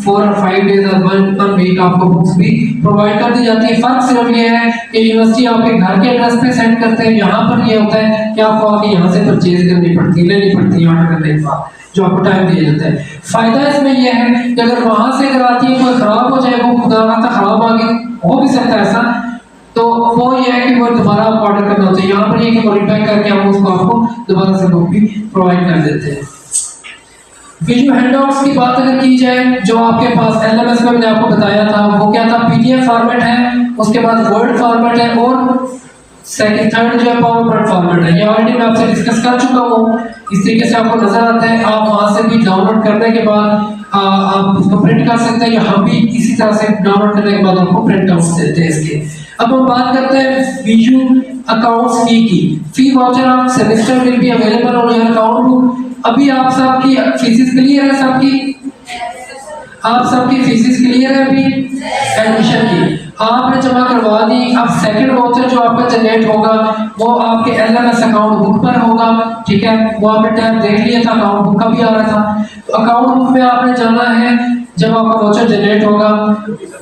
4 और 5 डेज और 1 वीक आपको बुक्स भी प्रोवाइड कर दी जाती है। फर्क सिर्फ ये है कि यूनिवर्सिटी आपके घर के एड्रेस पे सेंड करते हैं, यहाँ पर ये होता है कि आपको आके यहाँ से परचेज करनी पड़ती है, लेनी पड़ती है ऑर्डर करने के बाद, जो आपको टाइम दिया जाता है। फायदा इसमें यह है कि अगर वहां से अगर आती है कोई खराब हो जाए, वो खुदा ना खराब आ गई, हो भी सकता है ऐसा, तो वो ये है कि वो दोबारा आप ऑर्डर करना होता है। यहाँ पर ये कि मॉडिफाई करके हम उसको आपको दोबारा से बुक भी प्रोवाइड कर देते हैं। वीडियो हैंडआउट्स की बात अगर की जाए, जो आपके पास LMS में मैंने आपको बताया था वो क्या था, PDF फॉर्मेट है, उसके बाद वर्ड फॉर्मेट है और सेकंड थर्ड जो है पावर पॉइंट फॉर्मेट है। ये ऑलरेडी मैं आपसे डिस्कस कर चुका हूँ। इस तरीके से आपको नजर आता है, आप वहां से भी डाउनलोड करने के बाद आप उसको प्रिंट कर सकते हैं, या हम भी इसी तरह से डाउनलोड करने के बाद आपको प्रिंट आउट देते हैं इसके। अब हम बात करते हैं VU अकाउंट्स फी की। Fee voucher of semester will be available on your account book. अभी आप सबकी फीसिस क्लियर है, आप सबकी फीसिस क्लियर है अभी एडमिशन की, आपने जमा करवा दी। अब सेकंड वाउचर जो आपका जनरेट होगा वो आपके LMS अकाउंट बुक पर होगा, ठीक है, वो आपने टैब देख लिया था, अकाउंट बुक का भी आ रहा था। तो अकाउंट बुक में आपने जाना है, जब आपका वाउचर जनरेट होगा,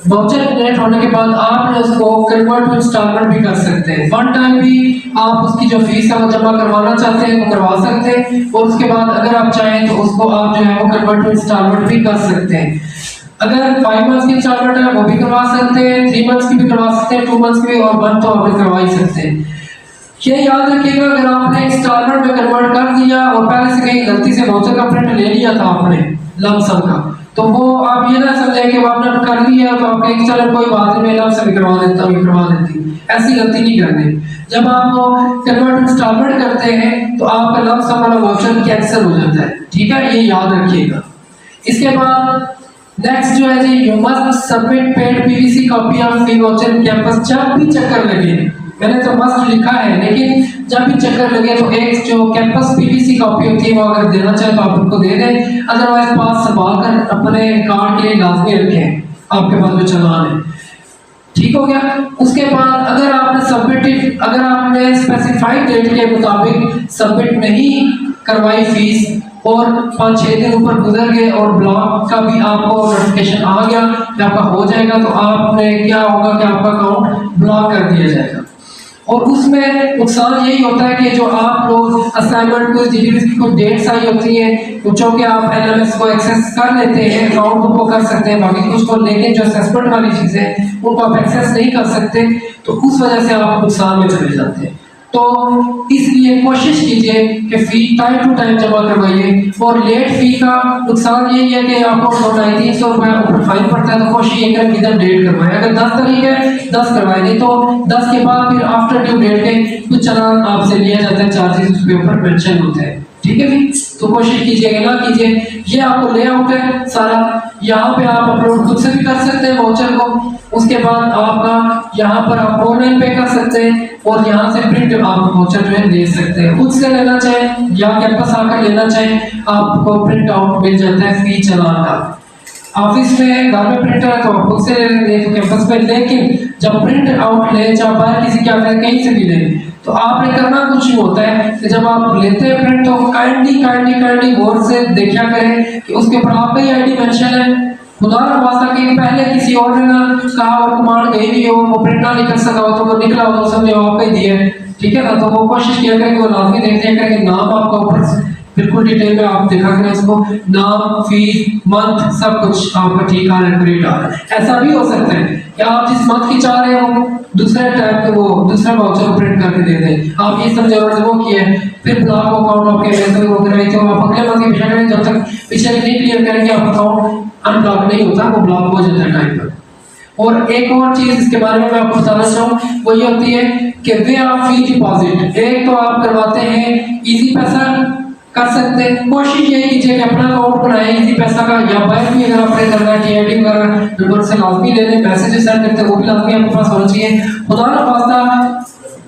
वाउचर जनरेट होने के बाद आपने उसको कन्वर्ट टू इंस्टॉलमेंट भी कर सकते हैं। वन टाइम भी आप उसकी जो फीस है वो जमा करवाना चाहते हैं वो करवा सकते हैं, और उसके बाद अगर आप चाहें तो उसको आप जो है वो कन्वर्ट टू इंस्टॉलमेंट भी कर सकते हैं। अगर 5 मंथ्स की इंस्टॉलमेंट है वो भी करवा सकते हैं, 3 मंथ्स की भी करवा सकते हैं, 2 मंथ्स की भी, और 1 तो आप करवा ही सकते हैं। ये याद रखिएगा, अगर आपने इंस्टॉलमेंट में कन्वर्ट कर दिया और पहले से कहीं गलती से वाउचर का प्रिंट ले लिया था आपने लमसम का, तो वो आप ये ना समझें कि वो आपने कर दिया तो आप कहेंगे चलो कोई बात नहीं, मैं लमसम करवा देता हूँ, करवा देती हूँ। ऐसी गलती नहीं करनी। जब आप कन्वर्ट इंस्टॉलमेंट करते हैं तो आपका लमसम वाला वाउचर कैंसिल हो जाता है, ठीक है, ये याद रखिएगा। इसके बाद नेक्स्ट जो है जी, you must submit paid PVC copy of fee voucher campus. जब भी चक्कर लगे, मैंने तो मस्ट लिखा है, लेकिन जब भी चक्कर लगे तो एक जो कैंपस पीवीसी कॉपी होती है वो अगर देना चाहे तो आप उनको दे दें, अदरवाइज पास संभाल कर अपने कार्ड के लिए लाजमी रखें आपके पास जो चालान है। ठीक हो गया। उसके बाद अगर आपने स्पेसिफाइड डेट के मुताबिक सबमिट नहीं करवाई फीस और 5-6 दिन ऊपर गुजर गए और ब्लॉक का भी आपको नोटिफिकेशन आ गया कि आपका हो जाएगा, तो आपने क्या होगा कि आपका अकाउंट ब्लॉक कर दिया जाएगा। और उसमें नुकसान यही होता है कि जो आप लोग असाइनमेंट को जीडीपी की कुछ डेट्स आई होती है जो कि आप एलएमएस को एक्सेस कर लेते हैं, अकाउंट को कर सकते हैं, बाकी कुछ को, लेकिन जो असेसमेंट वाली चीजें उनको आप एक्सेस नहीं कर सकते, तो उस वजह से आप नुकसान में चले जाते हैं। तो इसलिए कोशिश कीजिए कि फी टाइम टू टाइम जमा करवाइए। और लेट फी का नुकसान यही है कि आपको 200-300 रुपये ऊपर फाइन पड़ता है, तो कोशिश ये करें कि डेट करवाएं। अगर 10 तारीख है 10 करवाएं, नहीं तो 10 के बाद फिर आफ्टर ड्यू डेट के कुछ चालान आपसे लिया जाता है, चार्जेस उसके ऊपर मेंशन होते हैं, ठीक है जी। तो कोशिश कीजिएगा ना कीजिए। ये आपको लेआउट है सारा, यहाँ पे आप अपलोड खुद से भी कर सकते हैं वाउचर को। उसके बाद आपका यहाँ पर आप ऑनलाइन पे कर सकते हैं और यहाँ से प्रिंट आप वाउचर जो है ले सकते हैं। खुद से लेना चाहें या कैंपस आकर लेना चाहें, आपको प्रिंट आउट मिल जाता है फी चालान का। ऑफिस में घर में प्रिंटर है तो आप खुद से ले लेंगे तो कैंपस में, लेकिन जब प्रिंट आउट ले, जब बाहर किसी के आगे कहीं से भी ले, तो आपने करना कुछ नहीं होता है कि जब आप लेते हैं प्रिंट तो काइंडली गौर से देखा करें कि उसके ऊपर आपका ही आईडी मेंशन है। खुदा ना वास्ता कि पहले किसी और ने ना कहा और कमांड गई भी हो, वो प्रिंट ना निकल सका हो, तो वो निकला हो तो समझे आपका ही दिया है, ठीक है ना। तो वो कोशिश किया करें कि वो लाजमी देख लिया करें कि नाम आपका ऊपर बिल्कुल डिटेल में आप देखा करें उसको, नाम, फीस, मंथ, सब कुछ आपका ठीक आ रहा है, करेक्ट आ रहा है। ऐसा भी हो सकता है कि आप जिस मंथ की चाह रहे हो दूसरे टाइप के वो दूसरा वाउचर को प्रिंट करके दे दें, आप ये सब जरूरत वो किए, फिर ब्लॉक अकाउंट आपके वैसे वो कराई, तो आप अगले मंथ की पीछे करें, जब तक पीछे नहीं क्लियर करेंगे आपका अकाउंट अनब्लॉक नहीं होता, वो ब्लॉक हो जाता है टाइम पर। और एक और चीज इसके बारे में मैं आपको बताना चाहूँ, वो ये होती है कि वे आप फी डिपॉजिट, एक तो आप करवाते हैं इजी पैसा कर सकते हैं। कोशिश यही कीजिए कि अपना अकाउंट बनाएं इजी पैसा का, या बैंक भी अगर आपने करना है टीआईडी वगैरह नंबर से लाजमी ले लें, मैसेज सेंड करते हैं वो भी लाजमी आपके पास होना चाहिए। खुदा ना खास्ता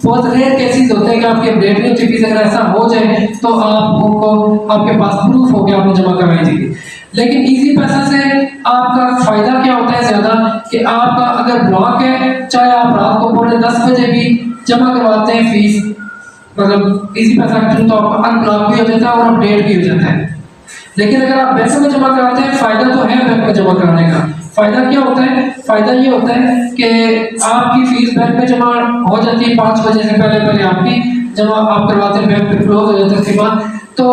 बहुत रेयर केसेस होते हैं कि आपकी अपडेट नहीं होती, अगर ऐसा हो जाए तो आपको आपके पास प्रूफ हो गया, आपने जमा करवाई थी। लेकिन इजी पैसा से आपका फायदा क्या होता है ज्यादा, कि आपका अगर ब्लॉक है, चाहे आप रात को 10 बजे भी जमा करवाते हैं फीस, मतलब इजी पैसा के थ्रू, तो आपका अनब्लॉक भी हो जाता है और अपडेट भी हो जाता है। लेकिन अगर आप बैंक में जमा कराते हैं, फायदा तो है बैंक में जमा कराने का। फायदा क्या होता है? फायदा ये होता है कि आपकी फीस बैंक में जमा हो जाती है 5 बजे से पहले आपकी जमा आप करवाते हैं, बैंक पे क्लोज हो जाता है, उसके बाद तो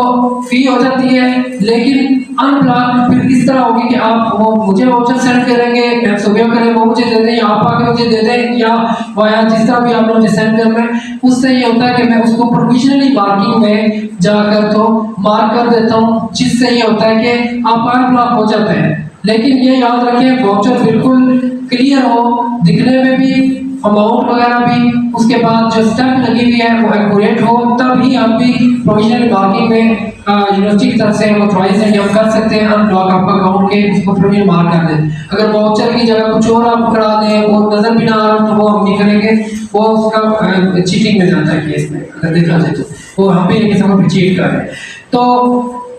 फी हो जाती है। लेकिन अनब्लॉक फिर इस तरह होगी कि आप वो मुझे वाउचर सेंड करेंगे, मैं सुबह करें वो मुझे दे दें, या आप आके मुझे दे दें, या वाया जिस तरह भी आप मुझे सेंड कर रहे हैं, उससे ये होता है कि मैं उसको प्रोविजनली मार्किंग में जाकर तो मार्क कर देता हूँ, जिससे ये होता है कि आप अनब्लॉक हो जाते हैं। लेकिन ये याद रखें, वाउचर बिल्कुल क्लियर हो, दिखने में भी, अमाउंट वगैरह भी, उसके बाद जो स्टैम्प लगी हुई है वो एक्यूरेट हो, तभी आप भी प्रोविजनल मार्किंग में यूनिवर्सिटी की तरफ से ऑथराइज है, हम कर सकते हैं अनब्लॉक आपका अकाउंट के, उसको प्रोविजनल मार्क कर दें। अगर वाउचर की जगह कुछ और आप पकड़ा दें और नजर भी ना आ रहा तो वो हम नहीं करेंगे, वो उसका चीटिंग में जाता है केस में, अगर देखा जाए तो वो हम भी किसी को चीट कर रहे हैं। तो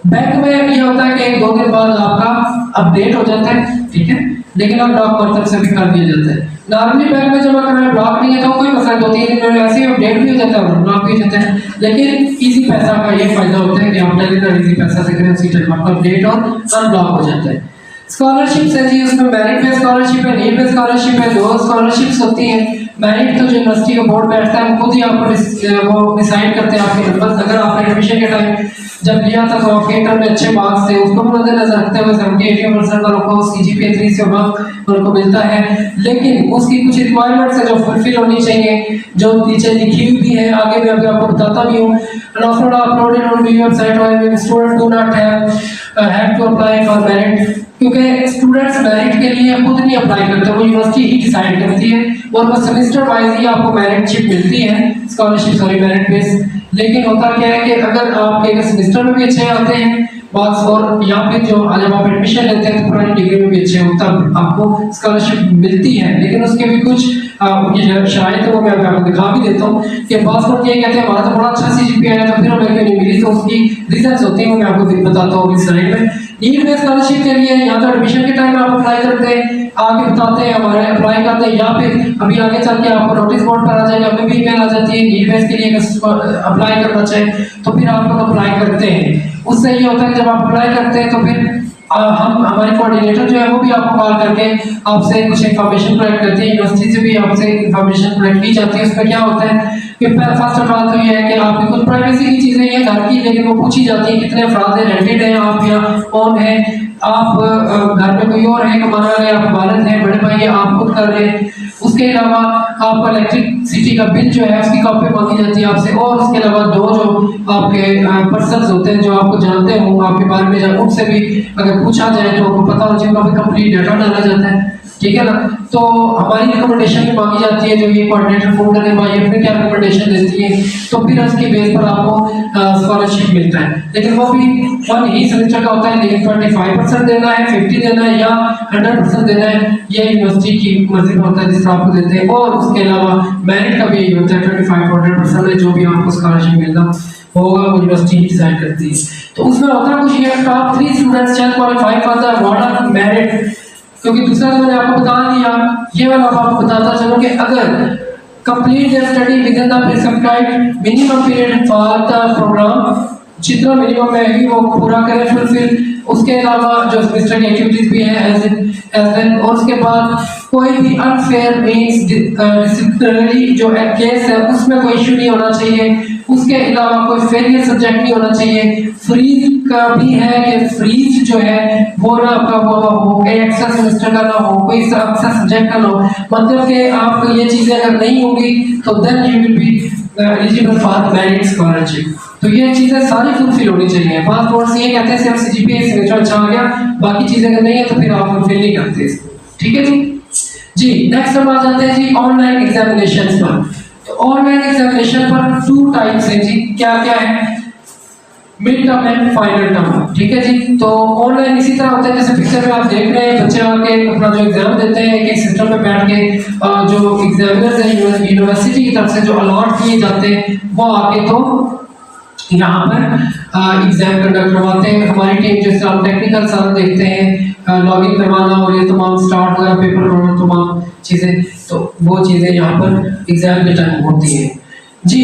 बैंक में ये होता है कि 1-2 दिन बाद आपका अपडेट हो जाता है, ठीक है, लेकिन अब ब्लॉक पर से भी कर दिया जाता है। नॉर्मली बैंक में जमा करना है, ब्लॉक नहीं है तो कोई मसला, 2-3 दिन में ऐसे ही अपडेट भी हो जाता है और ब्लॉक भी हो जाता है। लेकिन इजी पैसा का ये फायदा होता है कि आप टेलीग्राम इजी पैसा से करें, उसी टाइम आपका अपडेट और अनब्लॉक हो जाता है। स्कॉलरशिप है जी, उसमें मेरिट बेस्ड स्कॉलरशिप है, नीड बेस्ड स्कॉलरशिप है, दो स्कॉलरशिप्स होती हैं। मेरिट तो जो यूनिवर्सिटी का बोर्ड बैठता है वो खुद ही आपको वो डिसाइड करते हैं आपके नंबर। अगर आपने एडमिशन के टाइम जब लिया था तो आपके इंटर में अच्छे मार्क्स थे, उसको भी मद्देनजर रखते हुए 70-80% वालों को CGPA 3 से अबव उनको मिलता है। लेकिन उसकी कुछ रिक्वायरमेंट्स है जो फुलफिल होनी चाहिए, जो नीचे लिखी हुई भी है, आगे मैं अभी आपको बताता भी हूँ। Offer uploaded on the website when student do not have to apply for merit, क्योंकि स्टूडेंट्स मेरिट के लिए खुद नहीं अप्लाई करते, वो यूनिवर्सिटी ही डिसाइड करती है और वो सेमेस्टर वाइज ही आपको मेरिट शिप मिलती है, स्कॉलरशिप सॉरी मेरिट बेस। लेकिन होता क्या है कि अगर आपके सेमेस्टर में भी अच्छे आते हैं मार्क्स और या फिर जो जब आप एडमिशन लेते हैं तो पुरानी डिग्री में भी अच्छे हो तब आपको स्कॉलरशिप मिलती है। लेकिन उसके भी कुछ शराइत है वो मैं आपको दिखा भी देता हूँ कि बात लोग ये कहते हैं हमारा तो बड़ा अच्छा CGPA आया तो फिर हमें क्यों नहीं मिली, तो उसकी रीजंस होती हैं, मैं आपको बताता हूँ इस स्लाइड में। नीड बेस्ड स्कॉलरशिप के लिए या तो एडमिशन के टाइम आप अप्लाई करते हैं, आगे बताते हैं हमारे अप्लाई करते हैं, या फिर अभी आगे चल के आपको नोटिस बोर्ड पर आ जाएगा, हमें भी ईमेल आ जाती है नीड बेस्ड के लिए अप्लाई करना चाहे तो फिर आप लोग अप्लाई करते हैं। उससे ये होता है कि जब आप अप्लाई करते हैं तो फिर हम हमारे कोऑर्डिनेटर जो है वो भी आपको कॉल करके आपसे कुछ इन्फॉर्मेशन कलेक्ट करती है, यूनिवर्सिटी से भी आपसे इन्फॉर्मेशन कलेक्ट की जाती है। उसमें क्या होता है कि फर्स्ट ऑफ ऑल तो ये है कि आपकी कुछ प्राइवेसी की चीज़ें हैं घर की, लेकिन वो पूछी जाती है कितने अफराद हैं, रेंटेड हैं आप या कौन है, आप घर में कोई और है कमाना है, आप वालिद हैं, बड़े भाई है, आप खुद कर रहे हैं। उसके अलावा आपका इलेक्ट्रिसिटी का बिल जो है उसकी कॉपी मांगी जाती है आपसे, और उसके अलावा दो जो आपके पर्सन्स होते हैं जो आपको जानते हो आपके बारे में जब उनसे भी अगर पूछा जाए तो आपको पता हो जाए, उनका भी कंप्लीट डाटा डाला जाता है, ठीक है ना। तो हमारी रिकमेंडेशन भी मांगी जाती है, जो ये कोऑर्डिनेटर फोन करने वाली है फिर क्या रिकमेंडेशन देती है, तो फिर उसके बेस पर आपको स्कॉलरशिप मिलता है। लेकिन वो भी वन ही सेमेस्टर का होता है, लेकिन 25% देना है, 50 देना है या 100% देना है, ये यूनिवर्सिटी की मर्जी पर होता है जिस आपको देते हैं। और उसके अलावा मेरिट का भी यही होता है 25-100% है, जो भी आपको स्कॉलरशिप मिलना होगा वो यूनिवर्सिटी ही डिसाइड करती है। तो उसमें होता कुछ ये top 3 students shall qualify for the award of merit, क्योंकि दूसरा तो मैंने आपको बता दिया, ये वाला आपको बताता चलो कि अगर complete their study within the prescribed minimum period for the program, जितना मिनिमम है ही वो पूरा करें फुलफिल। उसके अलावा जो सेमेस्टर की एक्टिविटीज भी है एज वेल, और उसके बाद कोई भी अनफेयर मींस डिसिप्लिनरी जो केस है उसमें कोई इशू नहीं होना चाहिए। उसके अलावा कोई फेलियर सब्जेक्ट नहीं होना चाहिए। फ्रीज का भी है कि फ्रीज जो है वो ना आपका वो एक्स्ट्रा सेमेस्टर का ना हो, कोई एक्स्ट्रा सब्जेक्ट का ना हो, मतलब कि आप ये चीजें अगर नहीं होंगी तो then you will be eligible for merit scholarship. तो ये चीजें सारी फुलफिल होनी चाहिए। पास बोर्ड से ये कहते हैं सिर्फ CGPA सेमेस्टर अच्छा आ गया, बाकी चीजें अगर नहीं है तो फिर आप फुलफिल नहीं करते, ठीक है जी। नेक्स्ट हम आ जाते हैं जी ऑनलाइन एग्जामिनेशंस पर। तो ऑनलाइन एग्जामिनेशन पर 2 टाइप्स हैं जी, क्या क्या है, mid term and final term, ठीक है जी। तो ऑनलाइन इसी तरह होता है जैसे पिक्चर में आप देख रहे हैं, बच्चे आके अपना जो एग्जाम देते हैं एक सिस्टम में बैठ के, जो एग्जामिनर्स हैं यूनिवर्सिटी की तरफ से जो अलॉट किए जाते हैं वो आके तो यहाँ पर एग्जाम कंडक्ट करवाते हैं। हमारी टीम जैसे आप टेक्निकल सारा देखते हैं, लॉगिन करवाना और ये तमाम स्टार्ट वगैरह पेपर करवाना तमाम चीज़ें, तो वो चीज़ें यहाँ पर एग्जाम के टाइम होती हैं जी।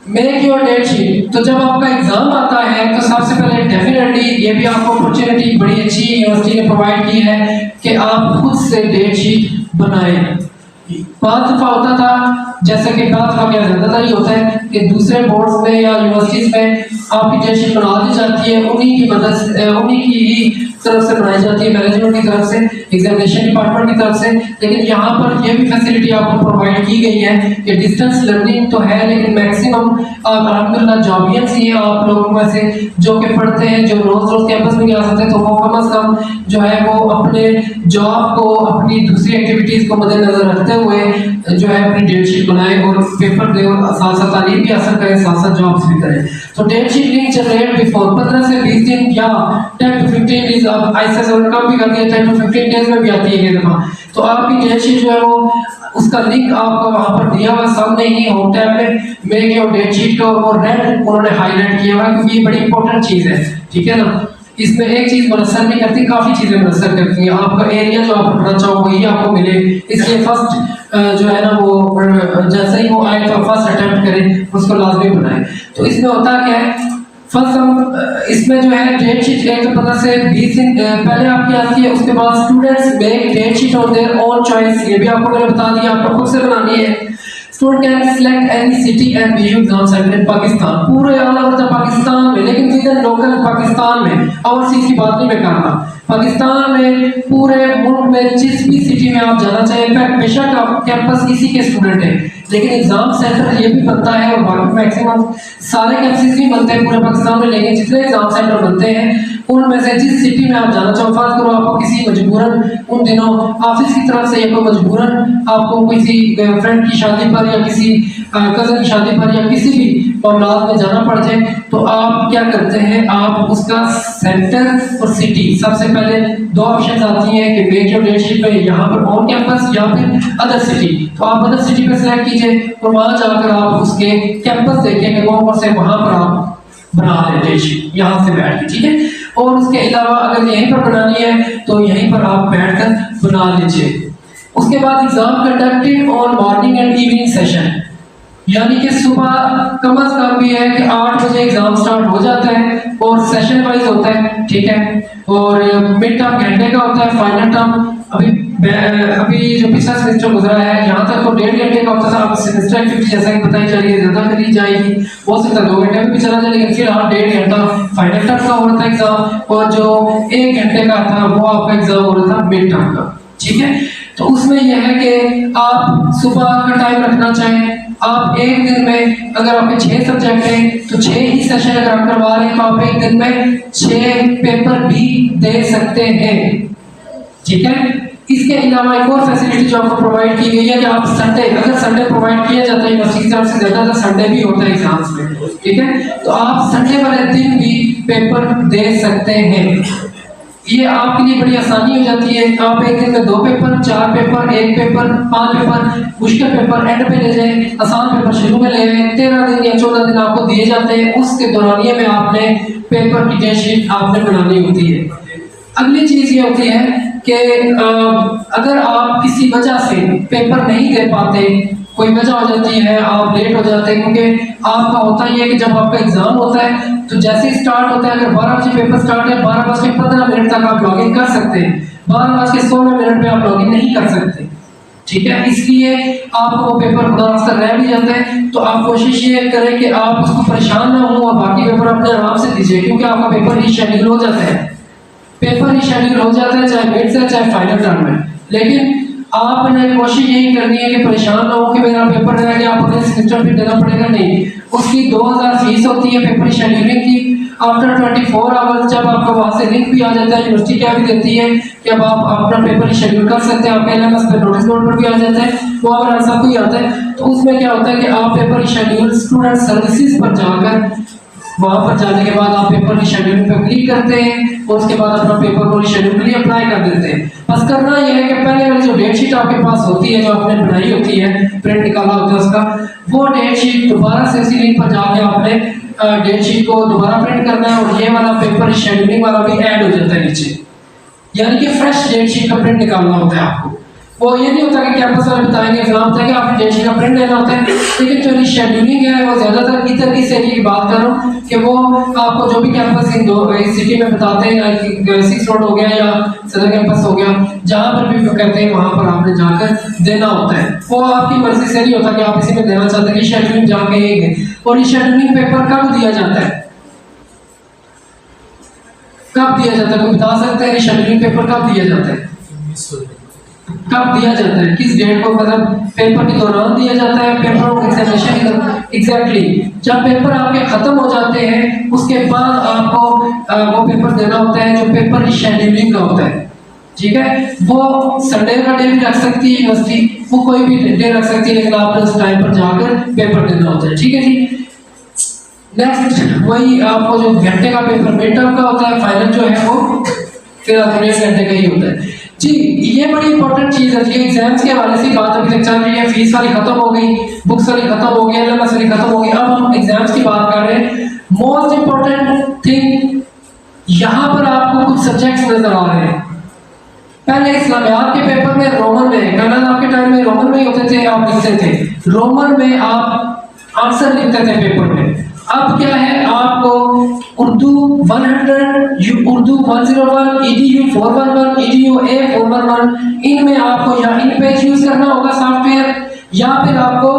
मेक योर डेट शीट, तो जब आपका एग्जाम आता है तो सबसे पहले डेफिनेटली ये भी आपको अपॉर्चुनिटी बड़ी अच्छी यूनिवर्सिटी ने प्रोवाइड की है कि आप खुद से डेट शीट बनाएं। बहुत दफा होता था, जैसे कि बहुत दफा क्या ज़्यादातर ये होता है कि दूसरे बोर्ड्स में या यूनिवर्सिटीज़ में आपकी डेट शीट बना दी जाती है, उन्हीं की मदद से उन्हीं की ही तरफ से बनाई जाती है, मैनेजमेंट की तरफ से, एग्जामिनेशन डिपार्टमेंट की तरफ से। लेकिन यहाँ पर यह भी फैसिलिटी आपको प्रोवाइड की गई है कि डिस्टेंस लर्निंग तो है, लेकिन मैक्सिमम अल्हम्दुलिल्लाह जॉबियंस ही है आप लोगों में से जो कि पढ़ते हैं, जो रोज रोज कैंपस में नहीं आ सकते, तो वो कम अज कम जो है वो अपने जॉब को, अपनी दूसरी एक्टिविटीज को मद्देनजर रखते हुए जो है अपनी डेट शीट बनाए और पेपर दे और साथ साथ तालीम भी हासिल करें, साथ साथ जॉब्स भी करें। तो date sheet link generate before 15 से 20 दिन या 10 to 15 डेज, अब ऐसे कम भी कर दिया 10 to 15 डेज में भी आती है ये दफा। तो आपकी डेट शीट जो है वो उसका लिंक आपको वहाँ पर दिया हुआ सामने ही होम टैब में, मेक योर डेट शीट का वो रेड उन्होंने हाईलाइट किया हुआ है क्योंकि ये बड़ी इंपॉर्टेंट चीज़ है, ठीक है ना। इसमें एक चीज़ मुनस्सर नहीं करती, काफ़ी चीज़ें मुनस्सर करती हैं। आपका एरिया जो आप पढ़ना चाहो वही आपको मिले, इसलिए फर्स्ट जो है ना वो जैसे ही वो आए तो फर्स्ट अटेम्प्ट करें, उसको लाजमी बनाएं। तो इसमें होता क्या है फर्स्ट हम इसमें जो है डेट शीट 1 से 20 दिन पहले आपकी आती है। उसके बाद students make date sheet on their own choice, ये भी आपको मैंने बता दिया, आपको खुद से बनानी है। Student can select any city and VU exam centre in Pakistan, पूरे ऑल ओवर द पाकिस्तान में, लेकिन विद लोकल पाकिस्तान में, ओवरसीज की बात नहीं मैं कर रहा, पाकिस्तान में पूरे मुल्क में जिस भी सिटी में आप जाना चाहें, बेशक आप कैंपस किसी के स्टूडेंट हैं, लेकिन एग्जाम सेंटर ये भी बनता है और बाकी मैक्सिमम सारे कैंपसेस भी बनते हैं पूरे पाकिस्तान में, लेकिन जितने एग्जाम सेंटर बनते हैं उनमें से जिस सिटी में आप जाना चाहो, फर्ज करो आपको किसी मजबूरन उन दिनों ऑफिस की तरफ से या कोई मजबूरन आपको किसी फ्रेंड की शादी पर या किसी कजन की शादी पर या किसी भी मामलात में जाना पड़ जाए, तो आप क्या करते हैं, आप उसका सेंटर और सिटी, सबसे पहले दो ऑप्शन आती हैं कि मेक योर डेट शीट पे यहाँ पर ऑन कैंपस या फिर अदर सिटी, तो आप अदर सिटी पे सिलेक्ट कीजिए और वहां जाकर आप उसके कैंपस देखेंगे कौन से, वहां पर आप बना लें डेट शीट यहाँ से बैठ के, ठीक है। और उसके अलावा अगर यहीं पर बनानी है तो यहीं पर आप बैठकर बना लीजिए। उसके बाद exam conducted on morning and evening session, यानी कि सुबह कम अज कम भी है कि 8 बजे एग्जाम स्टार्ट हो जाता है और सेशन वाइज होता है, ठीक है। और मिड टर्म घंटे का होता है, फाइनल टर्म अभी जो पिछला सेमेस्टर गुजरा है यहाँ तक तो 1.5 घंटे का होता था, अब सेमेस्टर एक्टिविटी जैसा कि बताई जा रही है ज्यादा करी जाएगी, हो सकता है 2 घंटे में भी चला जाए, लेकिन फिलहाल 1.5 घंटा फाइनल टर्म का हो रहा था एग्जाम, और जो 1 घंटे का था वो आपका एग्जाम हो रहा था मिड टर्म का, ठीक है। तो उसमें यह है कि आप सुबह का टाइम रखना चाहें, आप एक दिन में अगर आपके 6 सब्जेक्ट हैं तो 6 ही सेशन अगर आप करवा रहे हैं तो आप एक दिन में 6 पेपर भी दे सकते हैं, ठीक है। इसके अलावा एक और फैसिलिटी जो आपको प्रोवाइड की गई है कि आप संडे, अगर संडे प्रोवाइड किया जाता है यूनिवर्सिटी की तरफ से, ज्यादा संडे भी होता है एग्जाम्स में, ठीक है, तो आप संडे वाले दिन भी पेपर दे सकते हैं। ये आपके लिए बड़ी आसानी हो जाती है, आप एक दिन में 2 पेपर, 4 पेपर, 1 पेपर, 5 पेपर, मुश्किल पेपर एंड पे ले जाएं, आसान पेपर शुरू में ले आए, 13 दिन या 14 दिन आपको दिए जाते हैं, उसके दौरानिए में आपने पेपर की डेट शीट आपने बनानी होती है। अगली चीज ये होती है कि अगर आप किसी वजह से पेपर नहीं दे पाते, कोई वजह हो जाती है, आप लेट हो जाते हैं, क्योंकि आपका होता ही है कि जब आपका एग्जाम होता है तो जैसे ही स्टार्ट होता है, अगर 12 बजे पेपर स्टार्ट है 12:15 तक आप लॉगिन कर सकते हैं, 12:16 पे आप लॉगिन नहीं कर सकते, ठीक है। इसलिए आपको वो पेपर खुदा रह भी जाता है, तो आप कोशिश ये करें कि आप उसको परेशान ना हो और बाकी पेपर अपने आराम से दीजिए, क्योंकि आपका पेपर रीशेड्यूल हो जाता है, पेपर रीशेड्यूल हो जाता है चाहे मिड से चाहे फाइनल टर्म में, लेकिन आपने कोशिश यही करनी है कि परेशान ना हो कि मेरा पेपर रह गया, आपको सेमेस्टर भी देना पड़ेगा, नहीं। उसकी 2000 फीस होती है पेपर शेड्यूलिंग की। आफ्टर 24 आवर्स जब आपको वहाँ से लिंक भी आ जाता है, यूनिवर्सिटी क्या भी देती है कि अब आप अपना पेपर शेड्यूल कर सकते हैं, आप LMS पे नोटिस बोर्ड पर भी आ जाता है, वो अगर ऐसा कोई आता है तो उसमें क्या होता है कि आप पेपर शेड्यूल स्टूडेंट सर्विसेज पर जाकर वहां पर जाने के बाद आप पेपर की शेड्यूल पे क्लिक करते हैं और उसके बाद अपना पेपर को शेड्यूल के लिए अप्लाई कर देते हैं। बस करना यह है कि पहले वाली जो डेट शीट आपके पास होती है, जो आपने बनाई होती है, प्रिंट निकाला होता है उसका, वो डेट शीट दोबारा से उसी लिंक पर जाके आपने डेट शीट को दोबारा प्रिंट करना है और ये वाला पेपर शेड्यूलिंग वाला भी ऐड हो जाता है नीचे, यानी कि फ्रेश डेट शीट का प्रिंट निकालना होता है आपको। वो ये नहीं होता कि कैंपस वाले बताएंगे एग्जाम था कि आपने डेट शीट का प्रिंट लेना होता है, लेकिन जो शेड्यूलिंग है वो ज्यादातर इधर इस एरिया की बात कर रहा हूँ कि वो आपको जो भी कैंपस इन सिटी में बताते हैं, 6 रोड हो गया या सदर कैंपस हो गया, जहाँ पर भी कहते हैं वहां पर आपने जाकर देना होता है। वो आपकी मर्जी से नहीं होता कि आप इसी में देना चाहते हैं, शेड्यूलिंग जाके। और शेड्यूलिंग पेपर कब दिया जाता है, कब दिया जाता है, कोई बता सकते हैं शेड्यूलिंग पेपर कब दिया जाता है, कब दिया जाता है, किस डेट को, मतलब पेपर के दौरान दिया जाता है, पेपर एग्जामिनेशन एग्जैक्टली जब पेपर आपके खत्म हो जाते हैं उसके बाद आपको वो पेपर देना होता है जो पेपर शेड्यूलिंग का होता है, ठीक है। वो संडे का डे भी रख सकती है यूनिवर्सिटी, वो कोई भी डे रख सकती है, लेकिन आपने उस टाइम पर जाकर पेपर देना होता है, ठीक है जी। नेक्स्ट वही आपको जो घंटे का पेपर मिड टर्म का होता है, फाइनल जो है वो फिर 1 घंटे का ही होता है जी। ये बड़ी इंपॉर्टेंट चीज है जी। एग्जाम्स के हवाले से बात अभी तक चल रही है, फीस वाली खत्म हो गई, बुक्स वाली खत्म हो गई, LMS वाली खत्म हो गई, अब हम एग्जाम्स की बात कर रहे हैं। मोस्ट इंपॉर्टेंट थिंग, यहाँ पर आपको कुछ सब्जेक्ट्स नजर आ रहे हैं। पहले इस्लामियात के पेपर में रोमन में, कनाडा आपके टाइम में रोमन में ही होते थे, आप लिखते थे रोमन में, आप आंसर लिखते थे पेपर में, अब क्या है, आपको Urdu 100, Urdu 101, EDU 411, EDU A 411, इनमें आपको या इन पेज यूज करना होगा सॉफ्टवेयर, या फिर आपको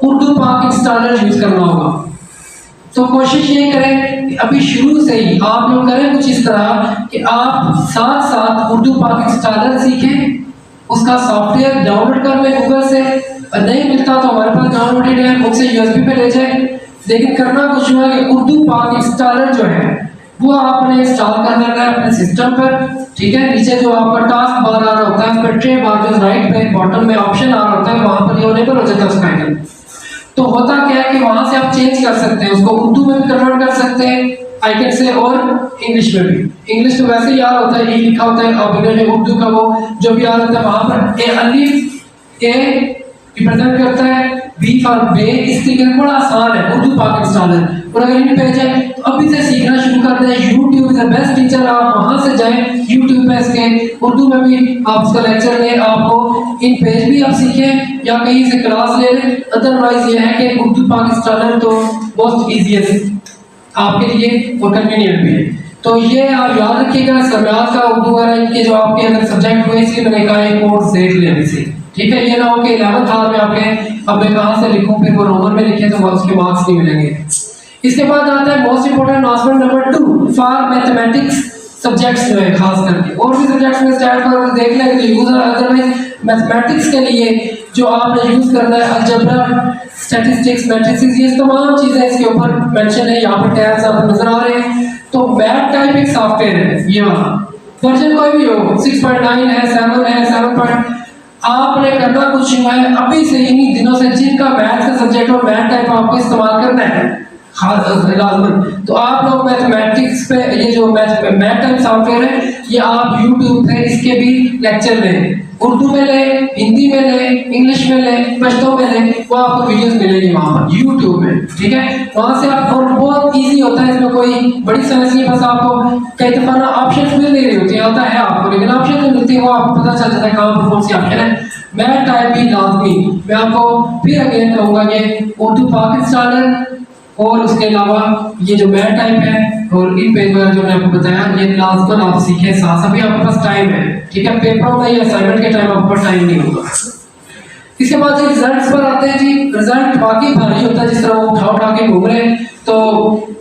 उर्दू पाक इंस्टॉलर यूज करना होगा। तो कोशिश ये करें कि अभी शुरू से ही आप लोग करें कुछ इस तरह कि आप साथ साथ उर्दू पाक इंस्टॉलर सीखें, उसका सॉफ्टवेयर डाउनलोड कर लें गूगल से, और नहीं मिलता तो हमारे पास डाउनलोडेड है, मुझसे USB पे ले जाए। लेकिन करना कुछ हुआ कि उर्दू पाक इंस्टॉलर जो है वो आपने इंस्टॉल कर लेना है अपने सिस्टम पर, ठीक है। नीचे जो आपका टास्क बार आ रहा होता है, उस पर ट्रे बार जो राइट पे बॉटम में ऑप्शन आ रहा होता है, वहां पर ये इनेबल हो जाता है उसका आइकन। तो होता क्या है कि वहां से आप चेंज कर सकते हैं, उसको उर्दू में भी कन्वर्ट कर सकते हैं आइकन से, और इंग्लिश में भी। इंग्लिश तो वैसे ही आ रहा होता है, ये लिखा होता है, और उर्दू का वो जो भी आ रहा होता है वहां पर ए अलिफ ए रिप्रेजेंट करता है, बी फॉर बे। इस तरीके से बड़ा आसान है उर्दू पाक इंस्टॉलर। और अगर इन पे जाए तो अभी से सीखना शुरू कर दें, YouTube is the best teacher, आप वहां से जाएं YouTube पे, इसके उर्दू में भी आप उसका लेक्चर लें, आपको इन पेज भी आप सीखें या कहीं से क्लास ले लें। अदरवाइज ये है कि उर्दू पाक इंस्टॉलर तो मोस्ट इजीएस्ट आपके लिए और कन्वीनियंट भी है। तो ये आप याद रखिएगा, समाज का उर्दू वगैरह इनके जो आपके अगर सब्जेक्ट हुए, इसलिए मैंने कहा ये कोर्स देख लें अभी से, ठीक है। ये ना हो कि 11th हाल में आपके अब मैं कहाँ से लिखूं, फिर वो रोमन में लिखे तो उसके मार्क्स नहीं मिलेंगे। इसके बाद आता है most important announcement number 2 for mathematics subjects जो है खास करके, और भी सब्जेक्ट्स में स्टार्ट कर देख लें कि यूज है। अदरवाइज मैथमेटिक्स के लिए जो आपने यूज करना है अलजेब्रा, स्टैटिस्टिक्स, मैट्रिसेस, ये तमाम चीजें इसके ऊपर मेंशन है, यहाँ पर टैब्स आपको नजर आ रहे हैं। तो मैथ टाइप एक सॉफ्टवेयर है, ये वाला वर्जन कोई भी हो, 6.9 है, 7 है, 7. आपने करना कुछ नहीं है, अभी से इन्हीं दिनों से जिनका मैथ का सब्जेक्ट और मैथ टाइप आपको इस्तेमाल करना है लाजमन, तो आप लोग मैथमेटिक्स पे ये जो मैथ टाइप सॉफ्टवेयर है, ये आप YouTube पे इसके भी लेक्चर लें, उर्दू में लें, हिंदी में लें, इंग्लिश में लें, पश्तो में लें, वो आपको वीडियोस मिलेगी वहाँ पर YouTube में, ठीक है। वहाँ से आप, और बहुत इजी होता है, इसमें कोई बड़ी समस्या नहीं, बस आपको कई दफा ना ऑप्शन मिल नहीं रही होती है, होता है आपको, लेकिन ऑप्शन नहीं मिलती है, वो आपको पता चल जाता है कहाँ पर कौन सी ऑप्शन है। मैथ टाइप भी लाजमी, मैं आपको फिर अगेन कहूँगा कि उर्दू पाक इंस्टॉलर और उसके अलावा ये जो मैथ टाइप है और इन पेज वगैरह जो मैंने आपको बताया, ये लाजमन आप सीखें, साथ अभी आपके पास टाइम है, ठीक है। पेपरों में या असाइनमेंट के टाइम आपके पास टाइम नहीं होगा। इसके बाद जी रिजल्ट्स पर आते हैं जी। रिजल्ट बाकी भारी होता है, जिस तरह वो उठा के घूम रहे हैं, तो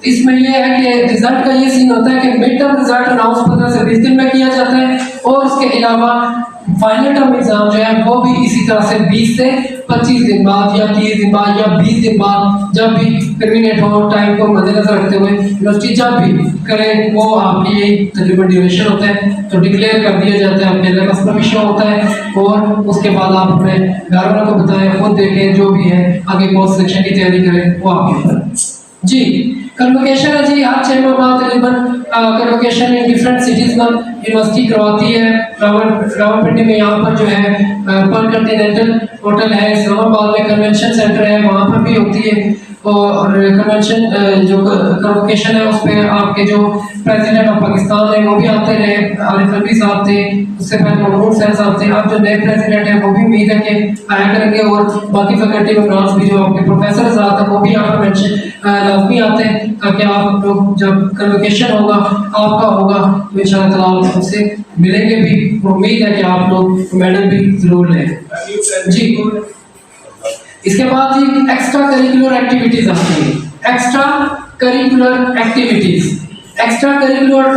इसमें ये है कि रिजल्ट का ये सीन होता है कि मिड टर्म रिजल्ट अनाउंस 15 से 20 दिन में किया जाता है, और उसके अलावा फाइनल टर्म एग्जाम जो है वो भी इसी तरह से 20 से 25 दिन बाद या 30 दिन बाद या 20 दिन बाद, जब भी कन्वीनियंट हो, टाइम को मद्देनजर रखते हुए यूनिवर्सिटी जब भी करे, वो आपकी ये तकरीबन ड्यूरेशन होता है, तो डिक्लेयर कर दिया जाता है, अपने पास परमिशन होता है, और उसके बाद आप अपने घर वालों को बताएं, खुद देखें, जो भी है आगे कौन सिलेक्शन की तैयारी करें वो आपके ऊपर जी। कन्वोकेशन है जी, हर 6 माह बाद तकरीबन कन्वोकेशन इन डिफरेंट सिटीज में यूनिवर्सिटी करवाती है। रावलपिंडी में यहाँ पर जो है पर कॉन्टिनेंटल होटल है, इस्लामाबाद में कन्वेंशन सेंटर है, वहाँ पर भी होती है। और कन्वेंशन जो कन्वोकेशन है उस पर आपके जो प्रेसिडेंट ऑफ पाकिस्तान है वो भी आते रहे, आरिफ अलवी साहब थे, उससे पहले महमूद सैन साहब थे, अब जो नए प्रेसिडेंट है वो भी उम्मीद है कि आया करेंगे, और बाकी फैकल्टी मेंबर्स भी जो आपके प्रोफेसर आते हैं वो भी यहाँ पर मेंशन लाजमी आते हैं, ताकि आप लोग जब कन्वोकेशन होगा आपका होगा तो इंशाअल्लाह ताला आप सबसे मिलेंगे भी। उम्मीद है कि आप लोग मेडल भी जरूर लें जी। इसके बाद जी एक्स्ट्रा करिकुलर एक्टिविटीज आती है। Extra curricular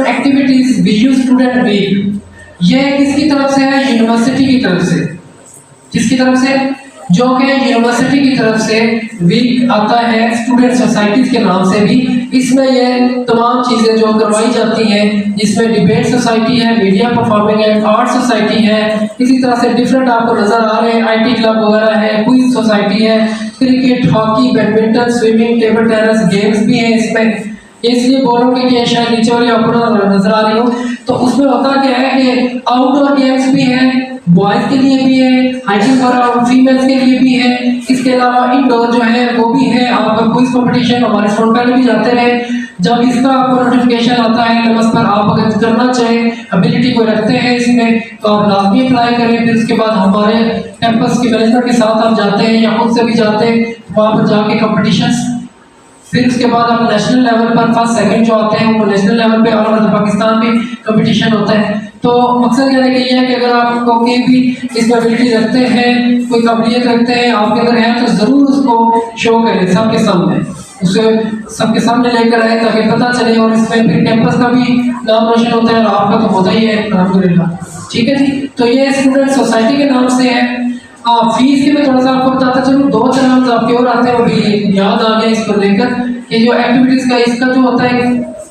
activities VU student week, ये किसकी तरफ से है? यूनिवर्सिटी की तरफ से। किसकी तरफ से? जो कि यूनिवर्सिटी की तरफ से वीक आता है स्टूडेंट सोसाइटीज के नाम से भी। इसमें ये तमाम चीज़ें जो करवाई जाती हैं, जिसमें डिबेट सोसाइटी है, मीडिया परफॉर्मिंग है, आर्ट सोसाइटी है, इसी तरह से डिफरेंट आपको नजर आ रहे हैं, IT क्लब वगैरह है, क्विज सोसाइटी है, cricket, hockey, badminton, swimming, table tennis games भी है इसमें। इसलिए बोलूँगी कि शायद नीचे वाली आपको नजर आ रही हो, तो उसमें होता क्या है कि आउटडोर गेम्स भी हैं, बॉयज़ के लिए भी है, हाइकिंग और फीमेल्स के लिए भी है। इसके अलावा इंडोर जो है वो भी है, आपका क्विज कंपटीशन हमारे स्टूडेंट पहले भी जाते रहे। जब इसका आपको नोटिफिकेशन आता है नमस पर, आप अगर करना चाहें, एबिलिटी को रखते हैं इसमें, तो आप लाजमी अप्लाई करें। फिर उसके बाद हमारे कैंपस के मैनेजमेंट के साथ आप जाते हैं या खुद से भी जाते हैं, वहाँ पर जाके कंपटीशंस फिर उसके बाद हम नेशनल लेवल पर फर्स्ट सेकंड जो आते हैं वो नेशनल लेवल पे ऑल ओवर पाकिस्तान में कंपटीशन होता है। तो मकसद कहने का ये है कि अगर आपको कोई भी इसमें एबिलिटी रखते हैं, कोई काबिलियत रखते हैं आपके अंदर है, तो ज़रूर उसको शो करें सबके सामने, उसे सबके सामने लेकर आए ताकि पता चले, और इसमें फिर कैंपस का भी नाम रोशन होता है और आपका तो होता ही है अल्हम्दुलिल्लाह। ठीक है जी, तो ये स्टूडेंट सोसाइटी के नाम से है। फीस की मैं थोड़ा सा आपको बताता चलूँ, 2 चैनल आपके और आते हैं, वो भी याद आ गया इसको लेकर कि जो एक्टिविटीज़ का इसका जो होता है,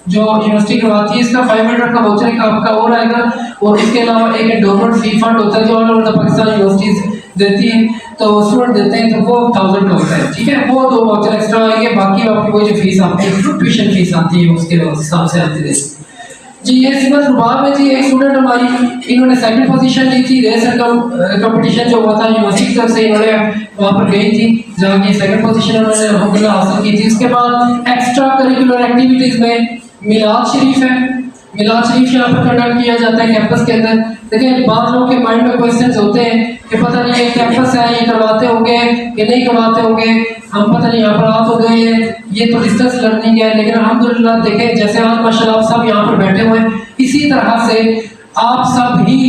जो यूनिवर्सिटी करवाती है, इसका 500 का वाउचर एक आपका और आएगा, और इसके अलावा एक एंडोमेंट फी फंड होता है जो ऑल ओवर पाकिस्तान यूनिवर्सिटीज देती है, तो स्टूडेंट देते हैं, तो वो 1000 का होता है। ठीक है, वो 2 वाउचर एक्स्ट्रा आएंगे, बाकी आपकी वो जो फीस आपकी ट्यूशन फीस आती है उसके हिसाब से आती है जी। ये सिमत रुबाब में जी एक स्टूडेंट हमारी, इन्होंने सेकंड पोजीशन ली थी रेस कंपटीशन जो हुआ था यूनिवर्सिटी की तरफ से, इन्होंने वहाँ पर गई थी, जहाँ की सेकंड पोजीशन उन्होंने अल्हम्दुलिल्लाह हासिल की थी। उसके बाद एक्स्ट्रा करिकुलर एक्टिविटीज़ में मिलाद शरीफ है, मिलाद शरीफ यहाँ पर कंडक्ट किया जाता है कैंपस के अंदर। देखिए बाद लोगों के माइंड में क्वेश्चंस होते हैं कि पता नहीं ये कैंपस है, ये करवाते होंगे कि नहीं करवाते होंगे, हम पता नहीं यहाँ पर आ तो गए हैं, ये तो डिस्टेंस लर्निंग है, लेकिन अल्हम्दुलिल्लाह देखें जैसे आज माशाल्लाह आप सब यहाँ पर बैठे हुए हैं, इसी तरह से आप सब ही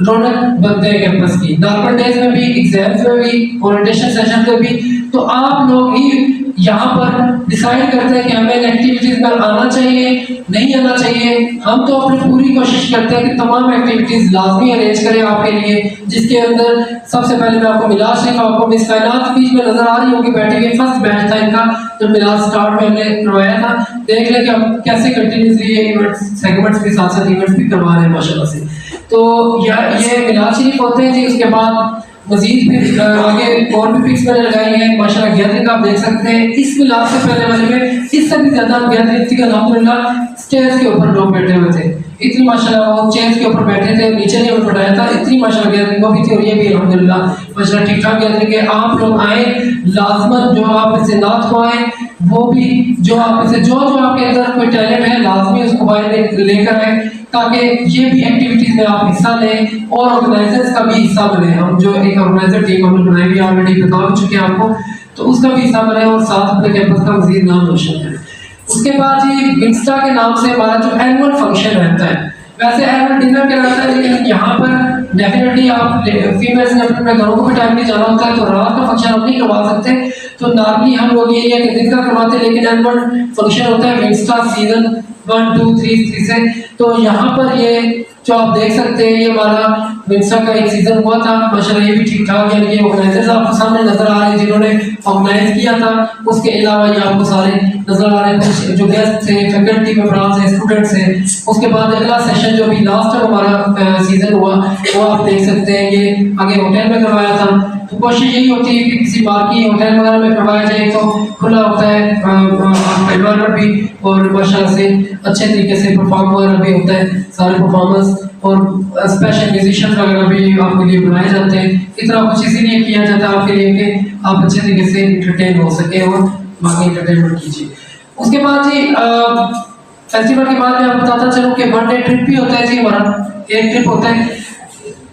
रौनक बनते हैं कैंपस की। नॉर्मल डेज में भी, एग्जाम्स में भी, ओरिएंटेशन सेशन में भी, तो आप लोग ही यहाँ पर डिसाइड करते हैं कि हमें एक्टिविटीज में आना चाहिए, नहीं आना चाहिए। हम तो अपनी पूरी कोशिश करते हैं कि तमाम एक्टिविटीज लाजमी अरेंज करें आपके लिए, जिसके अंदर सबसे पहले मैं आपको मिलाद शरीफ, आपको मिस कायनात बीच में नजर आ रही होगी बैठी हुई, फर्स्ट बैच था इनका जब मिलाद स्टार्ट में हमने करवाया था। देख लें कि हम कैसे कंटिन्यूसली ये इवेंट्स सेगमेंट्स के साथ साथ इवेंट्स भी करवा रहे हैं माशाल्लाह से। तो ये मिलाद शरीफ होते हैं जी। उसके बाद मजीद भी आगे और भी पिक्स मैंने लगाई हैं माशाल्लाह, गैदरिंग आप देख सकते हैं। इस मिलाद से पहले वाले में इससे भी ज्यादा गैदरिंग थी, अल्हम्दुलिल्लाह स्टेज के ऊपर लोग बैठे हुए थे, इतनी माशाल्लाह वो चेयर्स के ऊपर बैठे थे, नीचे नहीं बैठाया था, इतनी माशाल्लाह गैदरिंग वो भी थी, और ये भी अल्हम्दुलिल्लाह माशाल्लाह ठीक ठाक गैदरिंग है। आप लोग आए लाजमन, जो आप इससे नात को आए, वो भी जो आप इसे जो आपके अंदर कोई टैलेंट है लाजमी उसको बाहर लेकर आए, ताकि ये भी एक्टिविटीज में आप हिस्सा लें और ऑर्गेनाइजर्स का भी हिस्सा बने। हम जो एक ऑर्गेनाइजर टीम हमने बनाई हुई ऑलरेडी बता चुके हैं आपको, तो उसका भी हिस्सा बने और साथ अपने कैंपस का मजीद नाम रोशन करें। उसके बाद जी विंस्टा के नाम से हमारा जो एनुअल फंक्शन रहता है, वैसे एनुअल डिनर के रहता है, लेकिन यहाँ पर डेफिनेटली आप फीमेल्स ने अपने घरों को भी टाइम नहीं जाना होता है, तो रात का फंक्शन हम नहीं करवा सकते, तो नॉर्मली हम लोग ये है कि दिन का करवाते हैं, लेकिन एनुअल फंक्शन होता है विंस्टा सीजन 1 2 3 से। तो यहाँ पर ये जो आप देख सकते हैं ये हमारा विंस्टा का एक सीजन हुआ था माशाल्लाह, ये भी ठीक ठाक है। ये ऑर्गेनाइजर्स आपको सामने नजर आ रहे हैं जिन्होंने ऑर्गेनाइज किया था, उसके अलावा ये आपको सारे नजर आ रहे हैं कुछ जो गेस्ट थे, फैकल्टी मेंबर्स हैं, स्टूडेंट्स हैं। उसके बाद अगला सेशन जो भी लास्ट टाइम हमारा सीजन हुआ वो आप देख सकते हैं, ये आगे होटल में करवाया था। तो कोशिश यही होती है कि किसी मार्की होटल वगैरह में करवाया जाए, तो खुला होता है एनवायरनमेंट भी, और माशाल्लाह से अच्छे तरीके से परफॉर्म वगैरह भी होता है, सारे परफॉर्मेंस और स्पेशल म्यूजिशियन वगैरह भी आपके लिए बनाए जाते हैं। इतना कुछ इसीलिए किया जाता है आपके लिए कि आप अच्छे तरीके से इंटरटेन हो सके और बाकी इंटरटेनमेंट कीजिए। उसके बाद जी फेस्टिवल के बाद मैं आपको बताता चलूँ कि 1 डे ट्रिप भी होता है जी हमारा, एक ट्रिप होता है।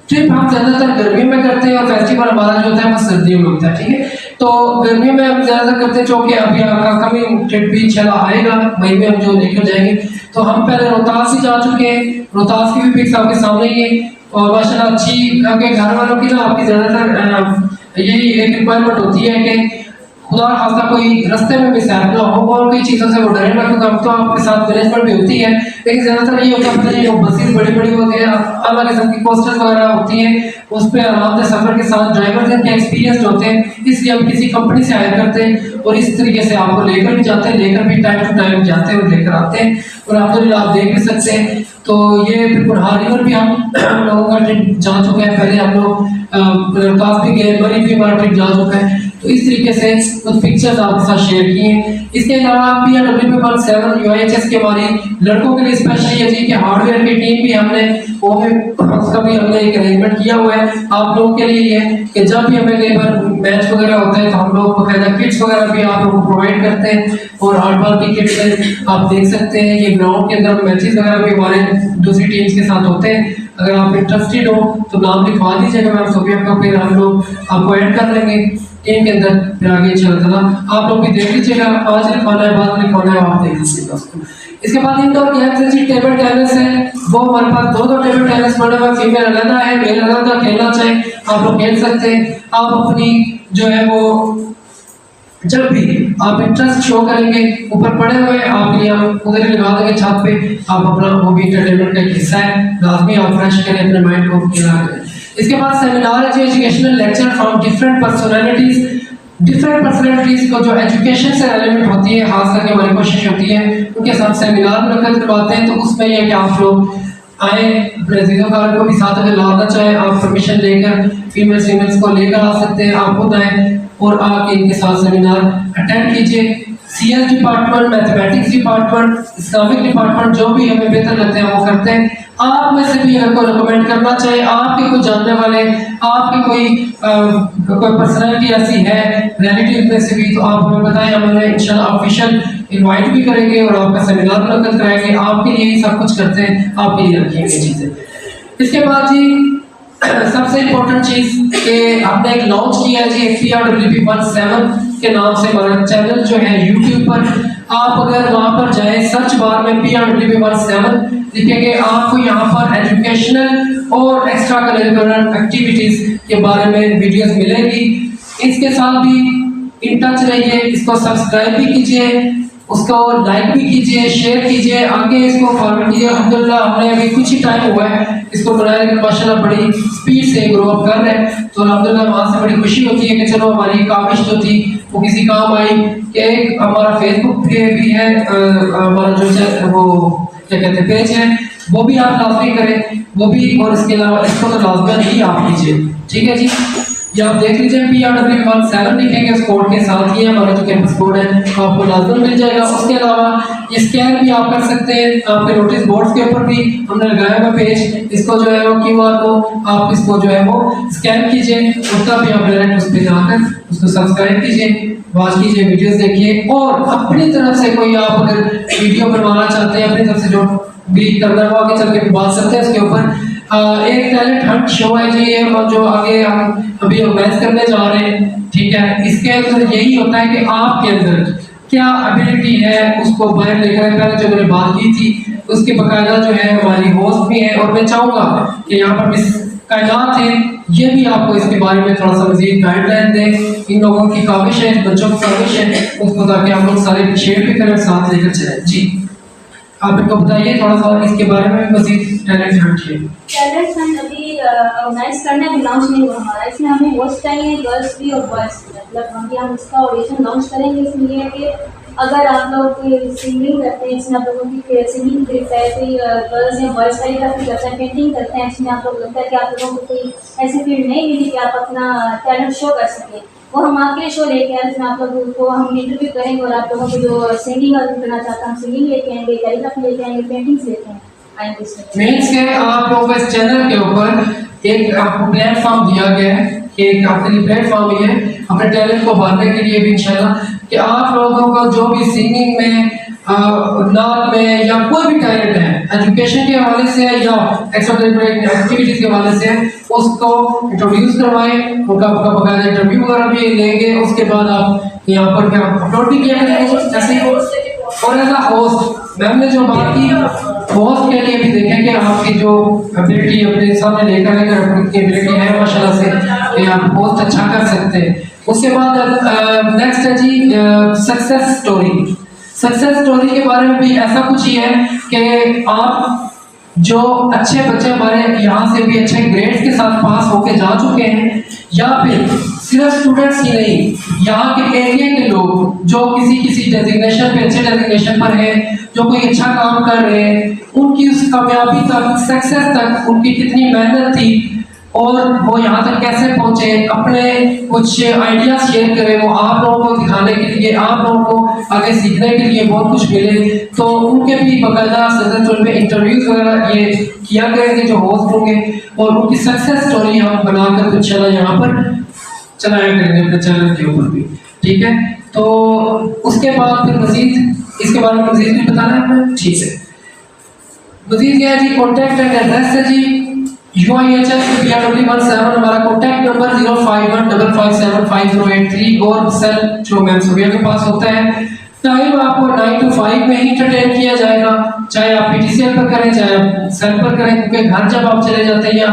ट्रिप हम ज़्यादातर गर्मियों में करते हैं और फेस्टिवल हमारा जो होता है वो सर्दियों में होता है। ठीक है, तो गर्मियों में हम ज़्यादातर करते हैं, क्योंकि अभी आपका कमिंग ट्रिप भी इंशाल्लाह आएगा मई में, हम जो लेकर जाएंगे। तो हम पहले रोहतास ही जा चुके हैं, रोहतास की भी पिक्स आपके सामने ही है, और माशाल्लाह अच्छी आपके घर वालों की ना आपकी ज़्यादातर यही एक रिक्वायरमेंट होती है कि खुदा खासा कोई रास्ते में मिस ना हो और कई चीज़ों से वो डरे ना, क्योंकि अब तो आपके साथ मैनेजमेंट भी होती है, लेकिन ज़्यादातर ये होता है जो बसेस बड़ी बड़ी होती है, अलग किस्म की कोस्टर्स वगैरह होती हैं, उस पर आराम से सफ़र के साथ ड्राइवर जिनके एक्सपीरियंस होते हैं, इसलिए हम किसी कंपनी से हायर करते हैं और इस तरीके से आपको लेकर भी जाते हैं, लेकर भी टाइम टू टाइम जाते हैं और लेकर आते हैं। और आप देख भी सकते हैं, तो ये बिल्कुल हारिवर भी हम लोगों का ट्रिप जा चुके हैं, पहले हम लोग रोहतास भी गए, मरी भी हमारा ट्रिप जा चुका है। तो इस तरीके से कुछ पिक्चर्स आपके साथ शेयर किए हैं। इसके अलावा PRW-7 UIHS के हमारी लड़कों के लिए स्पेशली है जी कि हार्डवेयर की टीम भी हमने वो भी उसका भी हमने एक अरेंजमेंट किया हुआ है आप लोगों के लिए है कि जब भी हमें कई बार मैच वगैरह होता है तो हम लोग बकायदा किट्स वगैरह भी आप लोगों को प्रोवाइड करते हैं। और हार्डबॉल की किट्स आप देख सकते हैं, ये ग्राउंड के अंदर मैचेस वगैरह भी हमारे दूसरी टीम्स के साथ होते हैं, अगर आप इंटरेस्टेड हो तो नाम लिखवा दीजिएगा मैम सोफिया का, फिर हम लोग आपको ऐड कर लेंगे टीम के अंदर, फिर आगे चलता आप लोग भी देख लीजिएगा, आज लिखवाना है बाद लिखवाना है आप देख लीजिएगा उसको। इसके बाद इंडोर गेम्स है जी, टेबल टेनिस है, वो हमारे पास दो टेबल टेनिस पड़े हुए, फीमेल अलग है मेल अलग, खेलना चाहे आप लोग खेल सकते हैं। आप अपनी जो है वो जब भी आप इंटरेस्ट शो करेंगे ऊपर पड़े हुए आपके लिए हम उधर ही लगा देंगे छत पे, आप अपना वो भी एंटरटेनमेंट का एक हिस्सा है, लाजमी आप फ्रेश करें अपने माइंड को क्लियर करें। इसके बाद सेमिनार है जो educational lecture from different personalities को जो एजुकेशन से रिलेवेंट होती है खास करके हमारी कोशिश होती है उनके साथ सेमिनार मुनक्किद करवाते हैं। तो उसमें यह कि आप लोग आए अपने अजीज़ों को भी साथ अगर लाना चाहें आप परमिशन लेकर फीमेल्स को लेकर आ सकते हैं, आप खुद आए और आके इनके साथ सेमिनार अटेंड कीजिए। CS department, mathematics department, Islamic department जो भी हमें बेहतर लगते हैं वो करते हैं। आप में से भी अगर कोई रिकमेंड करना चाहे, आपके कोई जानने वाले, आपकी कोई पर्सनैलिटी ऐसी है रिलेटिव में से भी, तो आप हमें बताएं, हम उन्हें इंशाल्लाह ऑफिशियल इनवाइट भी करेंगे और आपका सेमिनार मुनक्किद कराएंगे। आपके लिए ही सब कुछ करते हैं, आपके लिए रखेंगे चीज़ें। इसके बाद जी सबसे इम्पोर्टेंट चीज़ कि हमने एक लॉन्च किया है जी PRWP17 के नाम से हमारा चैनल जो है यूट्यूब पर। आप अगर वहाँ पर जाएं सर्च बार में PRWP17 लिखेंगे, आपको यहाँ पर एजुकेशनल और एक्स्ट्रा करिकुलर एक्टिविटीज़ के बारे में वीडियोस मिलेंगी। इसके साथ भी इन टच रहिए, इसको सब्सक्राइब भी कीजिए, उसको लाइक भी कीजिए, शेयर कीजिए, आगे इसको फॉरवर्ड कीजिए। अल्हम्दुलिल्लाह हमने अभी कुछ ही टाइम हुआ है इसको बनाए, लेकिन माशाल्लाह बड़ी स्पीड से ग्रो अप कर रहे हैं, तो अल्हम्दुलिल्लाह वहाँ से बड़ी खुशी होती है कि चलो हमारी काविश जो थी वो किसी काम आई। कि एक हमारा फेसबुक पे भी है, हमारा जो वो क्या कहते हैं पेज है, वो भी आप लाजमी करें, वो भी, और इसके अलावा इसको तो लाजमी ही आप कीजिए, ठीक है जी। ये आप देख लीजिए PRW17 लिखेंगे उस कोड के साथ ही हमारा जो कैंपस कोड है आपको लाजमन मिल जाएगा। उसके अलावा ये स्कैन भी आप कर सकते हैं, आपके नोटिस बोर्ड्स के ऊपर भी हमने लगाया हुआ पेज, इसको जो है वो QR को आप इसको जो है वो स्कैन कीजिए, उसका भी आप डायरेक्ट उस पर जाकर उसको सब्सक्राइब कीजिए, वॉच कीजिए, वीडियोस देखिए। और अपनी तरफ से कोई आप अगर वीडियो बनवाना चाहते हैं, अपनी तरफ से जो भी करना है वो आगे चल के बात सकते हैं उसके ऊपर। एक टैलेंट हंट शो है जी ये, और जो आगे हम अभी ऑर्गेनाइज करने जा रहे हैं, ठीक है। इसके अंदर यही होता है कि आपके अंदर क्या एबिलिटी है उसको बाहर लेकर, पहले जो मैंने बात की थी उसके बकायदा जो है हमारी होस्ट भी है, और मैं चाहूँगा कि यहाँ पर मिस कायनात है, ये भी आपको इसके बारे में थोड़ा सा मजीद गाइडलाइन दें। इन लोगों की काविश है, बच्चों की काविश है, उसको ताकि आप लोग सारे शेयर भी करें, साथ लेकर चलें। जी आप इनको बताइए थोड़ा सा इसके बारे में मजीद टैलेंट हंट है। टैलेंट हंट अभी ऑर्गेनाइज करना भी लॉन्च नहीं हुआ हमारा, इसमें हमें होस्ट चाहिए गर्ल्स भी और बॉयज भी, मतलब हम इसका ऑडिशन लॉन्च करेंगे। इसमें यह है कि अगर आप लोग सिंगिंग करते हैं, इसमें आप लोगों की सिंगिंग ग्रुप है, कोई गर्ल्स या बॉयज कैलीग्राफी करते हैं, पेंटिंग करते हैं, इसमें आप लोग लगता है कि आप लोगों को कोई ऐसी फील्ड नहीं मिली कि आप अपना टैलेंट शो कर सकें, वो हम आपके लिए शो लेके आए, जिसमें आप लोगों को हम इंटरव्यू करेंगे और आप लोगों को जो सिंगिंग करना चाहता है हम सिंगिंग लेके आएंगे, कैलीग्राफी लेके आएंगे, पेंटिंग्स लेके आएंगे। मीन्स के आप लोगों को इस चैनल के ऊपर एक आपको प्लेटफॉर्म दिया गया है, एक आपके लिए प्लेटफॉर्म ही है अपने टैलेंट को उभारने के लिए भी इंशाल्लाह, कि आप लोगों को जो भी सिंगिंग में, नाच में या कोई भी टैलेंट है, एजुकेशन के हवाले से या एक्स्ट्रा करिकुलर एक्टिविटीज के हवाले से, उसको इंट्रोड्यूस करवाएं, उनका बकायदा इंटरव्यू वगैरह भी लेंगे। उसके बाद आप यहाँ पर क्या अपलोड भी किया करेंगे जैसे। और एज अ होस्ट मैम ने जो बात की, होस्ट के लिए भी देखें कि आपकी जो एबिलिटी अपने सामने लेकर आए, आपकी एबिलिटी है माशाल्लाह से कि आप होस्ट अच्छा कर सकते हैं। उसके बाद नेक्स्ट है जी सक्सेस स्टोरी। सक्सेस स्टोरी के बारे में भी ऐसा कुछ ही है कि आप जो अच्छे बच्चे हमारे यहाँ से भी अच्छे ग्रेड्स के साथ पास होके जा चुके हैं, या फिर सिर्फ स्टूडेंट्स ही नहीं, यहाँ के एरिया के लोग जो किसी डेजिग्नेशन पे, अच्छे डेजिग्नेशन पर है, जो कोई अच्छा काम कर रहे हैं, उनकी उस कामयाबी तक, सक्सेस तक उनकी कितनी मेहनत थी और वो यहाँ तक कैसे पहुँचे, अपने कुछ आइडियाज शेयर करें, वो आप लोगों को दिखाने के लिए, आप लोगों को आगे सीखने के लिए बहुत कुछ मिले। तो उनके भी बाकायदा सक्सेस में इंटरव्यूज वगैरह ये किया करेंगे जो होस्ट होंगे, और उनकी सक्सेस स्टोरी हम बनाकर इंशाल्लाह यहाँ पर चलाया करेंगे अपने चैनल के ऊपर भी, ठीक है। तो उसके बाद फिर मजीद इसके बारे में मजीद भी बताना है हमें, ठीक है। मजीद क्या है जी, कॉन्टैक्ट एंड एड्रेस है जी, UIHS PRW17 हमारा कॉन्टैक्ट नंबर 0515575083 और सेल जो मैम सुबिया के पास होता है। टाइम आपको 9 to 5 में ही एंटरटेन किया जाएगा, चाहे आप PTCL पर करें चाहे आप सेल पर करें, क्योंकि घर जब आप चले जाते हैं या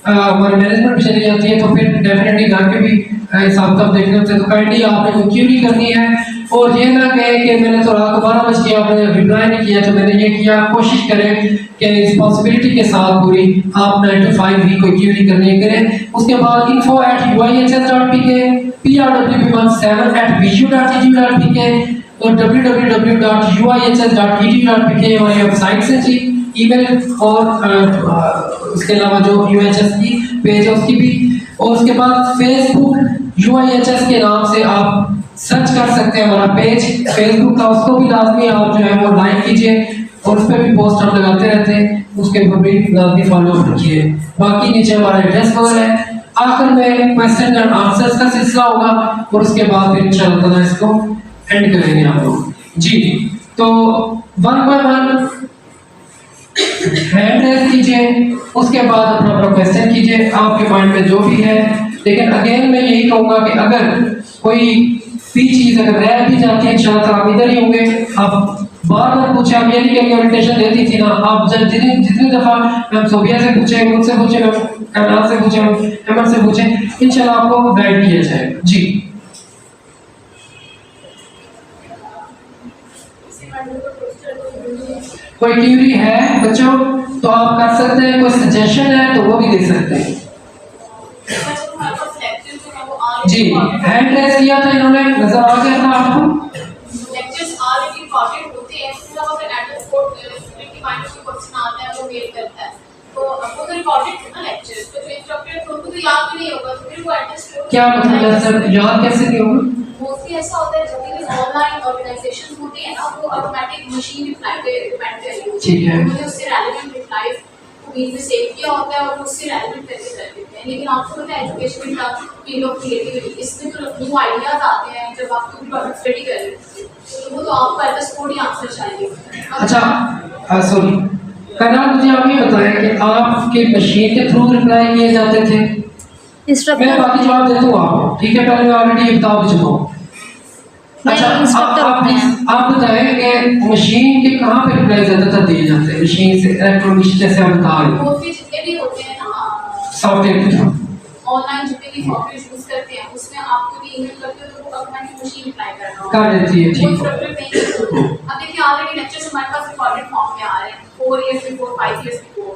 हमारे मैनेजमेंट चली जाती है तो फिर डेफिनेटली घर के भी हिसाब किताब देखने होते हैं। तो काइंडली आपने कोई क्यूरी करनी है और ये ना कहे कि मैंने तो रात को 12 बजे किया, आपने रिप्लाई नहीं किया तो मैंने ये किया। कोशिश करें कि रिस्पॉन्सिबिलिटी के साथ पूरी आप 9 to 5 ही कोई क्यूरी करनी है करें। उसके बाद info@uihs.pk, prw17@vu.edu.pk और www.uihs.edu.pk हमारी वेबसाइट से जी ईमेल और उसके अलावा जो UHS की पेज है उसकी भी, और उसके बाद फेसबुक UIHS के नाम से आप सर्च कर सकते हैं हमारा पेज फेसबुक का, उसको भी लाजमी आप जो है वो लाइक कीजिए और उस पर भी पोस्ट हम लगाते रहते हैं, उसके ऊपर भी लाजमी फॉलो रखिए। बाकी नीचे हमारा एड्रेस वगैरह है। आखिर में क्वेश्चन एंड आंसर्स का सिलसिला होगा और उसके बाद फिर इंशाअल्लाह इसको एंड करेंगे आप लोग जी। तो 1 by 1 हैंड रेज कीजिए, उसके बाद अपना क्वेश्चन कीजिए आपके माइंड में जो भी है। लेकिन अगेन मैं यही कहूँगा कि अगर कोई भी चीज़ अगर रह भी जाती है इंशाअल्लाह आप इधर ही होंगे, आप बार बार पूछे, आप ये नहीं कहेंगे ओरिएंटेशन देती थी ना, आप जब जितनी दफ़ा मैम सोबिया से पूछे, मुझसे पूछे, मैम कमरान से पूछे, अमन से पूछे, इंशाअल्लाह आपको गाइड किया जाएगा जी। कोई क्यूरी है बच्चों तो आप कर सकते हैं, कोई सजेशन है तो वो भी दे सकते हैं जी। हैंड रेज किया था इन्होंने, नजर आ गया था आपको? लेक्चर्स ऑलरेडी रिकॉर्डेड होते हैं, इसके अलावा अगर एड्रेस कोड की माइंड में क्वेश्चन आता है वो मेल करता है तो आपको तो रिकॉर्डेड है ना लेक्चर्स, तो जो इंस्ट्रक्टर है उनको तो याद भी नहीं होगा, तो फिर वो एड्रेस कोड क्या मतलब सर याद कैसे नहीं होगा? मोस्टली ऐसा होता है जब भी ऑनलाइन ऑर्गेनाइजेशन होती है ना वो ऑटोमेटिक मशीन रिप्लाई पे डिपेंड करती है, ठीक है, मुझे उससे रेलेवेंट रिप्लाई बीच में सेव किया होता है और उससे रेलेवेंट करके कर देते हैं। लेकिन आपको पता है एजुकेशन का फील्ड ऑफ क्रिएटिविटी, इसमें तो न्यू आइडियाज आते हैं जब आप कोई प्रोडक्ट स्टडी कर रहे होते हैं तो वो तो आपको एड्रेस कोड ही आंसर चाहिए। अच्छा सॉरी करना, मुझे आप ये बताएं कि आपके मशीन के थ्रू रिप्लाई किए जाते थे? मैं बाकी जवाब देता हूँ आपको, ठीक है? पहले मैं ऑलरेडी ये बता चुका हूँ। अच्छा आप बताएं कि मशीन के कहाँ पे रिप्लाई ज़्यादातर दिए जाते हैं? मशीन से इलेक्ट्रॉनिक जैसे आप बता रहे हो जितने भी होते हैं ना सॉफ्टवेयर के थ्रू ऑनलाइन जितने भी सॉफ्टवेयर यूज करते हैं उसमें आपको भी ईमेल करते हो तो वो ऑटोमेटिक मशीन रिप्लाई करना होगा, कर देती है, ठीक है। अब देखिए ऑलरेडी लेक्चर्स हमारे पास रिकॉर्डेड फॉर्म में आ रहे हैं 4 years before 5 years before,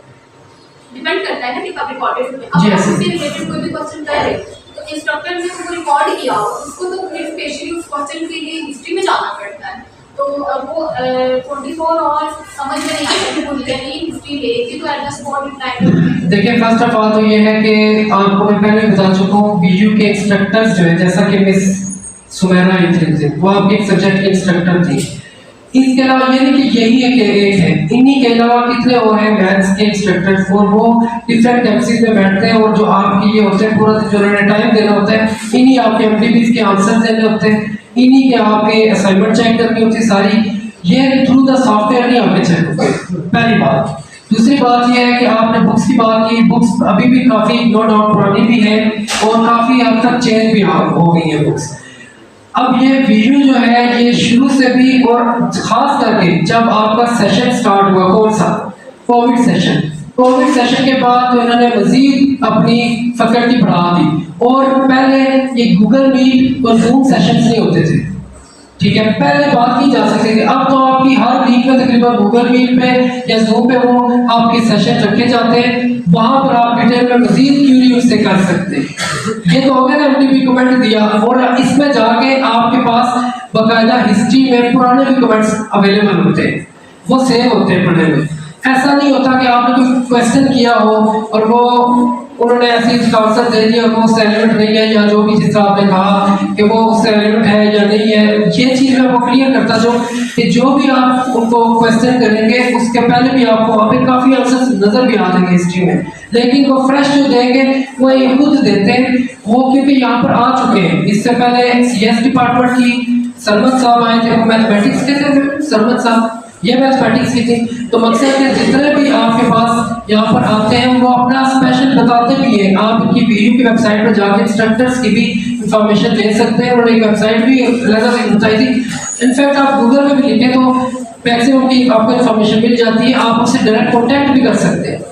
depend करता है ना कि कब रिकॉर्डेड होते हैं। अब उससे रिलेटेड कोई भी क्वेश्चन कर रहे तो इंस्ट्रक्टर ने उसको रिकॉर्ड किया हो उसको तो फिर स्पेशली उस क्वेश्चन के लिए हिस्ट्री में जाना पड़ता है, तो वो 24 आवर्स समझ में नहीं आता कि वो नहीं हिस्ट्री लेके तो एड्रेस कोड रिप्लाई करते हैं। देखिए फर्स्ट ऑफ ऑल तो ये है कि आपको मैं पहले बता चुका हूँ बीयू के इंस्ट्रक्टर्स जो है जैसा कि मिस सुमेरा थे वो आपके एक सब्जेक्ट के इंस्ट्रक्टर थे। इसके अलावा ये नहीं कि यही एक है, इन्हीं के अलावा कितने और हैं मैथ्स के इंस्ट्रक्टर्स और वो डिफरेंट कैंपसेस में बैठते हैं और जो आपके ये होते हैं पूरा जो उन्होंने टाइम देना होता है, इन्हीं आपके एमडीबीज के आंसर देने होते हैं, इन्हीं के आपके असाइनमेंट चेक करनी होती है सारी, ये थ्रू द सॉफ्टवेयर नहीं आपके चेक होते, पहली बात। दूसरी बात ये है कि आपने बुक्स की बात की, बुक्स अभी भी काफ़ी नो डाउट पुरानी भी है और काफ़ी हद तक चेंज भी हो गई है बुक्स। अब ये वीडियो जो है ये शुरू से भी और खास करके जब आपका सेशन स्टार्ट हुआ, कौन सा कोविड सेशन के बाद तो इन्होंने मजीद अपनी फैकल्टी बढ़ा दी और पहले ये गूगल मीट और जूम सेशंस नहीं होते थे, ठीक है? पहले बात की जा सकती थी, अब तो आपकी हर वीक में तकरीबन गूगल मीट पे या जूम पे वो आपके सेशन रखे जाते हैं, वहाँ पर आप डिटेल में मजीद क्यूरी उससे कर सकते हैं। ये तो हो गया ना, एमडीबी कमेंट दिया और इसमें जाके आपके पास बाकायदा हिस्ट्री में पुराने भी कमेंट्स अवेलेबल होते हैं, वो सेव होते हैं पढ़ने में। ऐसा नहीं होता कि आपने कोई क्वेश्चन किया हो और वो उन्होंने ऐसे इसका आंसर दे दिया वो उससे एलिमेंट नहीं है या जो भी जिस तरह आपने कहा कि वो उससे एलिमेंट है या नहीं है, ये चीज़ मैं वो क्लियर करता जो कि जो भी आप उनको क्वेश्चन करेंगे उसके पहले भी आपको वहाँ पे काफ़ी आंसर नज़र भी आ जाएंगे हिस्ट्री में, लेकिन वो फ्रेश जो देंगे वो ये खुद देते हैं वो, क्योंकि यहाँ पर आ चुके हैं। इससे पहले CS डिपार्टमेंट की सरमत साहब आए थे, वो मैथमेटिक्स के थे, सरमत साहब ये मैथमेटिक्स की थी। तो मकसद है जितने भी आपके पास यहाँ पर आते हैं वो अपना स्पेशल बताते भी हैं। आप इनकी वीडियो की वेबसाइट पर जाकर इंस्ट्रक्टर्स की भी इंफॉर्मेशन ले सकते हैं। उन्होंने एक वेबसाइट भी अलग से बताई थी। इनफैक्ट आप गूगल में भी लिखें तो मैक्सिमम की आपको इंफॉर्मेशन मिल जाती है। आप उससे डायरेक्ट कॉन्टैक्ट भी कर सकते हैं।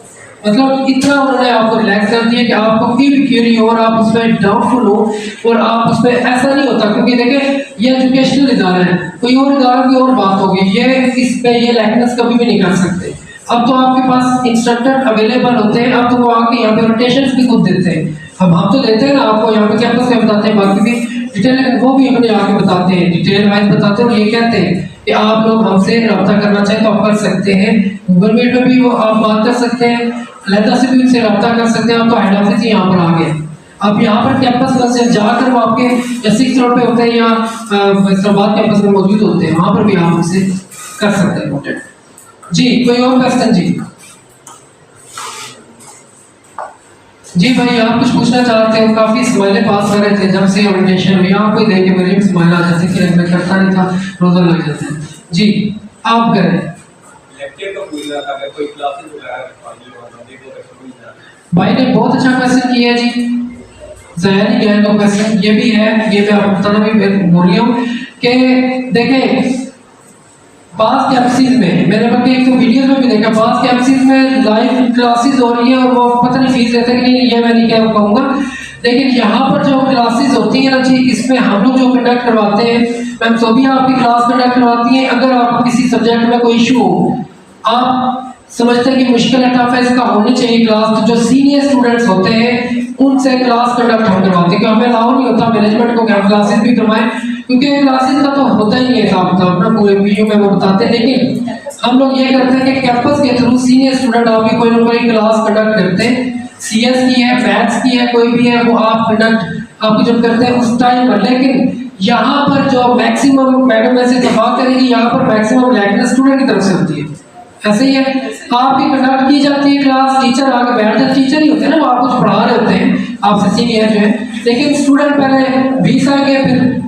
मतलब इतना उन्होंने आपको रिलैक्स कर दिया कि आपको कोई भी क्वेरी हो और आप उसमें डाउटफुल हो और आप उसमें ऐसा नहीं होता, क्योंकि देखें ये एजुकेशनल इदारा है, कोई और इदारा की और बात होगी, ये इस पे ये लाइसेंस कभी भी नहीं कर सकते। अब तो आपके पास इंस्ट्रक्टर अवेलेबल होते हैं, अब तो वो आके यहाँ पे रोटेशंस भी खुद देते हैं। अब हम तो देते हैं ना आपको यहाँ पे कैंपस में बताते हैं, बाकी भी डिटेल वो भी अपने आके बताते हैं, डिटेल वाइज बताते हैं और ये कहते हैं कि आप लोग हमसे रब्ता करना चाहें तो आप कर सकते हैं। गूगल मीट में भी वो आप बात कर सकते हैं, अलहदा से भी उनसे रब्ता कर सकते हैं। आप तो हेड ऑफिस ही यहाँ पर आ गए, अब यहाँ पर कैंपस में से जाकर वो आपके या 6 रोड पे होते हैं या फैसलाबाद कैंपस में मौजूद होते हैं, वहाँ पर भी आप उनसे कर सकते हैं कॉन्टेक्ट। जी कोई और क्वेश्चन? जी भाई आप कुछ पूछना चाहते हो? काफी स्माइलें पास कर रहे थे जब से ओरिएंटेशन हुई, आपको ही देख के मेरी स्माइल आ जाती थी, मैं करता नहीं था, रोजा लग जाता है। जी आप करें। लेक्चर तो पूरी ना कर, कोई क्लासेस वगैरह पानी वाला देखो तो समझ ना। भाई ने बहुत अच्छा क्वेश्चन किया है जी, ज़ाहिर नहीं गया तो क्वेश्चन ये भी है, ये मैं आपको बताना भी भूल गया हूँ कि देखें पास कैंपसेस में मैंने बल्कि एक तो वीडियोस में भी देखा, पास कैंपसेस में लाइव क्लासेस हो रही है और वो पता नहीं फीस लेते कि नहीं, ये मैं नहीं कह कहूँगा, लेकिन यहाँ पर जो क्लासेस होती है ना जी, इसमें हम लोग जो कंडक्ट करवाते हैं, मैम सोबिया आपकी क्लास कंडक्ट करवाती है। अगर आपको किसी सब्जेक्ट में कोई इशू हो, आप समझते हैं कि मुश्किल है, टफ है, इसका होनी चाहिए क्लास, तो जो सीनियर स्टूडेंट्स होते हैं उनसे क्लास कंडक्ट हम करवाते हैं, क्योंकि हमें अलाउ नहीं होता मैनेजमेंट को कि हम क्लासेस भी करवाएं, क्योंकि क्लासेस का तो होता ही नहीं है साहब था अपना पूरे वीडियो में वो बताते हैं। लेकिन हम लोग ये करते हैं कि कैंपस के थ्रू सीनियर स्टूडेंट आपकी कोई ना कोई क्लास कंडक्ट करते हैं, सीएस की है, मैथ्स की है, कोई भी है, वो आप कंडक्ट आपकी जो करते हैं उस टाइम पर। लेकिन यहाँ पर जो मैक्सिमम मैडम ऐसे इत्तेफाक करेगी, यहाँ पर मैक्सिमम लैंग्वेज स्टूडेंट की तरफ से होती है, ऐसे ही है आपकी कंडक्ट की जाती है क्लास, टीचर आगे बैठ जाते, टीचर ही होते हैं ना, वो आप कुछ पढ़ा रहे होते हैं आपसे सीनियर जो है, लेकिन स्टूडेंट पहले 20 आएंगे, फिर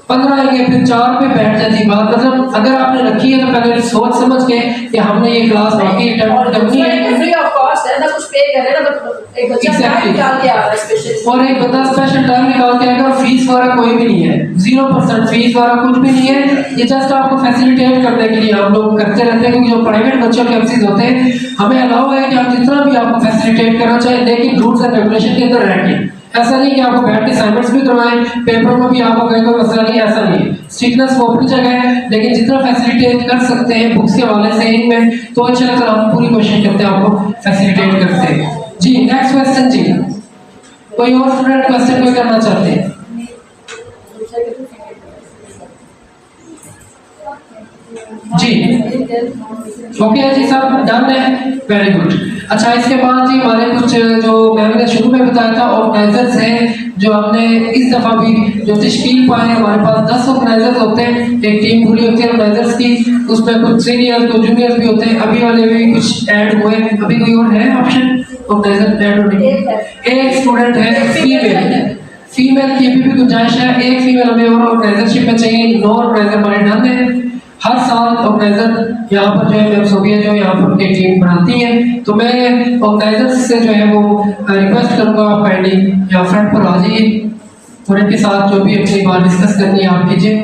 15 आएंगे, फिर 4 पे बैठ जाती बात। मतलब अगर आपने रखी है तो पहले सोच समझ के कि हमने ये क्लास बाकी अटेंड करनी है, फ्री ऑफ कॉस्ट है ना, कुछ पे कर रहे हैं ना, एक बच्चा टाइम निकाल के आ रहा है स्पेशल, और एक बंदा स्पेशल टाइम निकाल के आएगा, फीस वगैरह कोई भी नहीं है, 0% फीस वगैरह कुछ भी नहीं है, ये जस्ट आपको फैसिलिटेट करने के लिए हम लोग करते रहते हैं। क्योंकि जो प्राइवेट बच्चों के ऑफिस होते हैं हमें अलाउ है कि आप जितना भी आपको फैसिलिटेट करना चाहिए, लेकिन रूल्स एंड रेगुलेशन के अंदर रह के, ऐसा नहीं कि आपको बैठ के असाइनमेंट्स भी करवाएं, पेपर में भी आपको कहीं कोई मसला नहीं, ऐसा नहीं है। स्ट्रिक्टनेस वो अपनी जगह है, लेकिन जितना फैसिलिटेट कर सकते हैं बुक्स के हवाले से इनमें, तो अच्छा लगता है, हम पूरी कोशिश करते हैं आपको फैसिलिटेट करते हैं। जी नेक्स्ट क्वेश्चन जी, कोई और स्टूडेंट क्वेश्चन कोई करना चाहते हैं? जी ओके जी साहब, डन है, वेरी गुड। अच्छा इसके बाद जी हमारे कुछ जो मैम ने शुरू में बताया था ऑर्गेनाइजर्स हैं, जो हमने इस दफा भी जो तश्कील पाए हैं, हमारे पास 10 ऑर्गेनाइजर्स होते हैं, एक टीम पूरी होती है ऑर्गेनाइजर्स की, उसमें कुछ सीनियर कुछ जूनियर भी होते हैं, अभी वाले में भी कुछ ऐड हुए, अभी कोई और है ऑप्शन ऑर्गेनाइजर ऐड होने की? एक स्टूडेंट है फीमेल, फीमेल की भी गुंजाइश है, एक फीमेल हमें और ऑर्गेनाइजरशिप में चाहिए, 9 ऑर्गेनाइजर हमारे डन है। हर साल ऑर्गेनाइजर यहाँ पर जो है मैम सोबिया जो यहाँ पर उनकी टीम बनाती है, तो मैं ऑर्गेनाइजर से जो है वो रिक्वेस्ट करूँगा आप काइंडली यहाँ फ्रंट पर आ जाइए और इनके साथ जो भी अपनी बात डिस्कस करनी है आप कीजिए।